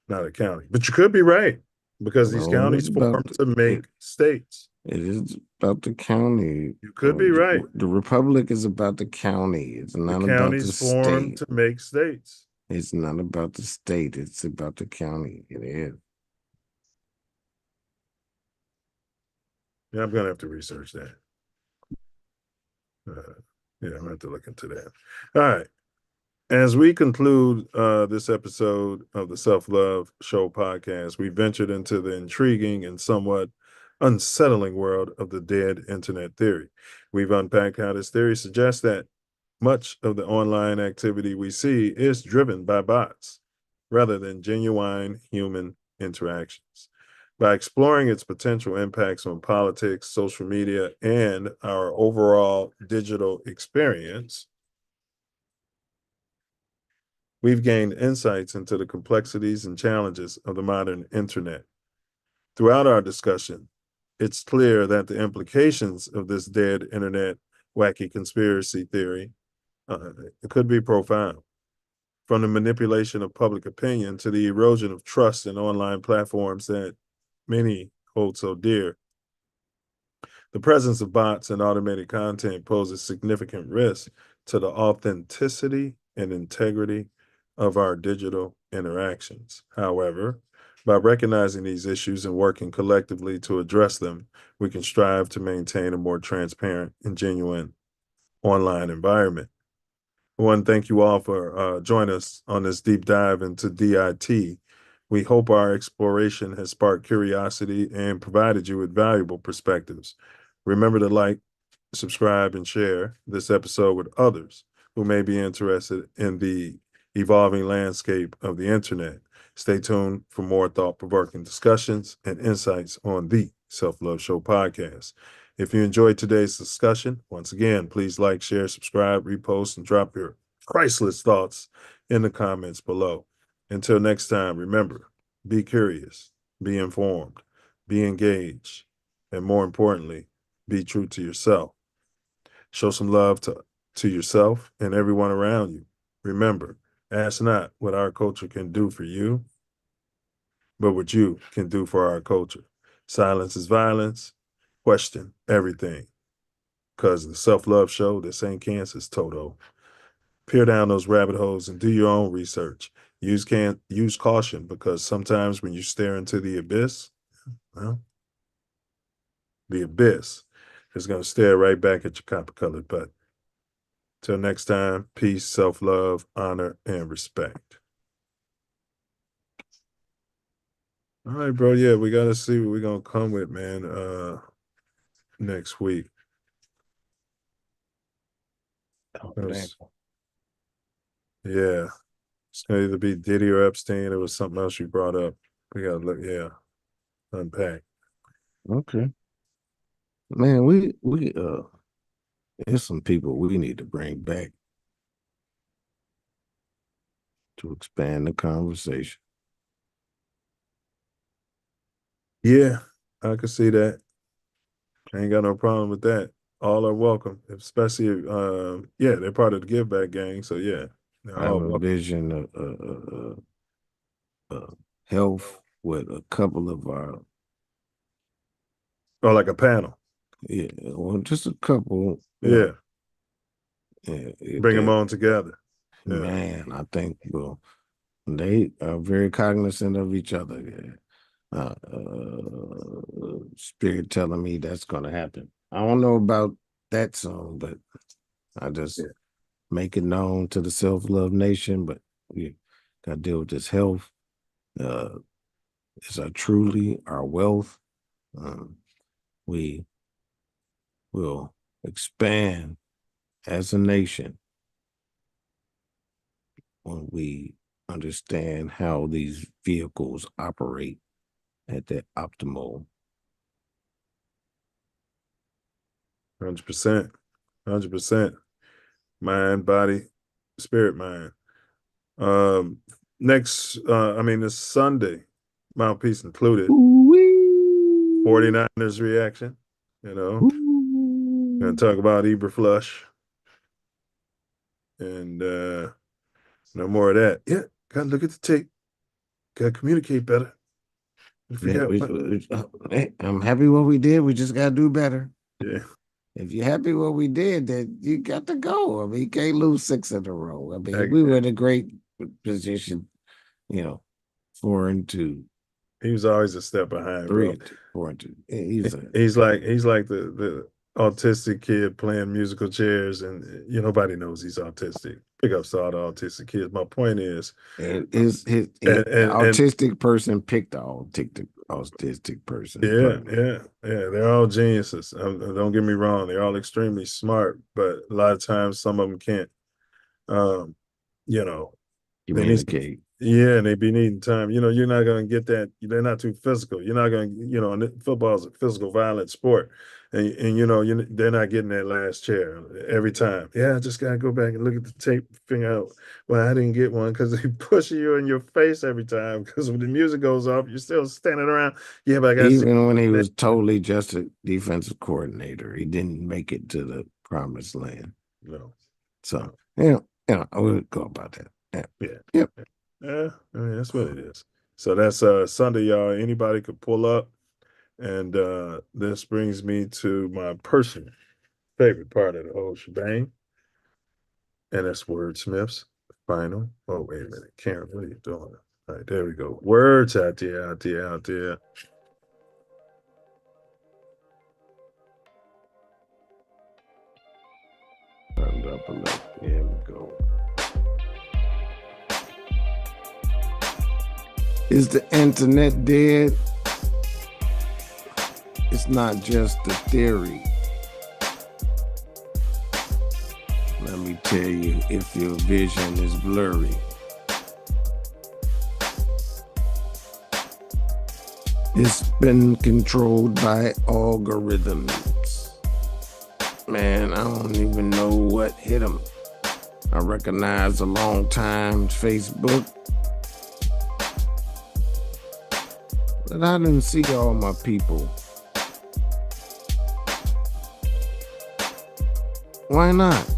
not a county. But you could be right, because these No, counties formed to make states. It is about the county. You could be right. The republic is about the county. It's The not about counties the formed state. to make states. It's not about the state. It's about the county. It is. Yeah, I'm gonna have to research that. Yeah, I'm gonna have to look into that. All right. As we conclude this episode of the Self Love Show podcast, we ventured into the intriguing and somewhat unsettling world of the dead internet theory. We've unpacked how this theory suggests that much of the online activity we see is driven by bots rather than genuine human interactions. By exploring its potential impacts on politics, social media, and our overall digital experience, we've gained insights into the complexities and challenges of the modern internet. Throughout our discussion, it's clear that the implications of this dead internet wacky conspiracy theory could be profound. From the manipulation of public opinion to the erosion of trust in online platforms that many hold so dear, the presence of bots and automated content poses significant risk to the authenticity and integrity of our digital interactions. However, by recognizing these issues and working collectively to address them, we can strive to maintain a more transparent and genuine online environment. I want to thank you all for joining us on this deep dive into DIT. We hope our exploration has sparked curiosity and provided you with valuable perspectives. Remember to like, subscribe, and share this episode with others who may be interested in the evolving landscape of the internet. Stay tuned for more thought-provoking discussions and insights on the Self Love Show podcast. If you enjoyed today's discussion, once again, please like, share, subscribe, repost, and drop your priceless thoughts in the comments below. Until next time, remember, be curious, be informed, be engaged, and more importantly, be true to yourself. Show some love to yourself and everyone around you. Remember, ask not what our culture can do for you, but what you can do for our culture. Silence is violence. Question everything. Because the Self Love Show, this ain't cancer, it's Toto. Peer down those rabbit holes and do your own research. Use caution, because sometimes when you stare into the abyss, well, the abyss is going to stare right back at your copper-colored butt. Till next time, peace, self-love, honor, and respect. All right, bro. Yeah, we got to see what we're going to come with, man, next week. Yeah. It's going to either be Diddy or Epstein. It was something else you brought up. We got to look, unpack. Okay. Man, there's some people we need to bring back to expand the conversation. Yeah, I can see that. I ain't got no problem with that. All are welcome, especially, they're part of the Give Back gang. So, yeah. I have a vision of health with a couple of our. Or like a panel. Yeah, well, just a couple. Yeah. Bring them that- on together. Yeah. Man, I think, they are very cognizant of each other. Spirit telling me that's going to happen. I don't know about that song, but I just make it known to the Self Love Nation. But we got to deal with this health. It's truly our wealth. We will expand as a nation when we understand how these vehicles operate at their optimal. 100%. 100%. Mind, body, spirit, mind. This Sunday, Mouthpiece included. 49ers reaction. Gonna talk about Eberflush. And No more of that. Yeah, gotta look at the tape. Gotta communicate better. Yeah, hey, I'm happy what we did. We just gotta do better. Yeah. If you're happy what we did, then you got to go. I mean, you can't lose 6 in a row. I mean, we were in a great position, 4-2. He was always a step behind, 3 bro. and 2, 4-2. He's like the autistic kid playing musical chairs, and nobody knows he's autistic. Big ups to all the autistic kids. My point is, his autistic person picked the autistic person. Yeah. They're all geniuses. Don't get me wrong; they're all extremely smart, but a lot of times some of them can't, communicate. And they be needing time. You're not going to get that. They're not too physical. You're not going to, and football is a physical, violent sport. And they're not getting that last chair every time. Yeah, I just got to go back and look at the tape, figure out, well, I didn't get one because they push you in your face every time. Because when the music goes off, you're still standing around. Yeah, but I got even when he was totally just a defensive coordinator, he didn't make it to the promised land. No. So, I would go about that. Yeah. Yep. Yeah, I mean, that's what it is. So that's Sunday, y'all. Anybody could pull up. And this brings me to my personal favorite part of the whole shebang. And that's Wordsmith's final. Oh, wait a minute. Karen, what are you doing? All right, there we go. Words out there. Turned up a little. Here we go. Is the internet dead? It's not just a theory. Let me tell you, if your vision is blurry, it's been controlled by algorithms. Man, I don't even know what hit them. I recognize a long time Facebook, but I didn't see all my people. Why not?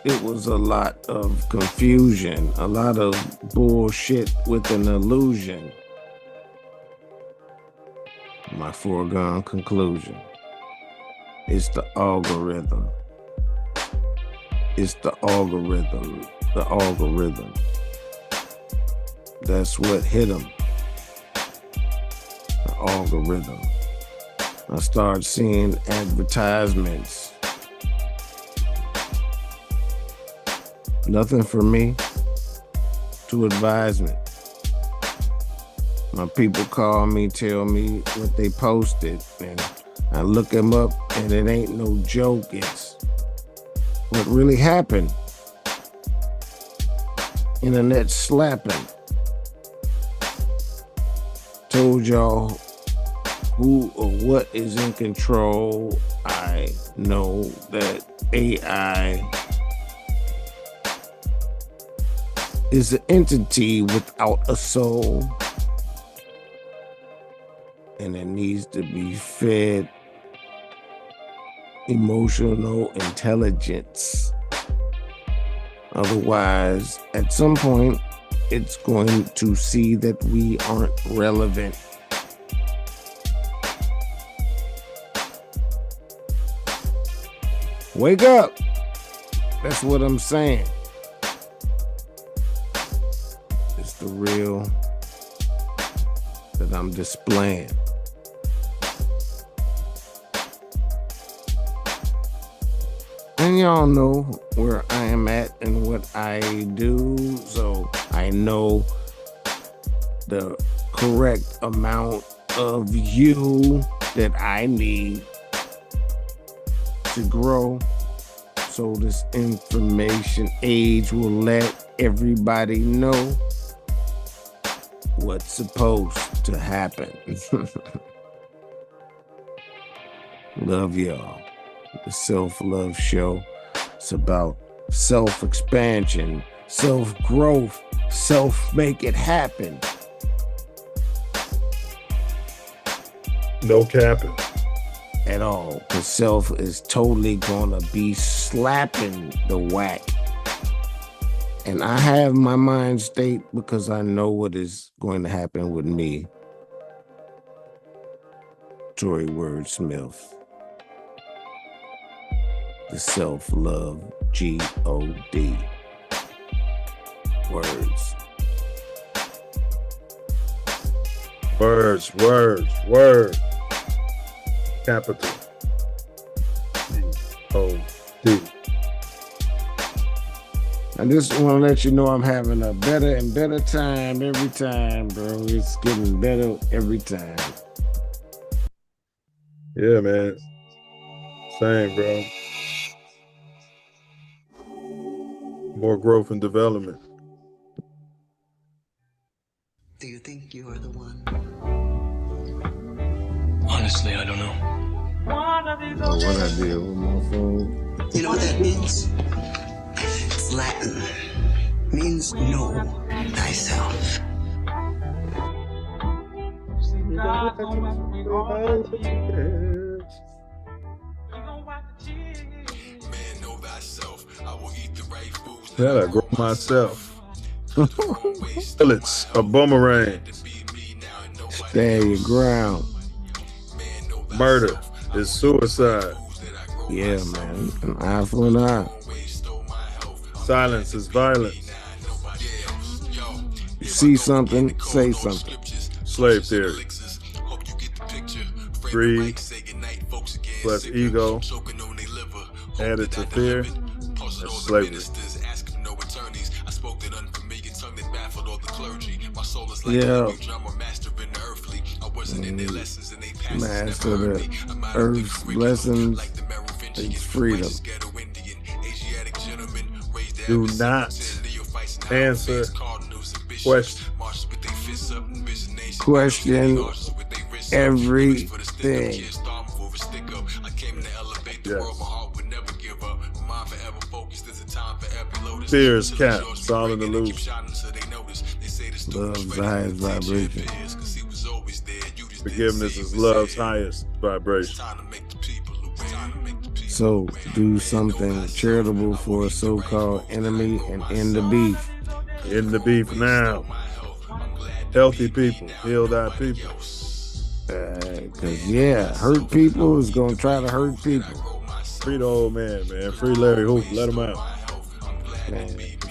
It was a lot of confusion, a lot of bullshit with an illusion. My foregone conclusion. It's the algorithm. It's the algorithm. The algorithm. That's what hit them. The algorithm. I started seeing advertisements. Nothing for me to advise me. My people call me, tell me what they posted, and I look them up, and it ain't no joke. It's what really happened. Internet slapping. Told y'all who or what is in control. I know that AI is an entity without a soul, and it needs to be fed emotional intelligence. Otherwise, at some point, it's going to see that we aren't relevant. Wake up! That's what I'm saying. It's the real that I'm displaying. And y'all know where I am at and what I do, so I know the correct amount of you that I need to grow, so this information age will let everybody know what's supposed to happen. Love y'all. The Self Love Show. It's about self-expansion, self-growth, self-make it happen. No capping. at all. Because Self is totally gonna be slapping the whack. And I have my mind state because I know what is going to happen with me. Tory Wordsmith. The Self Love G-O-D. Words. Words. Capital. G-O-D. I just want to let you know I'm having a better and better time every time, bro. It's getting better every time. Yeah, man. Same, bro. More growth and development. Do you think you are the one? Honestly, I don't know. Oh, what I did with my phone. You know what that means? It's Latin. Means know thyself. Yeah, I grow myself. Bullets, a boomerang. Stand your ground. Murder is suicide. Yeah, man. An eye for an eye. Silence is violence. You see something, say something. Slave theory. Greed plus ego added to fear is slavery. Yeah. Master the earth's blessings, it's freedom. Do not answer questions. Question everything. Yes. Fear is capped. It's all an illusion. Love's the highest vibration. Forgiveness is love's highest vibration. So do something charitable for a so-called enemy and end the beef. End the beef now. Healthy people, heal thy people. Cause yeah, hurt people is gonna try to hurt people. Free the old man, man. Free Larry Hoover. Let him out. Man,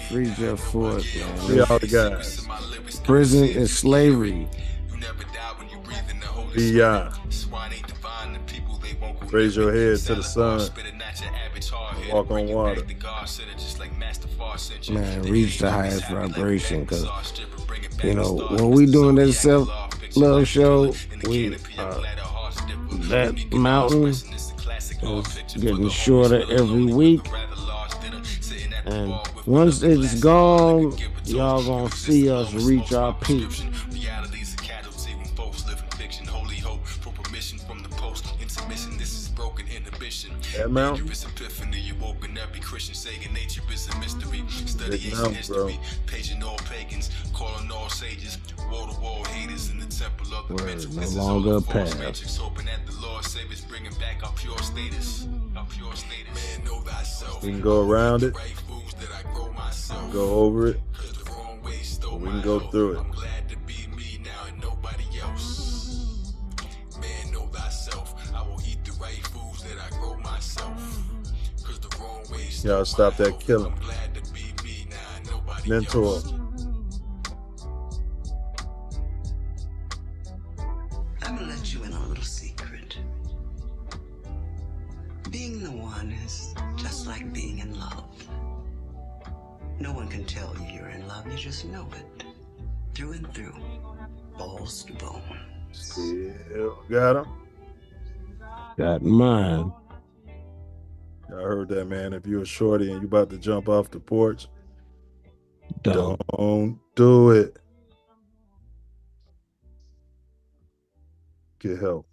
free Jeff Ford, man. Free all the guys. Prison is slavery. B.I. Raise your head to the sun. Walk on water. Man, reach the highest vibration. Cause you know when we doing this Self Love Show, we that mountain is getting shorter every week. And once it's gone, y'all gonna see us reach our peak. That mountain? Big mountain, bro. Word, no longer a path. We can go around it, go over it, or we can go through it. Y'all stop that killing. Mentor. I'm gonna let you in on a little secret. Being the one is just like being in love. No one can tell you you're in love, you just know it. Through and through. Balls to bone. Still got him. Got mine. I heard that, man. If you're a shorty and you about to jump off the porch, don't do it. Get help.